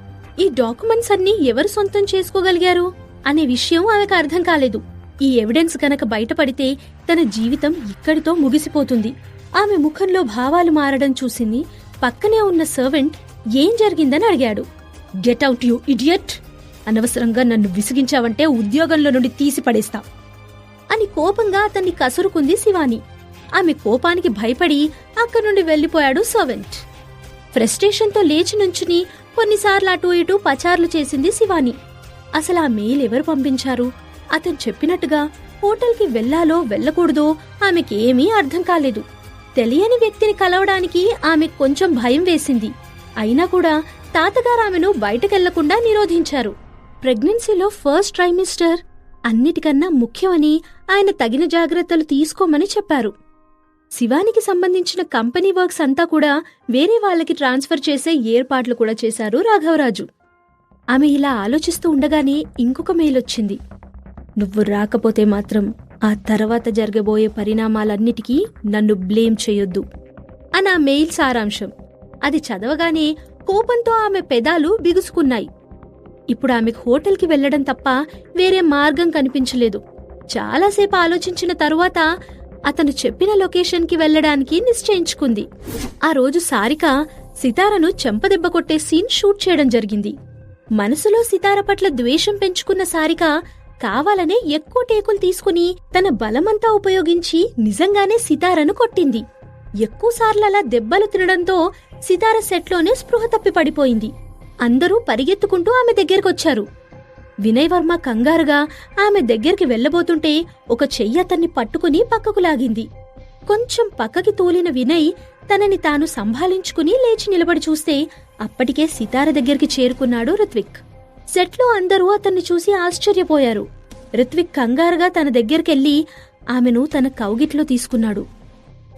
Speaker 1: ఈ డాక్యుమెంట్స్ అన్నీ ఎవరు సొంతం చేసుకోగలిగారు అనే విషయం ఆమెకు అర్థం కాలేదు. ఈ ఎవిడెన్స్ గనక బయటపడితే తన జీవితం ఇక్కడితో ముగిసిపోతుంది. ఆమె ముఖంలో భావాలు మారడం చూసింది. పక్కనే ఉన్న సర్వెంట్ ఏం జరిగిందని అడిగాడు. గెట్ అవుట్ యూ ఇడియట్, అనవసరంగా నన్ను విసిగించావంటే ఉద్యోగంలో నుండి తీసి పడేస్తా అని కోపంగా అతన్ని కసురుకుంది శివాని. ఆమె కోపానికి భయపడి అక్కడి నుండి వెళ్లిపోయాడు సర్వెంట్. ఫ్రస్ట్రేషన్తో లేచి నుంచుని కొన్నిసార్లు అటూ ఇటూ పచార్లు చేసింది శివాని. అసలు ఆ మెయిల్ ఎవరు పంపించారు, అతను చెప్పినట్టుగా హోటల్కి వెళ్లాలో వెళ్లకూడదో ఆమెకేమీ అర్థం కాలేదు. తెలియని వ్యక్తిని కలవడానికి ఆమె కొంచెం భయం వేసింది. అయినా కూడా తాతగారు ఆమెను బయటకెళ్లకుండా నిరోధించారు. ప్రెగ్నెన్సీలో ఫస్ట్ ట్రైమిస్టర్ అన్నిటికన్నా ముఖ్యమని ఆయన తగిన జాగ్రత్తలు తీసుకోమని చెప్పారు. శివానికి సంబంధించిన కంపెనీ వర్క్స్ అంతా కూడా వేరే వాళ్ళకి ట్రాన్స్ఫర్ చేసే ఏర్పాట్లు కూడా చేశారు రాఘవరాజు. ఆమె ఇలా ఆలోచిస్తూ ఉండగానే ఇంకొక మెయిల్ వచ్చింది. నువ్వు రాకపోతే మాత్రం ఆ తర్వాత జరగబోయే పరిణామాలన్నిటికీ నన్ను బ్లేమ్ చేయొద్దు అని ఆ మెయిల్ సారాంశం. అది చదవగానే కోపంతో ఆమె పెదాలు బిగుసుకున్నాయి. ఇప్పుడు ఆమెకు హోటల్కి వెళ్లడం తప్ప వేరే మార్గం కనిపించలేదు. చాలాసేపు ఆలోచించిన తరువాత అతను చెప్పిన లొకేషన్కి వెళ్లడానికి నిశ్చయించుకుంది. ఆ రోజు సారిక సితారను చెంపదెబ్బ కొట్టే సీన్ షూట్ చేయడం జరిగింది. మనసులో సితార పట్ల ద్వేషం పెంచుకున్న సారిక కావాలనే ఎక్కువ టేకులు తీసుకుని తన బలమంతా ఉపయోగించి నిజంగానే సితారను కొట్టింది. ఎక్కువసార్లు అలా దెబ్బలు తినడంతో సితార సెట్లోనే స్పృహ తప్పి పడిపోయింది. అందరూ పరిగెత్తుకుంటూ ఆమె దగ్గరకొచ్చారు. వినయ్ వర్మ కంగారుగా ఆమె దగ్గరికి వెళ్లబోతుంటే ఒక చెయ్యి అతన్ని పట్టుకుని పక్కకు లాగింది. కొంచెం పక్కకి తూలిన వినయ్ తనని తాను సంభాళించుకుని లేచి నిలబడి చూస్తే అప్పటికే సితార దగ్గరికి చేరుకున్నాడు రిత్విక్. సెట్లో అందరూ అతన్ని చూసి ఆశ్చర్యపోయారు. రిత్విక్ కంగారుగా తన దగ్గరికెళ్లి ఆమెను తన కౌగిట్లో తీసుకున్నాడు.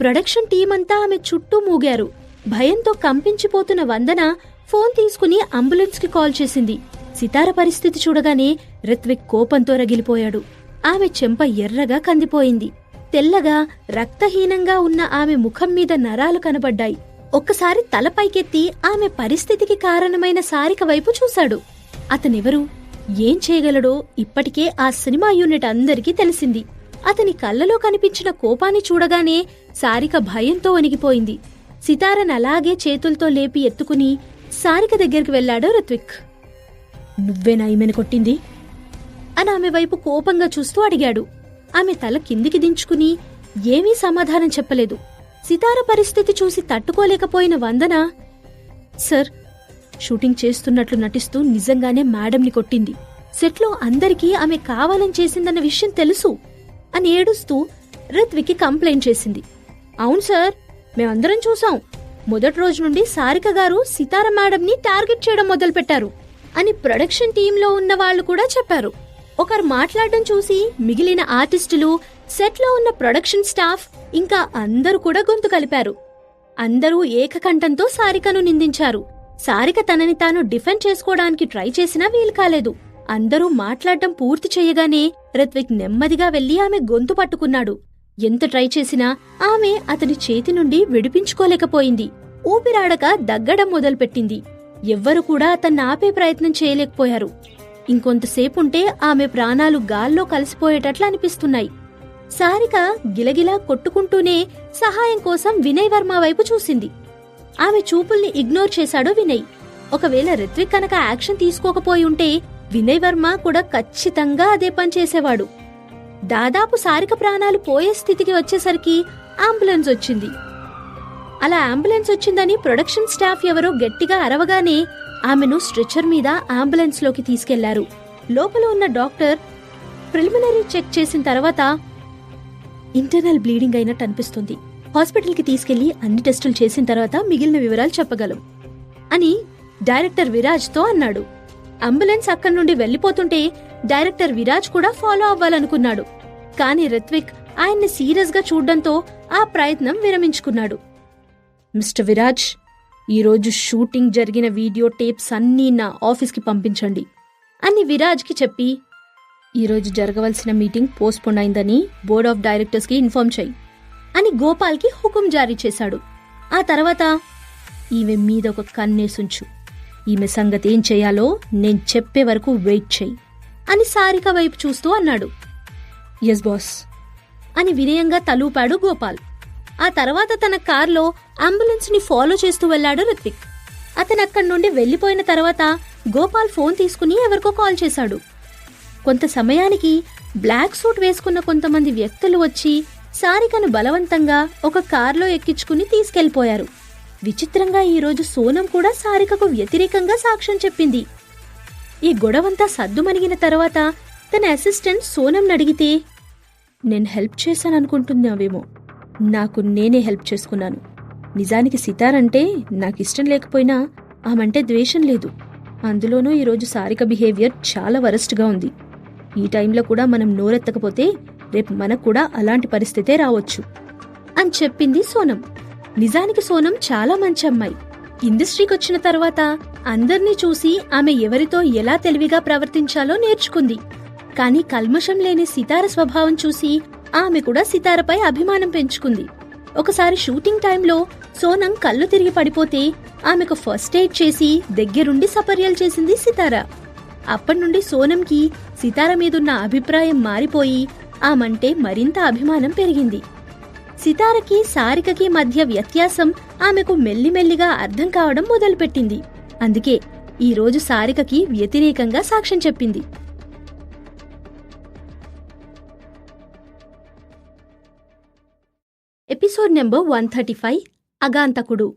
Speaker 1: ప్రొడక్షన్ టీమంతా ఆమె చుట్టూ మూగారు. భయంతో కంపించిపోతున్న వందన ఫోన్ తీసుకుని అంబులెన్స్కి కాల్ చేసింది. సితార పరిస్థితి చూడగానే రిత్విక్ కోపంతో రగిలిపోయాడు. ఆమె చెంప ఎర్రగా కందిపోయింది. తెల్లగా రక్తహీనంగా ఉన్న ఆమె ముఖం మీద నరాలు కనబడ్డాయి. ఒక్కసారి తలపైకెత్తి ఆమె పరిస్థితికి కారణమైన సారిక వైపు చూశాడు. అతనెవరు, ఏం చేయగలడో ఇప్పటికే ఆ సినిమా యూనిట్ అందరికీ తెలిసింది. అతని కళ్ళలో కనిపించిన కోపాన్ని చూడగానే సారిక భయంతో వణిగిపోయింది. సితారనలాగే చేతులతో లేపి ఎత్తుకుని సారిక దగ్గరికి వెళ్లాడు రిత్విక్. "నువ్వేనా ఈమెను కొట్టింది?" అని ఆమె వైపు కోపంగా చూస్తూ అడిగాడు. ఆమె తల కిందికి దించుకుని ఏమీ సమాధానం చెప్పలేదు. సితార పరిస్థితి చూసి తట్టుకోలేకపోయిన వందన, "సార్, షూటింగ్ చేస్తున్నట్లు నటిస్తూ నిజంగానే మేడంని కొట్టింది. సెట్లో అందరికీ ఆమె కావాలని చేసిందన్న విషయం తెలుసు" అని ఏడుస్తూ రిత్విక్కి కంప్లైంట్ చేసింది. "అవును సార్, మేమందరం చూసాం. మొదటి రోజు నుండి సారిక గారు సితార మేడంని టార్గెట్ చేయడం మొదలుపెట్టారు" అని ప్రొడక్షన్ టీంలో ఉన్న వాళ్లు కూడా చెప్పారు. ఒకరు మాట్లాడడం చూసి మిగిలిన ఆర్టిస్టులు, సెట్లో ఉన్న ప్రొడక్షన్ స్టాఫ్ ఇంకా అందరూ కూడా గొంతు కలిపారు. అందరూ ఏకకంఠంతో సారికను నిందించారు. సారిక తనని తాను డిఫెండ్ చేసుకోవడానికి ట్రై చేసినా వీలు కాలేదు. అందరూ మాట్లాడటం పూర్తి చేయగానే రిత్విక్ నెమ్మదిగా వెళ్లి ఆమె గొంతు పట్టుకున్నాడు. ఎంత ట్రై చేసినా ఆమె అతని చేతి నుండి విడిపించుకోలేకపోయింది. ఊపిరాడక దగ్గడం మొదలుపెట్టింది. ఎవ్వరూ కూడా అతన్ని ఆపే ప్రయత్నం చేయలేకపోయారు. ఇంకొంతసేపుంటే ఆమె ప్రాణాలు గాల్లో కలిసిపోయేటట్లు అనిపిస్తున్నాయి. సారిక గిలగిలా కొట్టుకుంటూనే సహాయం కోసం వినయ్ వర్మ వైపు చూసింది. ఆమె చూపుల్ని ఇగ్నోర్ చేశాడు వినయ్. ఒకవేళ రిత్విక్ కనుక యాక్షన్ తీసుకోకపోయి ఉంటే వినయ్ వర్మ కూడా ఖచ్చితంగా అదే పని చేసేవాడు. దాదాపు సారిక ప్రాణాలు పోయే స్థితికి వచ్చేసరికి అంబులెన్స్ వచ్చింది. అలా అంబులెన్స్ వచ్చిందని ప్రొడక్షన్ స్టాఫ్ ఎవరో గట్టిగా అరవగానే ఆమెను స్ట్రెచర్ మీద అంబులెన్స్ లోకి తీసుకెళ్లారు. లోపల ఉన్న డాక్టర్ ప్రిలిమినరీ చెక్ చేసిన తర్వాత ఇంటర్నల్ బ్లీడింగ్ అయినట్టు అనిపిస్తుంది. హాస్పిటల్కి తీసుకెళ్లి అన్ని టెస్టులు చేసిన తర్వాత మిగిలిన వివరాలు చెప్పగలం అని డైరెక్టర్ విరాజ్తో అన్నాడు. అంబులెన్స్ అక్కడి నుండి వెళ్లిపోతుంటే డైరెక్టర్ విరాజ్ కూడా ఫాలో అవ్వాలనుకున్నాడు. కాని రిత్విక్ ఆయన్ని సీరియస్ గా చూడ్డంతో ఆ ప్రయత్నం విరమించుకున్నాడు. "మిస్టర్ విరాజ్, ఈరోజు షూటింగ్ జరిగిన వీడియో టేప్స్ అన్నీ నా ఆఫీస్కి పంపించండి" అని విరాజ్కి చెప్పి, "ఈరోజు జరగవలసిన మీటింగ్ పోస్ట్పోన్ అయిందని బోర్డ్ ఆఫ్ డైరెక్టర్స్కి ఇన్ఫార్మ్ చెయ్యి" అని గోపాల్కి హుకుం జారీ చేశాడు. ఆ తర్వాత, "ఈమె మీద ఒక కన్నేసుంచు. ఈమె సంగతి ఏం చేయాలో నేను చెప్పే వరకు వెయిట్ చెయ్యి" అని సారిక వైపు చూస్తూ అన్నాడు. "ఎస్ బాస్" అని వినయంగా తలూపాడు గోపాల్. ఆ తర్వాత తన కార్లో అంబులెన్స్ ని ఫాలో చేస్తూ వెళ్లాడు రిత్విక్. అతను అక్కడి నుండి వెళ్లిపోయిన తర్వాత గోపాల్ ఫోన్ తీసుకుని ఎవరికో కాల్ చేశాడు. కొంత సమయానికి బ్లాక్ సూట్ వేసుకున్న కొంతమంది వ్యక్తులు వచ్చి సారికను బలవంతంగా ఒక కార్లో ఎక్కించుకుని తీసుకెళ్లిపోయారు. విచిత్రంగా ఈరోజు సోనం కూడా సారికకు వ్యతిరేకంగా సాక్ష్యం చెప్పింది. ఈ గొడవంతా సద్దుమణిగిన తర్వాత తన అసిస్టెంట్ సోనం అడిగితే, "నేను హెల్ప్ చేశాననుకుంటున్నావేమో, నాకు నేనే హెల్ప్ చేసుకున్నాను. నిజానికి సితారంటే నాకిష్టం లేకపోయినా ఆమంటే ద్వేషం లేదు. అందులోనూ ఈరోజు సారిక బిహేవియర్ చాలా వరస్ట్గా ఉంది. ఈ టైంలో కూడా మనం నోరెత్తకపోతే రేపు మనకు కూడా అలాంటి పరిస్థితే రావచ్చు" అని చెప్పింది సోనం. నిజానికి సోనం చాలా మంచి అమ్మాయి. ఇండస్ట్రీకొచ్చిన తర్వాత అందర్నీ చూసి ఆమె ఎవరితో ఎలా తెలివిగా ప్రవర్తించాలో నేర్చుకుంది. కాని కల్మషం లేని సితార స్వభావం చూసి ఆమె కూడా సితారపై అభిమానం పెంచుకుంది. ఒకసారి షూటింగ్ టైంలో సోనం కళ్ళు తిరిగి పడిపోతే ఆమెకు ఫస్ట్ ఎయిడ్ చేసి దగ్గరుండి సపర్యలు చేసింది సితార. అప్పటినుండి సోనంకి సితార మీదున్న అభిప్రాయం మారిపోయి ఆమంటే మరింత అభిమానం పెరిగింది. సితారకి సారికకి మధ్య వ్యత్యాసం ఆమెకు మెల్లిమెల్లిగా అర్థం కావడం మొదలుపెట్టింది. అందుకే ఈరోజు సారికకి వ్యతిరేకంగా సాక్ష్యం చెప్పింది. Episode number 135 అగాంతకుడు.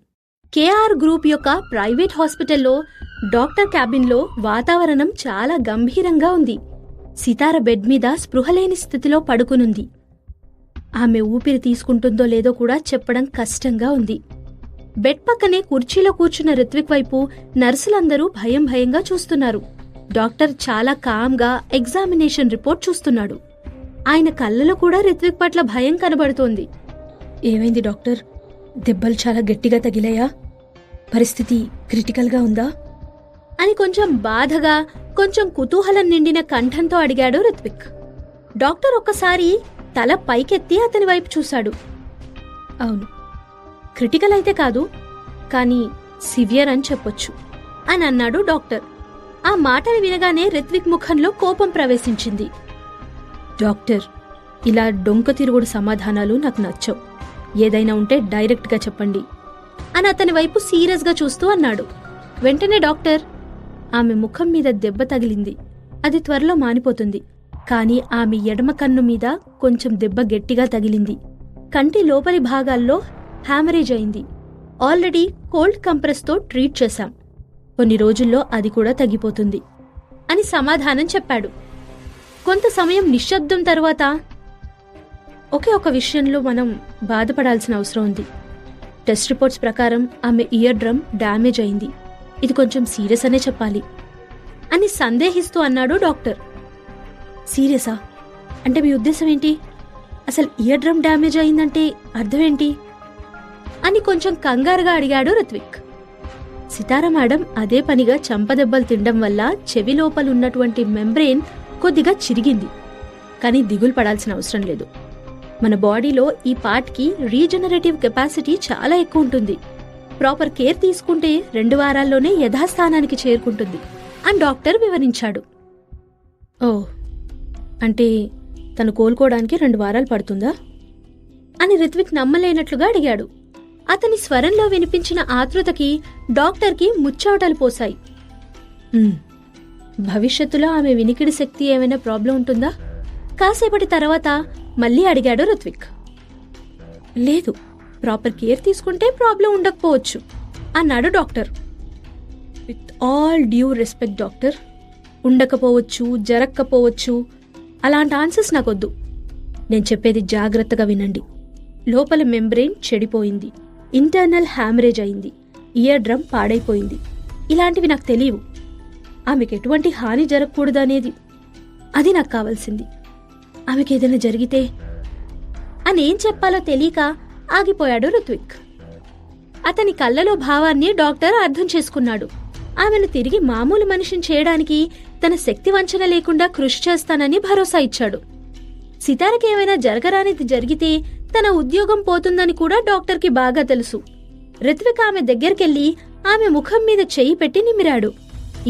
Speaker 1: కేఆర్ గ్రూప్ యొక్క ప్రైవేట్ హాస్పిటల్లో డాక్టర్ క్యాబిన్లో వాతావరణం చాలా గంభీరంగా ఉంది. సితార బెడ్ మీద స్పృహలేని స్థితిలో పడుకునుంది. ఆమె ఊపిరి తీసుకుంటుందో లేదో కూడా చెప్పడం కష్టంగా ఉంది. బెడ్ పక్కనే కుర్చీలో కూర్చున్న రిత్విక్ వైపు నర్సులందరూ భయంగా చూస్తున్నారు. డాక్టర్ చాలా కామ్గా ఎగ్జామినేషన్ రిపోర్ట్ చూస్తున్నాడు. ఆయన కళ్ళలో కూడా రిత్విక్ పట్ల భయం కనబడుతోంది. ఏమైంది డాక్టర్? దెబ్బలు చాలా గట్టిగా తగిలాయా? పరిస్థితి క్రిటికల్గా ఉందా అని కొంచెం బాధగా, కొంచెం కుతూహలం నిండిన కంఠంతో అడిగాడు రిత్విక్. డాక్టర్ ఒక్కసారి తల పైకెత్తి అతని వైపు చూశాడు. అవును, క్రిటికల్ అయితే కాదు, కానీ సివియర్ అని చెప్పొచ్చు అని అన్నాడు డాక్టర్. ఆ మాటలు వినగానే రిత్విక్ ముఖంలో కోపం ప్రవేశించింది. డాక్టర్, ఇలా డొంక తిరుగుడు సమాధానాలు నాకు నచ్చవు. ఏదైనా ఉంటే డైరెక్ట్గా చెప్పండి అని అతని వైపు సీరియస్గా చూస్తూ అన్నాడు. వెంటనే డాక్టర్, ఆమె ముఖం మీద దెబ్బ తగిలింది, అది త్వరలో మానిపోతుంది. కానీ ఆమె ఎడమ కన్ను మీద కొంచెం దెబ్బ గట్టిగా తగిలింది. కంటి లోపలి భాగాల్లో హ్యామరేజ్ అయింది. ఆల్రెడీ కోల్డ్ కంప్రెస్తో ట్రీట్ చేశాం. కొన్ని రోజుల్లో అది కూడా తగ్గిపోతుంది అని సమాధానం చెప్పాడు. కొంత సమయం నిశ్శబ్దం తరువాత, ఒకే ఒక విషయంలో మనం బాధపడాల్సిన అవసరం ఉంది. టెస్ట్ రిపోర్ట్స్ ప్రకారం ఆమె ఇయర్ డ్రమ్ డ్యామేజ్ అయింది. ఇది కొంచెం సీరియస్ అనే చెప్పాలి అని సందేహిస్తూ అన్నాడు డాక్టర్. సీరియసా? అంటే మీ ఉద్దేశం ఏంటి? అసలు ఇయర్ డ్రమ్ డ్యామేజ్ అయిందంటే అర్థమేంటి అని కొంచెం కంగారుగా అడిగాడు రిత్విక్. సితార మేడం అదే పనిగా చంపదెబ్బలు తినడం వల్ల చెవి లోపలున్నటువంటి మెంబ్రెయిన్ కొద్దిగా చిరిగింది. కానీ దిగులు పడాల్సిన అవసరం లేదు. మన బాడీలో ఈ పార్ట్కి రీజనరేటివ్ కెపాసిటీ చాలా ఎక్కువ ఉంటుంది. ప్రాపర్ కేర్ తీసుకుంటే 2 వారాల్లోనే యథాస్థానానికి చేరుకుంటుంది అని డాక్టర్ వివరించాడు. ఓ, అంటే తను కోలుకోవడానికి 2 వారాలు పడుతుందా అని రిత్విక్ నమ్మలేనట్లుగా అడిగాడు. అతని స్వరంలో వినిపించిన ఆతృతకి డాక్టర్కి ముచ్చావటలు పోశాయి. భవిష్యత్తులో ఆమె వినికిడి శక్తి ఏమైనా ప్రాబ్లం ఉంటుందా? కాసేపటి తర్వాత మళ్ళీ అడిగాడు రిత్విక్. లేదు, ప్రాపర్ కేర్ తీసుకుంటే ప్రాబ్లం ఉండకపోవచ్చు అన్నాడు doctor. With all due respect doctor, ఉండకపోవచ్చు, జరక్కపోవచ్చు, అలాంటి ఆన్సర్స్ నాకొద్దు. నేను చెప్పేది జాగ్రత్తగా వినండి. లోపల మెంబ్రెయిన్ చెడిపోయింది, ఇంటర్నల్ హ్యామరేజ్ అయింది, ఇయర్ డ్రమ్ పాడైపోయింది. ఇలాంటివి నాకు తెలియవు. ఆమెకు ఎటువంటి హాని జరగకూడదనేది, అది నాకు కావాల్సింది. ఆమెకి ఏదైనా జరిగితే అనేం చెప్పాలో తెలియక ఆగిపోయాడు రిత్విక్. అతని కళ్ళలో భావాన్ని డాక్టర్ అర్థం చేసుకున్నాడు. ఆమెను తిరిగి మామూలు మనిషిని చేయడానికి తన శక్తి వంచన లేకుండా కృషి చేస్తానని భరోసా ఇచ్చాడు. సితారకి ఏమైనా జరగరానిది జరిగితే తన ఉద్యోగం పోతుందని కూడా డాక్టర్కి బాగా తెలుసు. రిత్విక్ ఆమె దగ్గరికెళ్లి ఆమె ముఖం మీద చెయ్యి పెట్టి నిమిరాడు.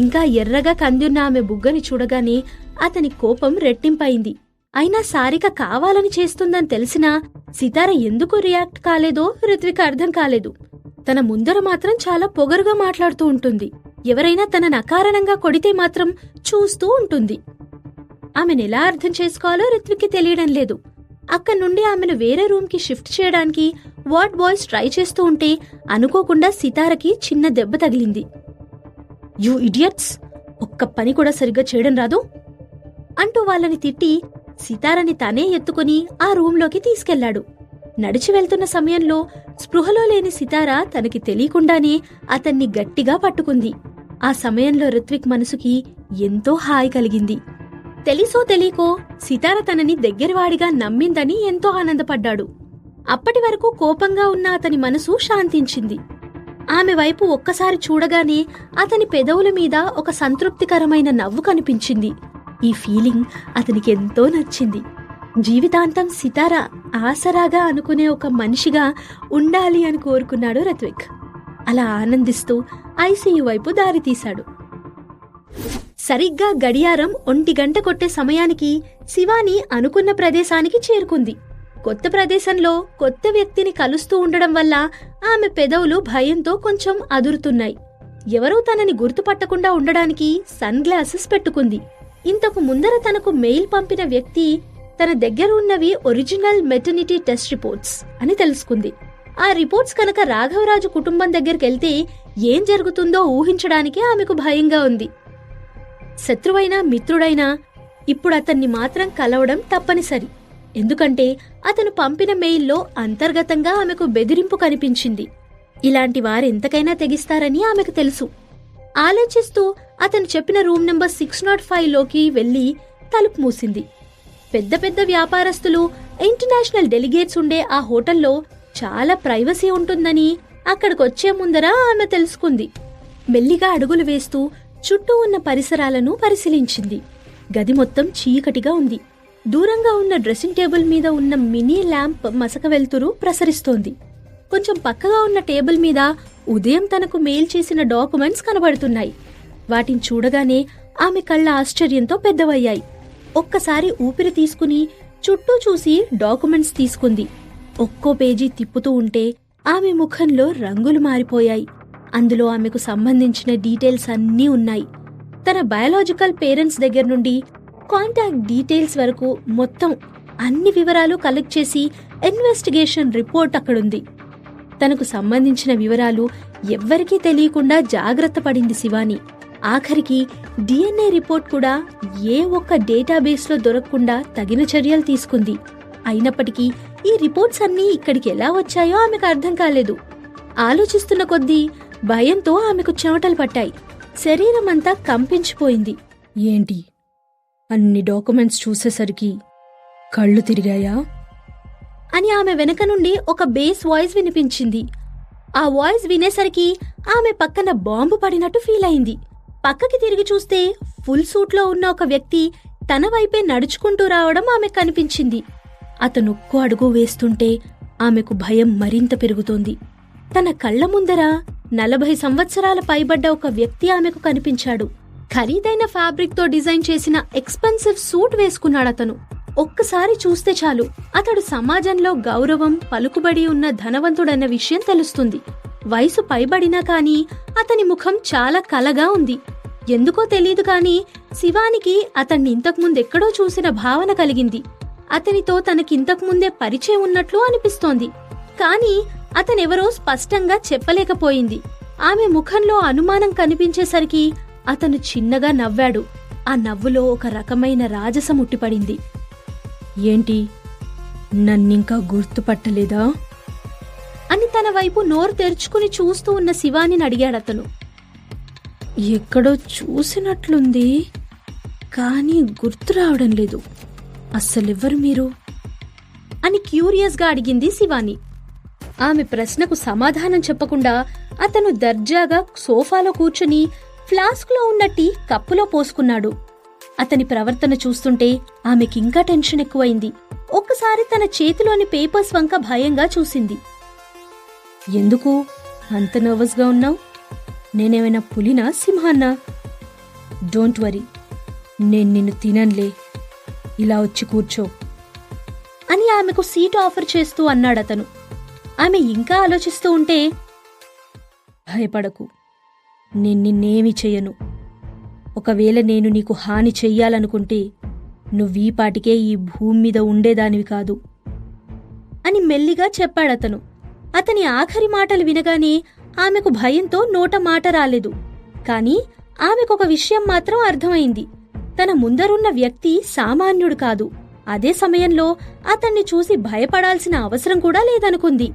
Speaker 1: ఇంకా ఎర్రగా కందున్న ఆమె బుగ్గని చూడగానే అతని కోపం రెట్టింపైంది. అయినా సారిక కావాలని చేస్తుందని తెలిసినా సితార ఎందుకు రియాక్ట్ కాలేదో రిత్విక్ అర్థం కాలేదు. తన ముందర మాత్రం చాలా పొగరుగా మాట్లాడుతూ ఉంటుంది. ఎవరైనా తనను అకారణంగా కొడితే మాత్రం చూస్తూ ఉంటుంది. ఆమెనెలా అర్థం చేసుకోవాలో రిత్విక్కి తెలియడం లేదు. అక్కడి నుండి ఆమెను వేరే రూమ్కి షిఫ్ట్ చేయడానికి వార్డ్ బాయ్స్ ట్రై చేస్తూ ఉంటే అనుకోకుండా సితారకి చిన్న దెబ్బ తగిలింది. యూ ఇడియట్స్, ఒక్క పని కూడా సరిగ్గా చేయడం రాదు అంటూ వాళ్ళని తిట్టి సితారని తనే ఎత్తుకుని ఆ రూంలోకి తీసుకెళ్లాడు. నడిచి వెళ్తున్న సమయంలో స్పృహలో లేని సితార తనకి తెలియకుండానే అతన్ని గట్టిగా పట్టుకుంది. ఆ సమయంలో రిత్విక్ మనసుకి ఎంతో హాయి కలిగింది. తెలిసో తెలియకో సితార తనని దగ్గరవాడిగా నమ్మిందని ఎంతో ఆనందపడ్డాడు. అప్పటి వరకు కోపంగా ఉన్న అతని మనసు శాంతించింది. ఆమె వైపు ఒక్కసారి చూడగానే అతని పెదవుల మీద ఒక సంతృప్తికరమైన నవ్వు కనిపించింది. ఈ ఫీలింగ్ అతనికి ఎంతో నచ్చింది. జీవితాంతం సితార ఆసరాగా అనుకునే ఒక మనిషిగా ఉండాలి అని కోరుకున్నాడు రిత్విక్. అలా ఆనందిస్తూ ఐసీయూ వైపు దారితీశాడు. సరిగ్గా గడియారం 1 గంట కొట్టే సమయానికి శివాని అనుకున్న ప్రదేశానికి చేరుకుంది. కొత్త ప్రదేశంలో కొత్త వ్యక్తిని కలుస్తూ ఉండడం వల్ల ఆమె పెదవులు భయంతో కొంచెం అదురుతున్నాయి. ఎవరూ తనని గుర్తుపట్టకుండా ఉండడానికి సన్ గ్లాసెస్ పెట్టుకుంది. ఇంతకు ముందర తనకు మెయిల్ పంపిన వ్యక్తి తన దగ్గర ఉన్నవి ఒరిజినల్ మెటర్నిటీ టెస్ట్ రిపోర్ట్స్ అని తెలుసుకుంది. ఆ రిపోర్ట్స్ కనుక రాఘవరాజు కుటుంబం దగ్గరికెళ్తే ఏం జరుగుతుందో ఊహించడానికి ఆమెకు భయంగా ఉంది. శత్రువైనా మిత్రుడైనా ఇప్పుడు అతన్ని మాత్రం కలవడం తప్పనిసరి. ఎందుకంటే అతను పంపిన మెయిల్లో అంతర్గతంగా ఆమెకు బెదిరింపు కనిపించింది. ఇలాంటి వారెంతకైనా తెగిస్తారని ఆమెకు తెలుసు. ఆలోచిస్తూ అతను చెప్పిన రూమ్ నెంబర్ 605లోకి వెళ్లి తలుపు మూసింది. పెద్ద పెద్ద వ్యాపారస్తులు, ఇంటర్నేషనల్ డెలిగేట్స్ ఉండే ఆ హోటల్లో చాలా ప్రైవసీ ఉంటుందని అక్కడికొచ్చే ముందర ఆమె తెలుసుకుంది. మెల్లిగా అడుగులు వేస్తూ చుట్టూ ఉన్న పరిసరాలను పరిశీలించింది. గది మొత్తం చీకటిగా ఉంది. దూరంగా ఉన్న డ్రెస్సింగ్ టేబుల్ మీద ఉన్న మినీ ల్యాంప్ మసక వెలుతురు ప్రసరిస్తోంది. కొంచెం పక్కగా ఉన్న టేబుల్ మీద ఉదయం తనకు మెయిల్ చేసిన డాక్యుమెంట్స్ కనబడుతున్నాయి. వాటిని చూడగానే ఆమె కళ్ళ ఆశ్చర్యంతో పెద్దవయ్యాయి. ఒక్కసారి ఊపిరి తీసుకుని చుట్టూ చూసి డాక్యుమెంట్స్ తీసుకుంది. ఒక్కో పేజీ తిప్పుతూ ఉంటే ఆమె ముఖంలో రంగులు మారిపోయాయి. అందులో ఆమెకు సంబంధించిన డీటెయిల్స్ అన్నీ ఉన్నాయి. తన బయాలజికల్ పేరెంట్స్ దగ్గర నుండి కాంటాక్ట్ డీటెయిల్స్ వరకు మొత్తం అన్ని వివరాలు కలెక్ట్ చేసి ఇన్వెస్టిగేషన్ రిపోర్ట్ అక్కడుంది. తనకు సంబంధించిన వివరాలు ఎవ్వరికీ తెలియకుండా జాగ్రత్త పడింది శివాని. ఆఖరికి DNA రిపోర్ట్ కూడా ఏ ఒక్క డేటాబేస్లో దొరకకుండా తగిన చర్యలు తీసుకుంది. అయినప్పటికీ ఈ రిపోర్ట్స్ అన్నీ ఇక్కడికి ఎలా వచ్చాయో ఆమెకు అర్థం కాలేదు. ఆలోచిస్తున్న కొద్దీ భయంతో ఆమెకు చెమటలు పట్టాయి. శరీరమంతా కంపించిపోయింది. ఏంటి, అన్ని డాక్యుమెంట్స్ చూసేసరికి కళ్ళు తిరిగాయా అని ఆమె వెనక నుండి ఒక బేస్ వాయిస్ వినిపించింది. ఆ వాయిస్ వినేసరికి ఆమె పక్కన బాంబు పడినట్టు ఫీల్ అయింది. పక్కకి తిరిగి చూస్తే ఫుల్ సూట్లో ఉన్న ఒక వ్యక్తి తన వైపే నడుచుకుంటూ రావడం ఆమె కనిపించింది. అతనొక్కో అడుగు వేస్తుంటే ఆమెకు భయం మరింత పెరుగుతోంది. తన కళ్ల ముందర 40 సంవత్సరాల పైబడ్డ ఒక వ్యక్తి ఆమెకు కనిపించాడు. ఖరీదైన ఫ్యాబ్రిక్ తో డిజైన్ చేసిన ఎక్స్పెన్సివ్ సూట్ వేసుకున్నాడతను. ఒక్కసారి చూస్తే చాలు అతడు సమాజంలో గౌరవం, పలుకుబడి ఉన్న ధనవంతుడన్న విషయం తెలుస్తుంది. వయసు పైబడినా కాని అతని ముఖం చాలా కలగా ఉంది. ఎందుకో తెలీదు కాని శివానికి అతన్ని ఇంతకుముందెక్కడో చూసిన భావన కలిగింది. అతనితో తనకింతకుముందే పరిచయం ఉన్నట్లు అనిపిస్తోంది. కాని అతనెవరో స్పష్టంగా చెప్పలేకపోయింది. ఆమె ముఖంలో అనుమానం కనిపించేసరికి అతను చిన్నగా నవ్వాడు. ఆ నవ్వులో ఒక రకమైన రాజసం ఉట్టిపడింది. ఏంటి, నన్నింకా గుర్తుపట్టలేదా అని తన వైపు నోరు తెరుచుకుని చూస్తూ ఉన్న శివానిని అడిగాడతను. ఎక్కడో చూసినట్లుంది, కానీ గుర్తు రావడం లేదు. అస్సలెవ్వరు మీరు అని క్యూరియస్గా అడిగింది శివాని. ఆమె ప్రశ్నకు సమాధానం చెప్పకుండా అతను దర్జాగా సోఫాలో కూర్చుని ఫ్లాస్క్లో ఉన్న టీ కప్పులో పోసుకున్నాడు. అతని ప్రవర్తన చూస్తుంటే ఆమెకింకా టెన్షన్ ఎక్కువైంది. ఒక్కసారి తన చేతిలోని పేపర్స్ వంక భయంగా చూసింది. ఎందుకు అంత నర్వస్గా ఉన్నావు? నేనేమైనా పులినా, సింహాన్నా? డోంట్ వరీ, నేను నిన్ను తినన్లే, ఇలా వచ్చి కూర్చో అని ఆమెకు సీట్ ఆఫర్ చేస్తూ అన్నాడతను. ఆమె ఇంకా ఆలోచిస్తూ ఉంటే, భయపడకు, నేను నిన్నేమి చెయ్యను. ఒకవేళ నేను నీకు హాని చెయ్యాలనుకుంటే నువ్వీపాటికే ఈ భూమి మీద ఉండేదానివి కాదు అని మెల్లిగా చెప్పాడతను. అతని ఆఖరి మాటలు వినగానే ఆమెకు భయంతో నోట మాట రాలేదు. కాని ఆమెకొక విషయం మాత్రం అర్థమైంది. తన ముందరున్న వ్యక్తి సామాన్యుడు కాదు. అదే సమయంలో అతన్ని చూసి భయపడాల్సిన అవసరం కూడా లేదనుకుంది.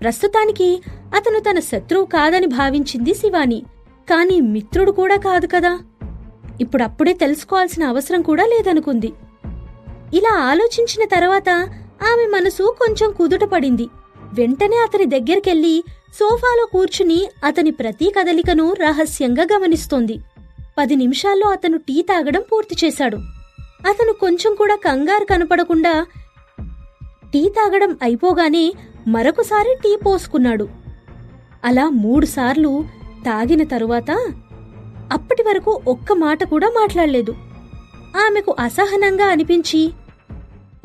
Speaker 1: ప్రస్తుతానికి అతను తన శత్రువు కాదని భావించింది శివాని. కాని మిత్రుడు కూడా కాదు కదా. ఇప్పుడప్పుడే తెలుసుకోవాల్సిన అవసరం కూడా లేదనుకుంది. ఇలా ఆలోచించిన తర్వాత ఆమె మనసు కొంచెం కుదుటపడింది. వెంటనే అతని దగ్గరికెళ్లి సోఫాలో కూర్చుని అతని ప్రతి కదలికను రహస్యంగా గమనిస్తోంది. 10 నిమిషాల్లో అతను టీ తాగడం పూర్తి చేశాడు. అతను కొంచెం కూడా కంగారు కనపడకుండా టీ తాగడం అయిపోగానే మరొకసారి టీ పోసుకున్నాడు. అలా 3 సార్లు తాగిన తరువాత అప్పటి వరకు ఒక్క మాట కూడా మాట్లాడలేదు. ఆమెకు అసహనంగా అనిపించి,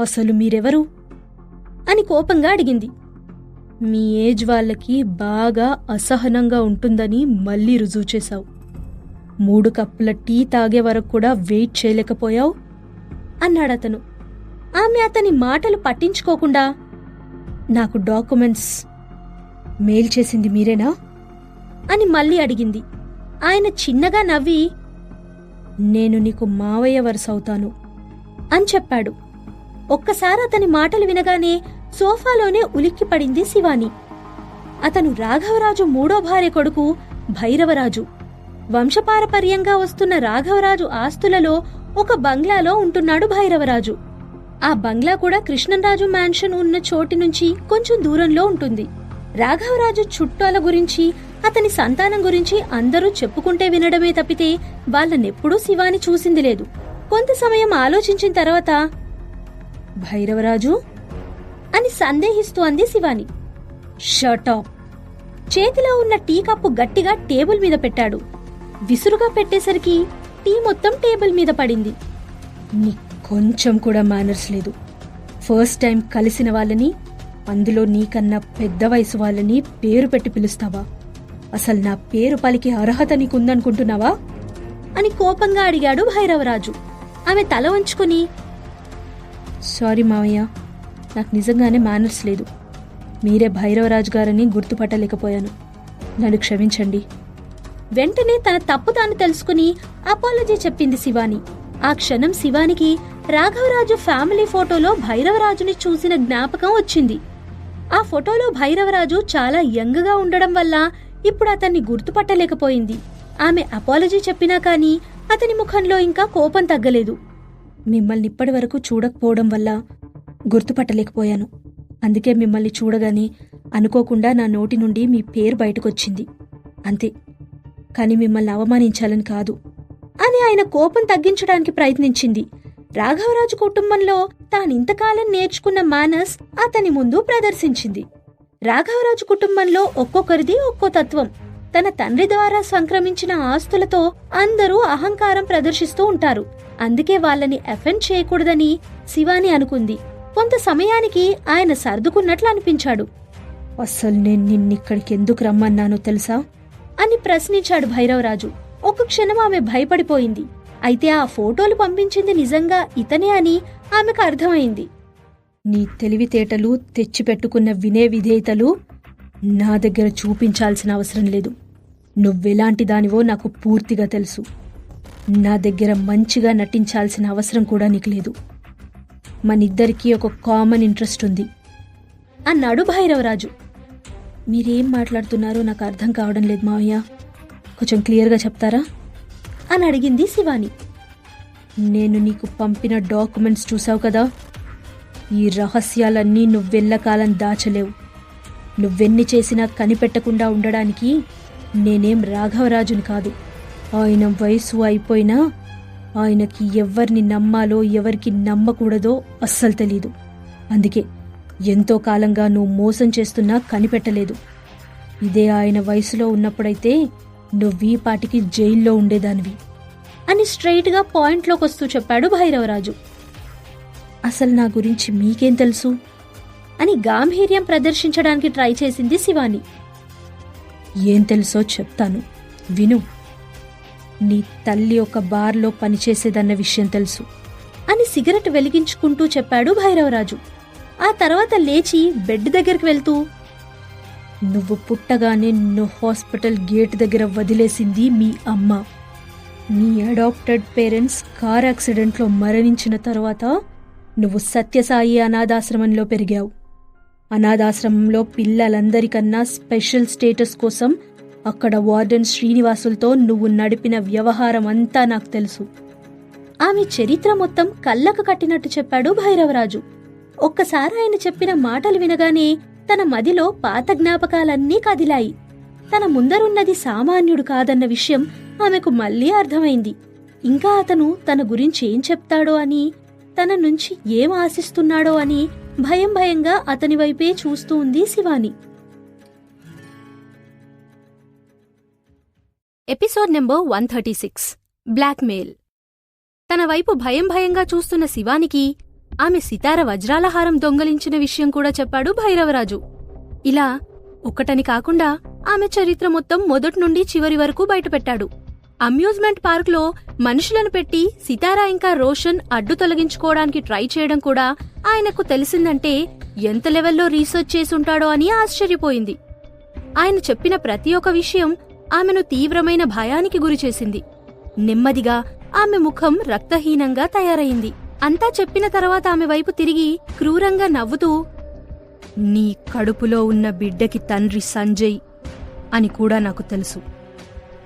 Speaker 1: అసలు మీరెవరు అని కోపంగా అడిగింది. మీ ఏజ్ వాళ్ళకి బాగా అసహనంగా ఉంటుందని మళ్ళీ రుజువు చేశావు. 3 కప్పుల టీ తాగే వరకు కూడా వెయిట్ చేయలేకపోయావు అన్నాడతను. ఆమె అతని మాటలు పట్టించుకోకుండా, నాకు డాక్యుమెంట్స్ మెయిల్ చేసింది మీరేనా అని మళ్ళీ అడిగింది. ఆయన చిన్నగా నవ్వి, నేను నీకు మావయ్య వరుసవుతాను అని చెప్పాడు. ఒక్కసారి అతని మాటలు వినగానే సోఫాలోనే ఉలిక్కిపడింది శివాని. అతను రాఘవరాజు మూడో భార్య కొడుకు భైరవరాజు. వంశపారపర్యంగా వస్తున్న రాఘవరాజు ఆస్తులలో ఒక బంగ్లాలో ఉంటున్నాడు భైరవరాజు. ఆ బంగ్లా కూడా కృష్ణంరాజు మ్యాన్షన్ ఉన్న చోటి నుంచి కొంచెం దూరంలో ఉంటుంది. రాఘవరాజు చుట్టాల గురించి, అతని సంతానం గురించి అందరూ చెప్పుకుంటే వినడమే తప్పితే వాళ్ళనెప్పుడూ శివాని చూసింది లేదు. కొంత సమయం ఆలోచించిన తర్వాత, భైరవరాజు అని సందేహిస్తూ అంది శివాని. షటప్! చేతిలో ఉన్న టీ కప్పు గట్టిగా టేబుల్ మీద పెట్టాడు. విసురుగా పెట్టేసరికి టీ మొత్తం టేబుల్ మీద పడింది. నీ కొంచెం కూడా మేనర్స్ లేదు. ఫస్ట్ టైం కలిసిన వాళ్ళని, అందులో నీకన్నా పెద్ద వయసు వాళ్ళని పేరు పెట్టి పిలుస్తావా? అసలు నా పేరు పలికే అర్హత నీకుందనుకుంటున్నావా అని కోపంగా అడిగాడు భైరవరాజు. ఆమె తల వంచుకుని, సారీ మావయ్య, నాకు నిజంగానే మేనర్స్ లేదు. మీరే భైరవరాజు గారని గుర్తుపట్టలేకపోయాను. నన్ను క్షమించండి. వెంటనే తన తప్పు తాను తెలుసుకుని అపాలజీ చెప్పింది శివాని. ఆ క్షణం శివానికి రాఘవరాజు ఫ్యామిలీ ఫోటోలో భైరవరాజుని చూసిన జ్ఞాపకం వచ్చింది. ఆ ఫోటోలో భైరవరాజు చాలా యంగ్గా ఉండడం వల్ల ఇప్పుడు అతన్ని గుర్తుపట్టలేకపోయింది. ఆమె అపాలజీ చెప్పినా కానీ అతని ముఖంలో ఇంకా కోపం తగ్గలేదు. మిమ్మల్ని ఇప్పటి వరకు చూడకపోవడం వల్ల గుర్తుపట్టలేకపోయాను. అందుకే మిమ్మల్ని చూడగానే అనుకోకుండా నా నోటి నుండి మీ పేరు బయటకొచ్చింది అంతే. కాని మిమ్మల్ని అవమానించాలని కాదు అని ఆయన కోపం తగ్గించడానికి ప్రయత్నించింది. రాఘవరాజు కుటుంబంలో తానింతకాలం నేర్చుకున్న మేనర్స్ అతని ముందు ప్రదర్శించింది. రాఘవరాజు కుటుంబంలో ఒక్కొక్కరిది ఒక్కో తత్వం. తన తండ్రి ద్వారా సంక్రమించిన ఆస్తులతో అందరూ అహంకారం ప్రదర్శిస్తూ ఉంటారు. అందుకే వాళ్ళని అఫెండ్ చేయకూడదని శివాని అనుకుంది. కొంత సమయానికి ఆయన సర్దుకున్నట్లు అనిపించాడు. అస్సలు నేను నిన్నిక్కడికెందుకు రమ్మన్నానో తెలుసా అని ప్రశ్నించాడు భైరవరాజు. ఒక క్షణం ఆమె భయపడిపోయింది. అయితే ఆ ఫోటోలు పంపించింది నిజంగా ఇతనే అని ఆమెకు అర్థమైంది. నీ తెలివితేటలు, తెచ్చిపెట్టుకున్న వినే విధేయతలు నా దగ్గర చూపించాల్సిన అవసరం లేదు. నువ్వెలాంటి దానివో నాకు పూర్తిగా తెలుసు. నా దగ్గర మంచిగా నటించాల్సిన అవసరం కూడా నీకు లేదు. మనిద్దరికీ ఒక కామన్ ఇంట్రెస్ట్ ఉంది అన్నాడు భైరవరాజు. మీరేం మాట్లాడుతున్నారో నాకు అర్థం కావడం లేదు మావయ్య, కొంచెం క్లియర్గా చెప్తారా అని అడిగింది శివాని. నేను నీకు పంపిన డాక్యుమెంట్స్ చూసావు కదా, ఈ రహస్యాలన్నీ నువ్వెల్లకాలం దాచలేవు. నువ్వెన్ని చేసినా కనిపెట్టకుండా ఉండడానికి నేనేం రాఘవరాజుని కాదు. ఆయన వయసు అయిపోయినా ఆయనకి ఎవరిని నమ్మాలో ఎవరికి నమ్మకూడదో అస్సలు తెలీదు. అందుకే ఎంతో కాలంగా నువ్వు మోసం చేస్తున్నా కనిపెట్టలేదు. ఇదే ఆయన వయసులో ఉన్నప్పుడైతే నువ్వీ పాటికి జైల్లో ఉండేదానివి అని స్ట్రైట్గా పాయింట్లోకొస్తూ చెప్పాడు భైరవరాజు. అసలు నా గురించి మీకేం తెలుసు అని గాంభీర్యం ప్రదర్శించడానికి ట్రై చేసింది శివాని. ఏం తెలుసో చెప్తాను, విను. నీ తల్లి ఒక బార్లో పనిచేసేదన్న విషయం తెలుసు అని సిగరెట్ వెలిగించుకుంటూ చెప్పాడు భైరవరాజు. ఆ తర్వాత లేచి బెడ్ దగ్గరికి వెళ్తూ, నువ్వు పుట్టగానే నిన్ను హాస్పిటల్ గేట్ దగ్గర వదిలేసింది మీ అమ్మ. నీ అడాప్టెడ్ పేరెంట్స్ కార్ యాక్సిడెంట్లో మరణించిన తర్వాత నువ్వు సత్యసాయి అనాథాశ్రమంలో పెరిగావు. అనాథాశ్రమంలో పిల్లలందరికన్నా స్పెషల్ స్టేటస్ కోసం అక్కడ వార్డెన్ శ్రీనివాసులతో నువ్వు నడిపిన వ్యవహారం అంతా నాకు తెలుసు. ఆమె చరిత్ర మొత్తం కళ్ళకు కట్టినట్టు చెప్పాడు భైరవరాజు. ఒక్కసారి ఆయన చెప్పిన మాటలు వినగానే తన మదిలో పాత జ్ఞాపకాలన్నీ కదిలాయి. తన ముందరున్నది సామాన్యుడు కాదన్న విషయం ఆమెకు మళ్లీ అర్థమైంది. ఇంకా అతను తన గురించి ఏం చెప్తాడో అని, తన నుంచి ఏం ఆశిస్తున్నాడో అని భయం భయంగా అతని వైపే చూస్తూ ఉంది శివాని. Episode number 136 blackmail. తన వైపు భయం భయంగా చూస్తున్న శివానికి ఆమె సితార వజ్రాల హారం దొంగలించిన విషయం కూడా చెప్పాడు భైరవరాజు. ఇలా ఒక్కటని కాకుండా ఆమె చరిత్ర మొత్తం మొదటి నుండి చివరి వరకు బయటపెట్టాడు. అమ్యూజ్మెంట్ పార్క్లో మనుషులను పెట్టి సితారా ఇంకా రోషన్ అడ్డు తొలగించుకోవడానికి ట్రై చేయడం కూడా ఆయనకు తెలిసిందంటే ఎంత లెవెల్లో రీసెర్చ్ చేసుంటాడో అని ఆశ్చర్యపోయింది. ఆయన చెప్పిన ప్రతి ఒక్క విషయం ఆమెను తీవ్రమైన భయానికి గురిచేసింది. నెమ్మదిగా ఆమె ముఖం రక్తహీనంగా తయారయింది. అంతా చెప్పిన తర్వాత ఆమె వైపు తిరిగి క్రూరంగా నవ్వుతూ, నీ కడుపులో ఉన్న బిడ్డకి తండ్రి సంజయ్ అని కూడా నాకు తెలుసు.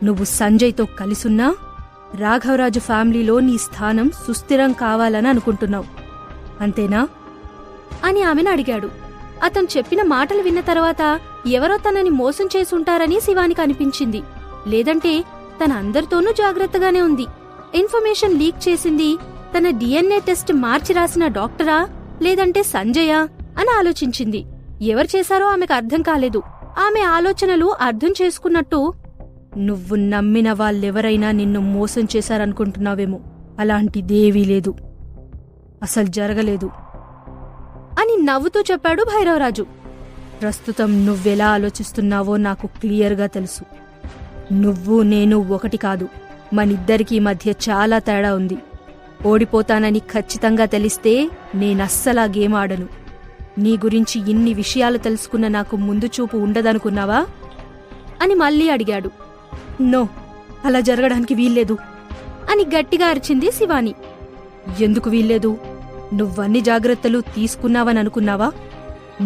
Speaker 1: నువ్వు సంజయ్తో కలిసున్నా రాఘవరాజు ఫ్యామిలీలో నీ స్థానం సుస్థిరం కావాలని అనుకుంటున్నావు, అంతేనా అని ఆమెను అడిగాడు. అతను చెప్పిన మాటలు విన్న తర్వాత ఎవరో తనని మోసం చేసుంటారని శివానికి అనిపించింది. లేదంటే తన అందరితోనూ జాగ్రత్తగానే ఉంది. ఇన్ఫర్మేషన్ లీక్ చేసింది తన డిఎన్ఏ టెస్ట్ మార్చి రాసిన డాక్టరా లేదంటే సంజయా అని ఆలోచించింది. ఎవరు చేశారో ఆమెకు అర్థం కాలేదు. ఆమె ఆలోచనలు అర్థం చేసుకున్నట్టు, నువ్వు నమ్మిన వాళ్ళెవరైనా నిన్ను మోసం చేశారనుకుంటున్నావేమో, అలాంటిదేవీ లేదు, అసలు జరగలేదు అని నవ్వుతూ చెప్పాడు భైరవరాజు. ప్రస్తుతం నువ్వెలా ఆలోచిస్తున్నావో నాకు క్లియర్గా తెలుసు. నువ్వు నేను ఒకటి కాదు, మనిద్దరికీ మధ్య చాలా తేడా ఉంది. ఓడిపోతానని ఖచ్చితంగా తెలిస్తే నేనస్సలా గేమ్ ఆడను. నీ గురించి ఇన్ని విషయాలు తెలుసుకున్న నాకు ముందు చూపు ఉండదనుకున్నావా అని మళ్ళీ అడిగాడు. నో, అలా జరగడానికి వీల్లేదు అని గట్టిగా అరిచింది శివాని. ఎందుకు వీల్లేదు? నువ్వన్ని జాగ్రత్తలు తీసుకున్నావననుకున్నావా?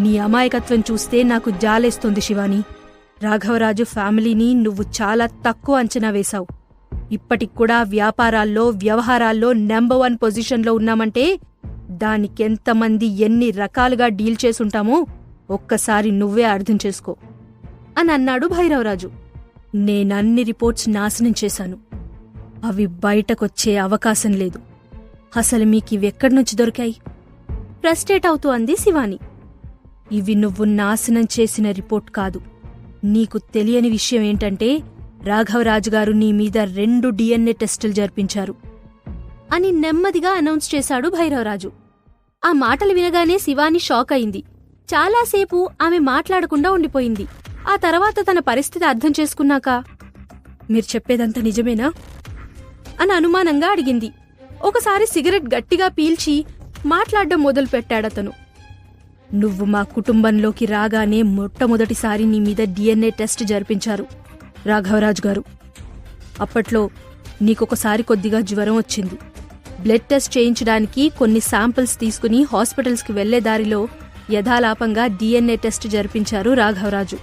Speaker 1: నీ అమాయకత్వం చూస్తే నాకు జాలేస్తుంది శివాని. రాఘవరాజు ఫ్యామిలీని నువ్వు చాలా తక్కువ అంచనా వేశావు. ఇప్పటిక్కూడా వ్యాపారాల్లో వ్యవహారాల్లో నెంబర్ 1 పొజిషన్లో ఉన్నామంటే దానికెంతమంది ఎన్ని రకాలుగా డీల్ చేసుంటామో ఒక్కసారి నువ్వే అర్థం చేసుకో అని అన్నాడు భైరవరాజు. నేనన్ని రిపోర్ట్స్ నాశనం చేశాను. అవి బయటకొచ్చే అవకాశం లేదు. అసలు మీకివెక్కడ్నుంచి దొరికాయి? ఫ్రస్ట్రేట్ అవుతూ అంది శివాని. ఇవి నువ్వు నాశనం చేసిన రిపోర్ట్ కాదు. నీకు తెలియని విషయం ఏంటంటే రాఘవరాజుగారు నీ మీద 2 డిఎన్ఏ టెస్టులు జరిపించారు అని నెమ్మదిగా అనౌన్స్ చేశాడు భైరవరాజు. ఆ మాటలు వినగానే శివాని షాక్ అయింది. చాలాసేపు ఆమె మాట్లాడకుండా ఉండిపోయింది. ఆ తర్వాత తన పరిస్థితి అర్థం చేసుకున్నాక, మీరు చెప్పేదంతా నిజమేనా అని అనుమానంగా అడిగింది. ఒకసారి సిగరెట్ గట్టిగా పీల్చి మాట్లాడడం మొదలుపెట్టాడతను. నువ్వు మా కుటుంబంలోకి రాగానే మొట్టమొదటిసారి నీ మీద డిఎన్ఏ టెస్ట్ జరిపించారు రాఘవరాజు గారు. అప్పట్లో నీకొకసారి కొద్దిగా జ్వరం వచ్చింది. బ్లడ్ టెస్ట్ చేయించడానికి కొన్ని శాంపిల్స్ తీసుకుని హాస్పిటల్స్కి వెళ్లే దారిలో యథాలాపంగా డిఎన్ఏ టెస్ట్ జరిపించారు రాఘవరాజు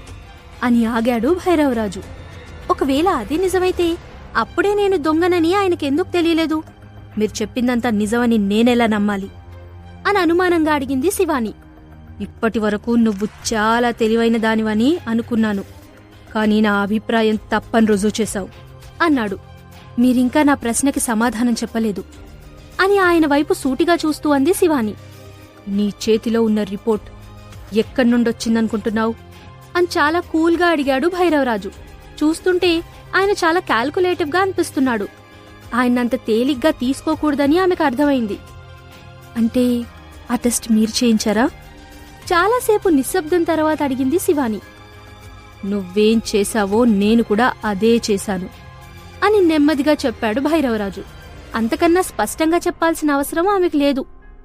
Speaker 1: అని ఆగాడు భైరవరాజు. ఒకవేళ అది నిజమైతే అప్పుడే నేను దొంగనని ఆయనకెందుకు తెలియలేదు? మీరు చెప్పిందంతా నిజమని నేనెలా నమ్మాలి అని అనుమానంగా అడిగింది శివాని. ఇప్పటివరకు నువ్వు చాలా తెలివైన దానివని అనుకున్నాను, కానీ నా అభిప్రాయం తప్పని రుజువు చేశావు అన్నాడు. మీరింకా నా ప్రశ్నకి సమాధానం చెప్పలేదు అని ఆయన వైపు సూటిగా చూస్తూ అంది శివాని. నీ చేతిలో ఉన్న రిపోర్ట్ ఎక్కడ్నుండొచ్చిందనుకుంటున్నావు అని చాలా కూల్గా అడిగాడు భైరవరాజు. చూస్తుంటే ఆయన చాలా క్యాల్కులేటివ్గా అనిపిస్తున్నాడు. ఆయనంత తేలిగ్గా తీసుకోకూడదని ఆమెకు అర్థమైంది. అంటే ఆ టెస్ట్ మీరు చేయించారా? చాలాసేపు నిశ్శబ్దం తర్వాత అడిగింది శివాని. నువ్వేం చేశావో నేను కూడా అదే చేశాను అని నెమ్మదిగా చెప్పాడు భైరవరాజు. అంతకన్నా స్పష్టంగా చెప్పాల్సిన అవసరం ఆమెకు లేదు.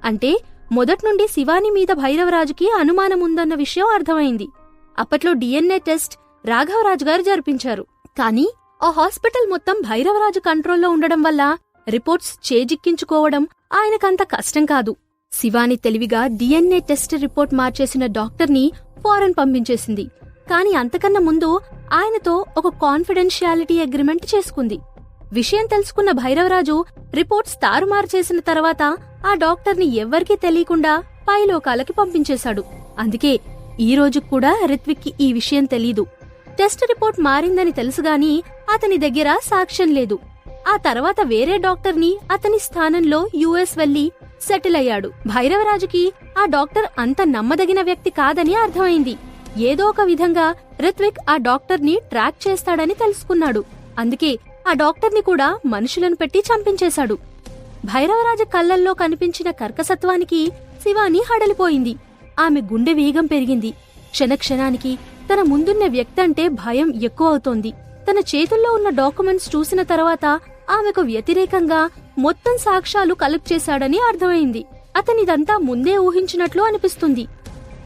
Speaker 1: అంటే మొదట్నుండి శివాని మీద భైరవరాజుకి అనుమానముందన్న విషయం అర్థమైంది. అప్పట్లో డిఎన్ఏ టెస్ట్ రాఘవరాజు గారు జరిపించారు. కానీ ఆ హాస్పిటల్ మొత్తం భైరవరాజు కంట్రోల్లో ఉండడం వల్ల రిపోర్ట్స్ చేజిక్కించుకోవడం ఆయనకంత కష్టం కాదు. శివాని తెలివిగా డిఎన్ఏ టెస్ట్ రిపోర్ట్ మార్చేసిన డాక్టర్ని ఫారెన్ పంపించేసింది. కాని అంతకన్నా ముందు ఆయనతో ఒక కాన్ఫిడెన్షియాలిటీ అగ్రిమెంట్ చేసుకుంది. విషయం తెలుసుకున్న భైరవరాజు రిపోర్ట్స్ తారుమారు చేసిన తర్వాత ఆ డాక్టర్ని ఎవ్వరికీ తెలియకుండా పైలోకాలకి పంపించేశాడు. అందుకే ఈ రోజు కూడా రిత్విక్కి ఈ విషయం తెలీదు. టెస్ట్ రిపోర్ట్ మారిందని తెలుసుగాని అతని దగ్గర సాక్ష్యం లేదు. ఆ తర్వాత వేరే డాక్టర్ని అతని స్థానంలో యుఎస్ వెళ్లి సెటిల్ అయ్యాడు. భైరవరాజుకి ఆ డాక్టర్ అంత నమ్మదగిన వ్యక్తి కాదని అర్థమైంది. ఏదో ఒక విధంగా రిత్విక్ ఆ డాక్టర్ని ట్రాక్ చేస్తాడని తెలుసుకున్నాడు. అందుకే ఆ డాక్టర్ని కూడా మనుషులను పెట్టి చంపించేశాడు. భైరవరాజు కళ్లల్లో కనిపించిన కర్కసత్వానికి శివాని హడలిపోయింది. ఆమె గుండె వేగం పెరిగింది. క్షణక్షణానికి తన ముందున్న వ్యక్తి అంటే భయం ఎక్కువ అవుతోంది. తన చేతుల్లో ఉన్న డాక్యుమెంట్స్ చూసిన తర్వాత ఆమెకు వ్యతిరేకంగా మొత్తం సాక్ష్యాలు కలెక్ట్ చేశాడని అర్థమైంది. అతనిదంతా ముందే ఊహించినట్లు అనిపిస్తుంది.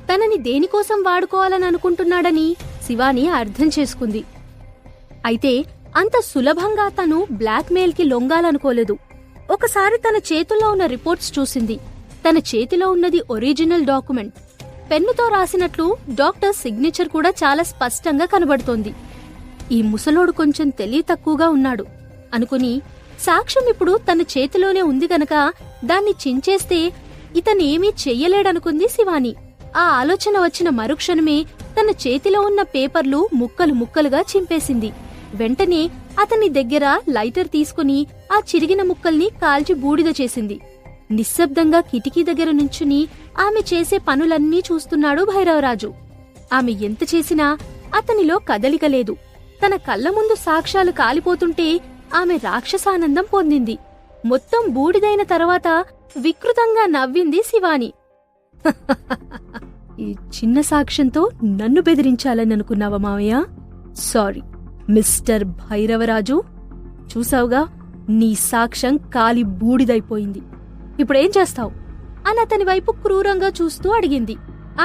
Speaker 1: తనని దేనికోసం వాడుకోవాలని అనుకుంటున్నాడని శివాని అర్థం చేసుకుంది. అయితే అంత సులభంగా తను బ్లాక్మెయిల్కి లొంగాలనుకోలేదు. ఒకసారి తన చేతుల్లో ఉన్న రిపోర్ట్స్ చూసింది. తన చేతిలో ఉన్నది ఒరిజినల్ డాక్యుమెంట్. పెన్నుతో రాసినట్లు డాక్టర్ సిగ్నేచర్ కూడా చాలా స్పష్టంగా కనబడుతోంది. ఈ ముసలోడు కొంచెం తెలివి తక్కువగా ఉన్నాడు అనుకుని, సాక్ష్యం ఇప్పుడు తన చేతిలోనే ఉంది గనక దాన్ని చించేస్తే ఇతనేమీ చెయ్యలేడనుకుంది శివాని. ఆ ఆలోచన వచ్చిన మరుక్షణమే తన చేతిలో ఉన్న పేపర్లు ముక్కలు ముక్కలుగా చింపేసింది. వెంటనే అతని దగ్గర లైటర్ తీసుకుని ఆ చిరిగిన ముక్కల్ని కాల్చి బూడిద చేసింది. నిశ్శబ్దంగా కిటికీ దగ్గర నుంచుని ఆమె చేసే పనులన్నీ చూస్తున్నాడు భైరవరాజు. ఆమె ఎంత చేసినా అతనిలో కదలిక లేదు. తన కళ్ల ముందు సాక్ష్యాలు కాలిపోతుంటే ఆమె రాక్షసానందం పొందింది. మొత్తం బూడిదైన తర్వాత వికృతంగా నవ్వింది శివాని. ఈ చిన్న సాక్ష్యంతో నన్ను బెదిరించాలని అనుకున్నావా మావయ్య? Sorry mister Bhairavaraju. చూసావుగా, నీ సాక్ష్యం కాలి బూడిదైపోయింది. ఇప్పుడేం చేస్తావు అని అతని వైపు క్రూరంగా చూస్తూ అడిగింది.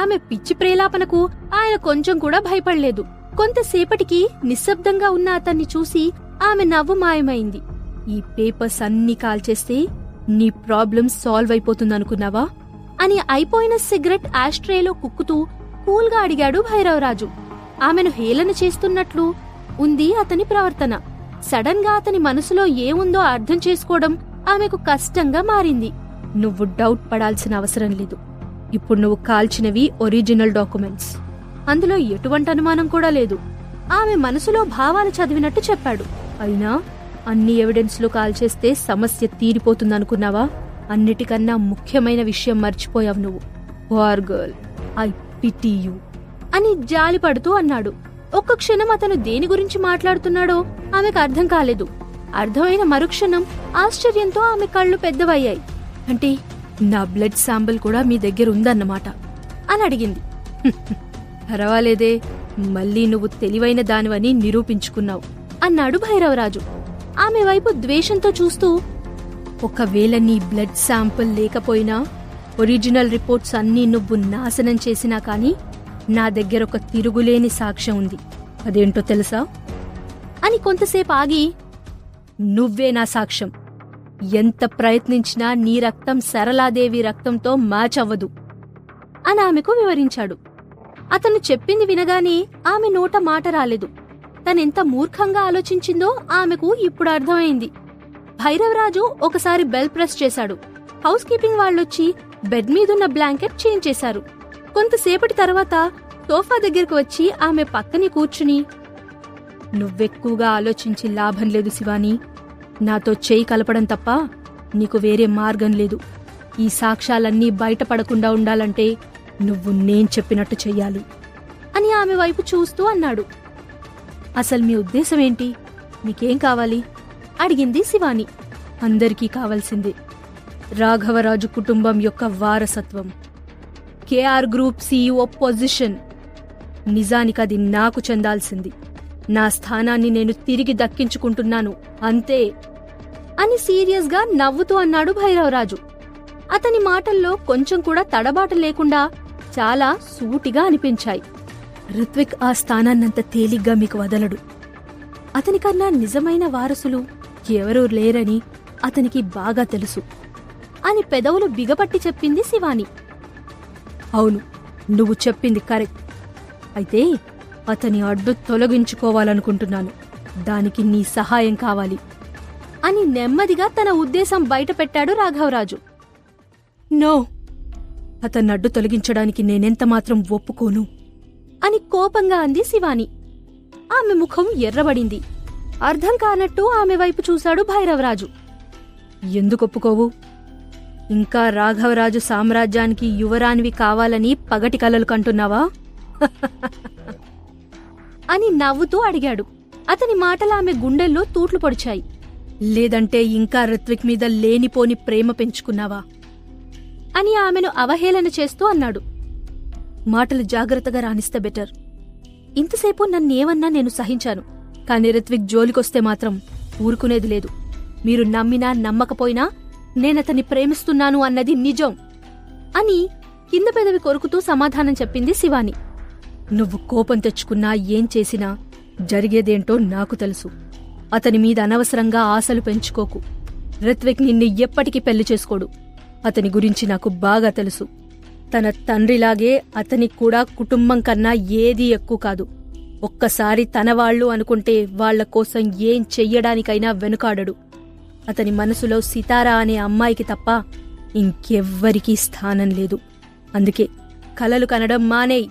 Speaker 1: ఆమె పిచ్చి ప్రేలాపనకు ఆయన కొంచెం కూడా భయపడలేదు. కొంతసేపటికి నిశ్శబ్దంగా ఉన్న అతన్ని చూసి ఆమె నవ్వు మాయమైంది. ఈ పేపర్స్ అన్నీ కాల్చేస్తే నీ ప్రాబ్లం సాల్వ్ అయిపోతుందనుకున్నావా అని అయిపోయిన సిగరెట్ ఆస్ట్రేలో కుక్కుతూ కూల్గా అడిగాడు భైరవరాజు. ఆమెను హేళన చేస్తున్నట్లు ఉంది అతని ప్రవర్తన. సడన్ గా అతని మనసులో ఏముందో అర్థం చేసుకోవడం ఆమెకు కష్టంగా మారింది. నువ్వు డౌట్ పడాల్సిన అవసరం లేదు. ఇప్పుడు నువ్వు కాల్చినవి ఒరిజినల్ డాక్యుమెంట్స్. అందులో ఎటువంటి అనుమానం కూడా లేదు. ఆమె మనసులో భావాలు చదివినట్టు చెప్పాడు. అయినా అన్ని ఎవిడెన్స్లు కాల్చేస్తే సమస్య తీరిపోతుందనుకున్నావా? అన్నిటికన్నా ముఖ్యమైన విషయం మర్చిపోయావు నువ్వు. Poor girl, I pity you అని జాలిపడుతూ అన్నాడు. ఒక్క క్షణం అతను దేని గురించి మాట్లాడుతున్నాడో ఆమెకు అర్థం కాలేదు. అర్థమైన మరుక్షణం ఆశ్చర్యంతో ఆమె కళ్ళు పెద్దవయ్యాయి. అంటే నా బ్లడ్ శాంపిల్ కూడా మీ దగ్గర ఉందన్నమాట అని అడిగింది. పర్వాలేదే, మళ్ళీ నువ్వు తెలివైన దానివని నిరూపించుకున్నావు అన్నాడు భైరవరాజు ఆమె వైపు ద్వేషంతో చూస్తూ. ఒకవేళ నీ బ్లడ్ శాంపిల్ లేకపోయినా ఒరిజినల్ రిపోర్ట్స్ అన్నీ నువ్వు నాశనం చేసినా కాని నా దగ్గర ఒక తిరుగులేని సాక్ష్యం ఉంది. అదేంటో తెలుసా అని కొంతసేపు ఆగి, నువ్వే నా సాక్ష్యం. ఎంత ప్రయత్నించినా నీ రక్తం సరళాదేవి రక్తంతో మ్యాచ్ అవ్వదు అని ఆమెకు వివరించాడు. అతను చెప్పింది వినగానే ఆమె నోట మాట రాలేదు. తనెంత మూర్ఖంగా ఆలోచించిందో ఆమెకు ఇప్పుడు అర్థమైంది. భైరవరాజు ఒకసారి బెల్ ప్రెస్ చేశాడు. హౌస్ కీపింగ్ వాళ్ళొచ్చి బెడ్ మీదున్న బ్లాంకెట్ చేంజ్ చేశారు. కొంతసేపటి తర్వాత సోఫా దగ్గరకు వచ్చి ఆమె పక్కనే కూర్చుని, నువ్వెక్కువగా ఆలోచించి లాభం లేదు శివాని. నాతో చేయి కలపడం తప్ప నీకు వేరే మార్గం లేదు. ఈ సాక్ష్యాలన్నీ బయటపడకుండా ఉండాలంటే నువ్వు నేను చెప్పినట్టు చెయ్యాలి అని ఆమె వైపు చూస్తూ అన్నాడు. అసలు మీ ఉద్దేశమేంటి? నీకేం కావాలి అడిగింది శివాని. అందరికీ కావాల్సిందే రాఘవరాజు కుటుంబం యొక్క వారసత్వం, కేఆర్ గ్రూప్ సీఈఓ పొజిషన్. నిజానికది నాకు చెందాల్సింది. నా స్థానాన్ని నేను తిరిగి దక్కించుకుంటున్నాను, అంతే అని సీరియస్గా నవ్వుతూ అన్నాడు భైరవరాజు. అతని మాటల్లో కొంచెం కూడా తడబాటు లేకుండా చాలా సూటిగా అనిపించాయి. రిత్విక్ ఆ స్థానాన్నంత తేలిగ్గా మీకు వదలడు. అతనికన్నా నిజమైన వారసులు ఎవరూ లేరని అతనికి బాగా తెలుసు అని పెదవులు బిగపట్టి చెప్పింది శివాని. అవును, నువ్వు చెప్పింది కరెక్ట్. అయితే అతని అడ్డు తొలగించుకోవాలనుకుంటున్నాను. దానికి నీ సహాయం కావాలి అని నెమ్మదిగా తన ఉద్దేశం బయటపెట్టాడు రాఘవరాజు. నో, అతన్ని అడ్డు తొలగించడానికి నేనెంతమాత్రం ఒప్పుకోను అని కోపంగా అంది శివాని. ఆమె ముఖం ఎర్రబడింది. అర్థం కానట్టు ఆమె వైపు చూశాడు భైరవరాజు. ఎందుకు ఒప్పుకోవు? ఇంకా రాఘవరాజు సామ్రాజ్యానికి యువరానివి కావాలని పగటి కలలు కంటున్నావా అని నవ్వుతూ అడిగాడు. అతని మాటలు ఆమె గుండెల్లో తూట్లు పొడిచాయి. లేదంటే ఇంకా రిత్విక్ మీద లేనిపోని ప్రేమ పెంచుకున్నావా అని ఆమెను అవహేళన చేస్తూ అన్నాడు. మాటలు జాగ్రత్తగా రాణిస్తే బెటర్. ఇంతసేపు నన్నేమన్నా నేను సహించాను, కాని రిత్విక్ జోలికొస్తే మాత్రం ఊరుకునేది లేదు. మీరు నమ్మినా నమ్మకపోయినా నేనతన్ని ప్రేమిస్తున్నాను అన్నది నిజం అని కింద పెదవి కొరుకుతూ సమాధానం చెప్పింది శివాని. నువ్వు కోపం తెచ్చుకున్నా ఏం చేసినా జరిగేదేంటో నాకు తెలుసు. అతని మీద అనవసరంగా ఆశలు పెంచుకోకు. రిత్విక్ నిన్ను ఎప్పటికీ పెళ్లి చేసుకోడు. అతని గురించి నాకు బాగా తెలుసు. తన తండ్రిలాగే అతనికి కూడా కుటుంబం కన్నా ఏదీ ఎక్కువ కాదు. ఒక్కసారి తనవాళ్లు అనుకుంటే వాళ్ల కోసం ఏం చెయ్యడానికైనా వెనుకాడడు. అతని మనసులో సితారా అనే అమ్మాయికి తప్ప ఇంకెవ్వరికీ స్థానం లేదు. అందుకే కలలు కనడం మానేయ్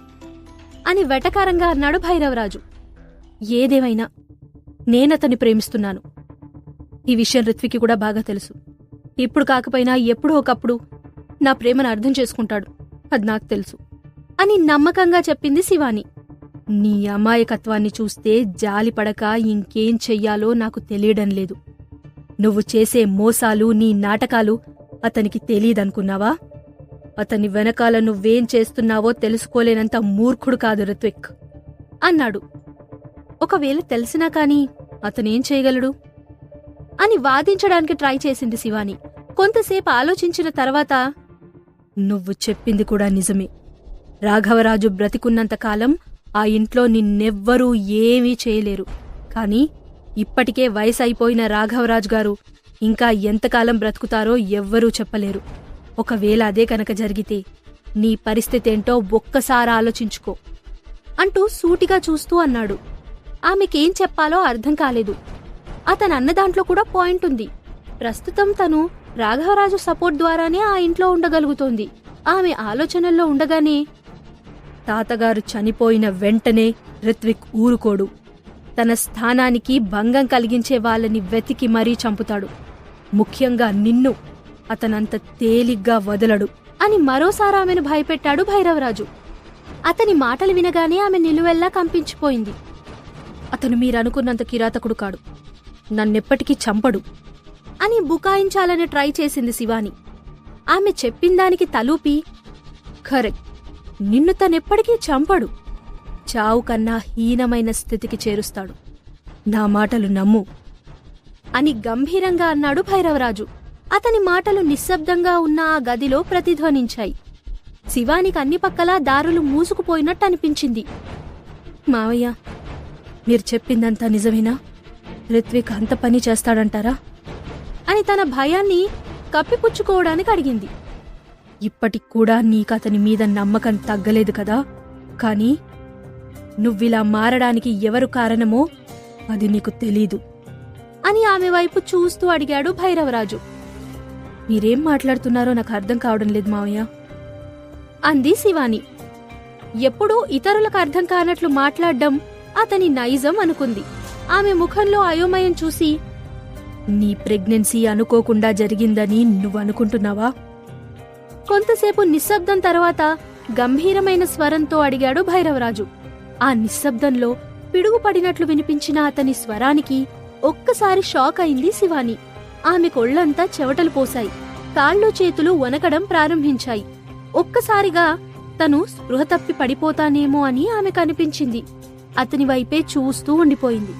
Speaker 1: అని వెటకారంగా అన్నాడు భైరవరాజు. ఏదేమైనా నేనతన్ని ప్రేమిస్తున్నాను. ఈ విషయం రిత్విక్కి కూడా బాగా తెలుసు. ఇప్పుడు కాకపోయినా ఎప్పుడో ఒకప్పుడు నా ప్రేమను అర్థం చేసుకుంటాడు, అది నాకు తెలుసు అని నమ్మకంగా చెప్పింది శివాని. నీ అమాయకత్వాన్ని చూస్తే జాలిపడక ఇంకేం చెయ్యాలో నాకు తెలియడం లేదు. నువ్వు చేసే మోసాలు, నీ నాటకాలు అతనికి తెలీదనుకున్నావా? అతని వెనకాల నువ్వేం చేస్తున్నావో తెలుసుకోలేనంత మూర్ఖుడు కాదు రిత్విక్ అన్నాడు. ఒకవేళ తెలిసినా కాని అతనేం చేయగలడు అని వాదించడానికి ట్రై చేసింది శివాని. కొంతసేపు ఆలోచించిన తర్వాత, నువ్వు చెప్పింది కూడా నిజమే. రాఘవరాజు బ్రతికున్నంతకాలం ఆ ఇంట్లో నిన్నెవ్వరూ ఏమీ చేయలేరు. కాని ఇప్పటికే వయసైపోయిన రాఘవరాజు గారు ఇంకా ఎంతకాలం బ్రతుకుతారో ఎవ్వరూ చెప్పలేరు. ఒకవేళ అదే కనుక జరిగితే నీ పరిస్థితేంటో ఒక్కసారి ఆలోచించుకో అంటూ సూటిగా చూస్తూ అన్నాడు. ఆమెకేం చెప్పాలో అర్థం కాలేదు. అతను అన్నదాంట్లో కూడా పాయింట్ ఉంది. ప్రస్తుతం తను రాఘవరాజు సపోర్ట్ ద్వారానే ఆ ఇంట్లో ఉండగలుగుతోంది. ఆమె ఆలోచనల్లో ఉండగానే, తాతగారు చనిపోయిన వెంటనే రిత్విక్ ఊరుకోడు. తన స్థానానికి భంగం కలిగించే వాళ్ళని వెతికి మరీ చంపుతాడు. ముఖ్యంగా నిన్ను అతనంత తేలిగ్గా వదలడు అని మరోసారి ఆమెను భయపెట్టాడు భైరవరాజు. అతని మాటలు వినగానే ఆమె నిలువెల్లా కంపించిపోయింది. అతను మీరనుకున్నంత కిరాతకుడు కాడు, నన్నెప్పటికీ చంపడు అని బుకాయించాలని ట్రై చేసింది శివాని. ఆమె చెప్పిందానికి తలూపి, కరెక్ట్, నిన్ను తనెప్పటికీ చంపడు, చావు కన్నా హీనమైన స్థితికి చేరుస్తాడు. నా మాటలు నమ్ము అని గంభీరంగా అన్నాడు భైరవరాజు. అతని మాటలు నిశ్శబ్దంగా ఉన్న ఆ గదిలో ప్రతిధ్వనించాయి. శివానికి అన్ని పక్కలా దారులు మూసుకుపోయినట్టు అనిపించింది. మావయ్య, మీరు చెప్పిందంతా నిజమేనా? రిత్విక్ అంత పని చేస్తాడంటారా అని తన భయాన్ని కప్పిపుచ్చుకోవడానికి అడిగింది. ఇప్పటిక్కూడా నీకతని మీద నమ్మకం తగ్గలేదు కదా, కాని నువ్విలా మారడానికి ఎవరు కారణమో అది నీకు తెలీదు అని ఆమె వైపు చూస్తూ అడిగాడు భైరవరాజు. మీరేం మాట్లాడుతున్నారో నాకు అర్థం కావడం లేదు మావయ్య అంది శివాని. ఎప్పుడూ ఇతరులకు అర్థం కానట్లు మాట్లాడ్డం అతని నైజం అనుకుంది. ఆమె ముఖంలో అయోమయం చూసి, నీ ప్రెగ్నెన్సీ అనుకోకుండా జరిగిందని నువ్వనుకుంటున్నావా? కొంతసేపు నిశ్శబ్దం తర్వాత గంభీరమైన స్వరంతో అడిగాడు భైరవరాజు. ఆ నిశ్శబ్దంలో పిడుగుపడినట్లు వినిపించిన అతని స్వరానికి ఒక్కసారి షాక్ అయింది శివాని. ఆమె కొళ్లంతా చెవటలు పోశాయి. కాళ్ళు చేతులు వణకడం ప్రారంభించాయి. ఒక్కసారిగా తను స్పృహ తప్పి పడిపోతానేమో అని ఆమె కనిపించింది. అతని వైపే చూస్తూ ఉండిపోయింది.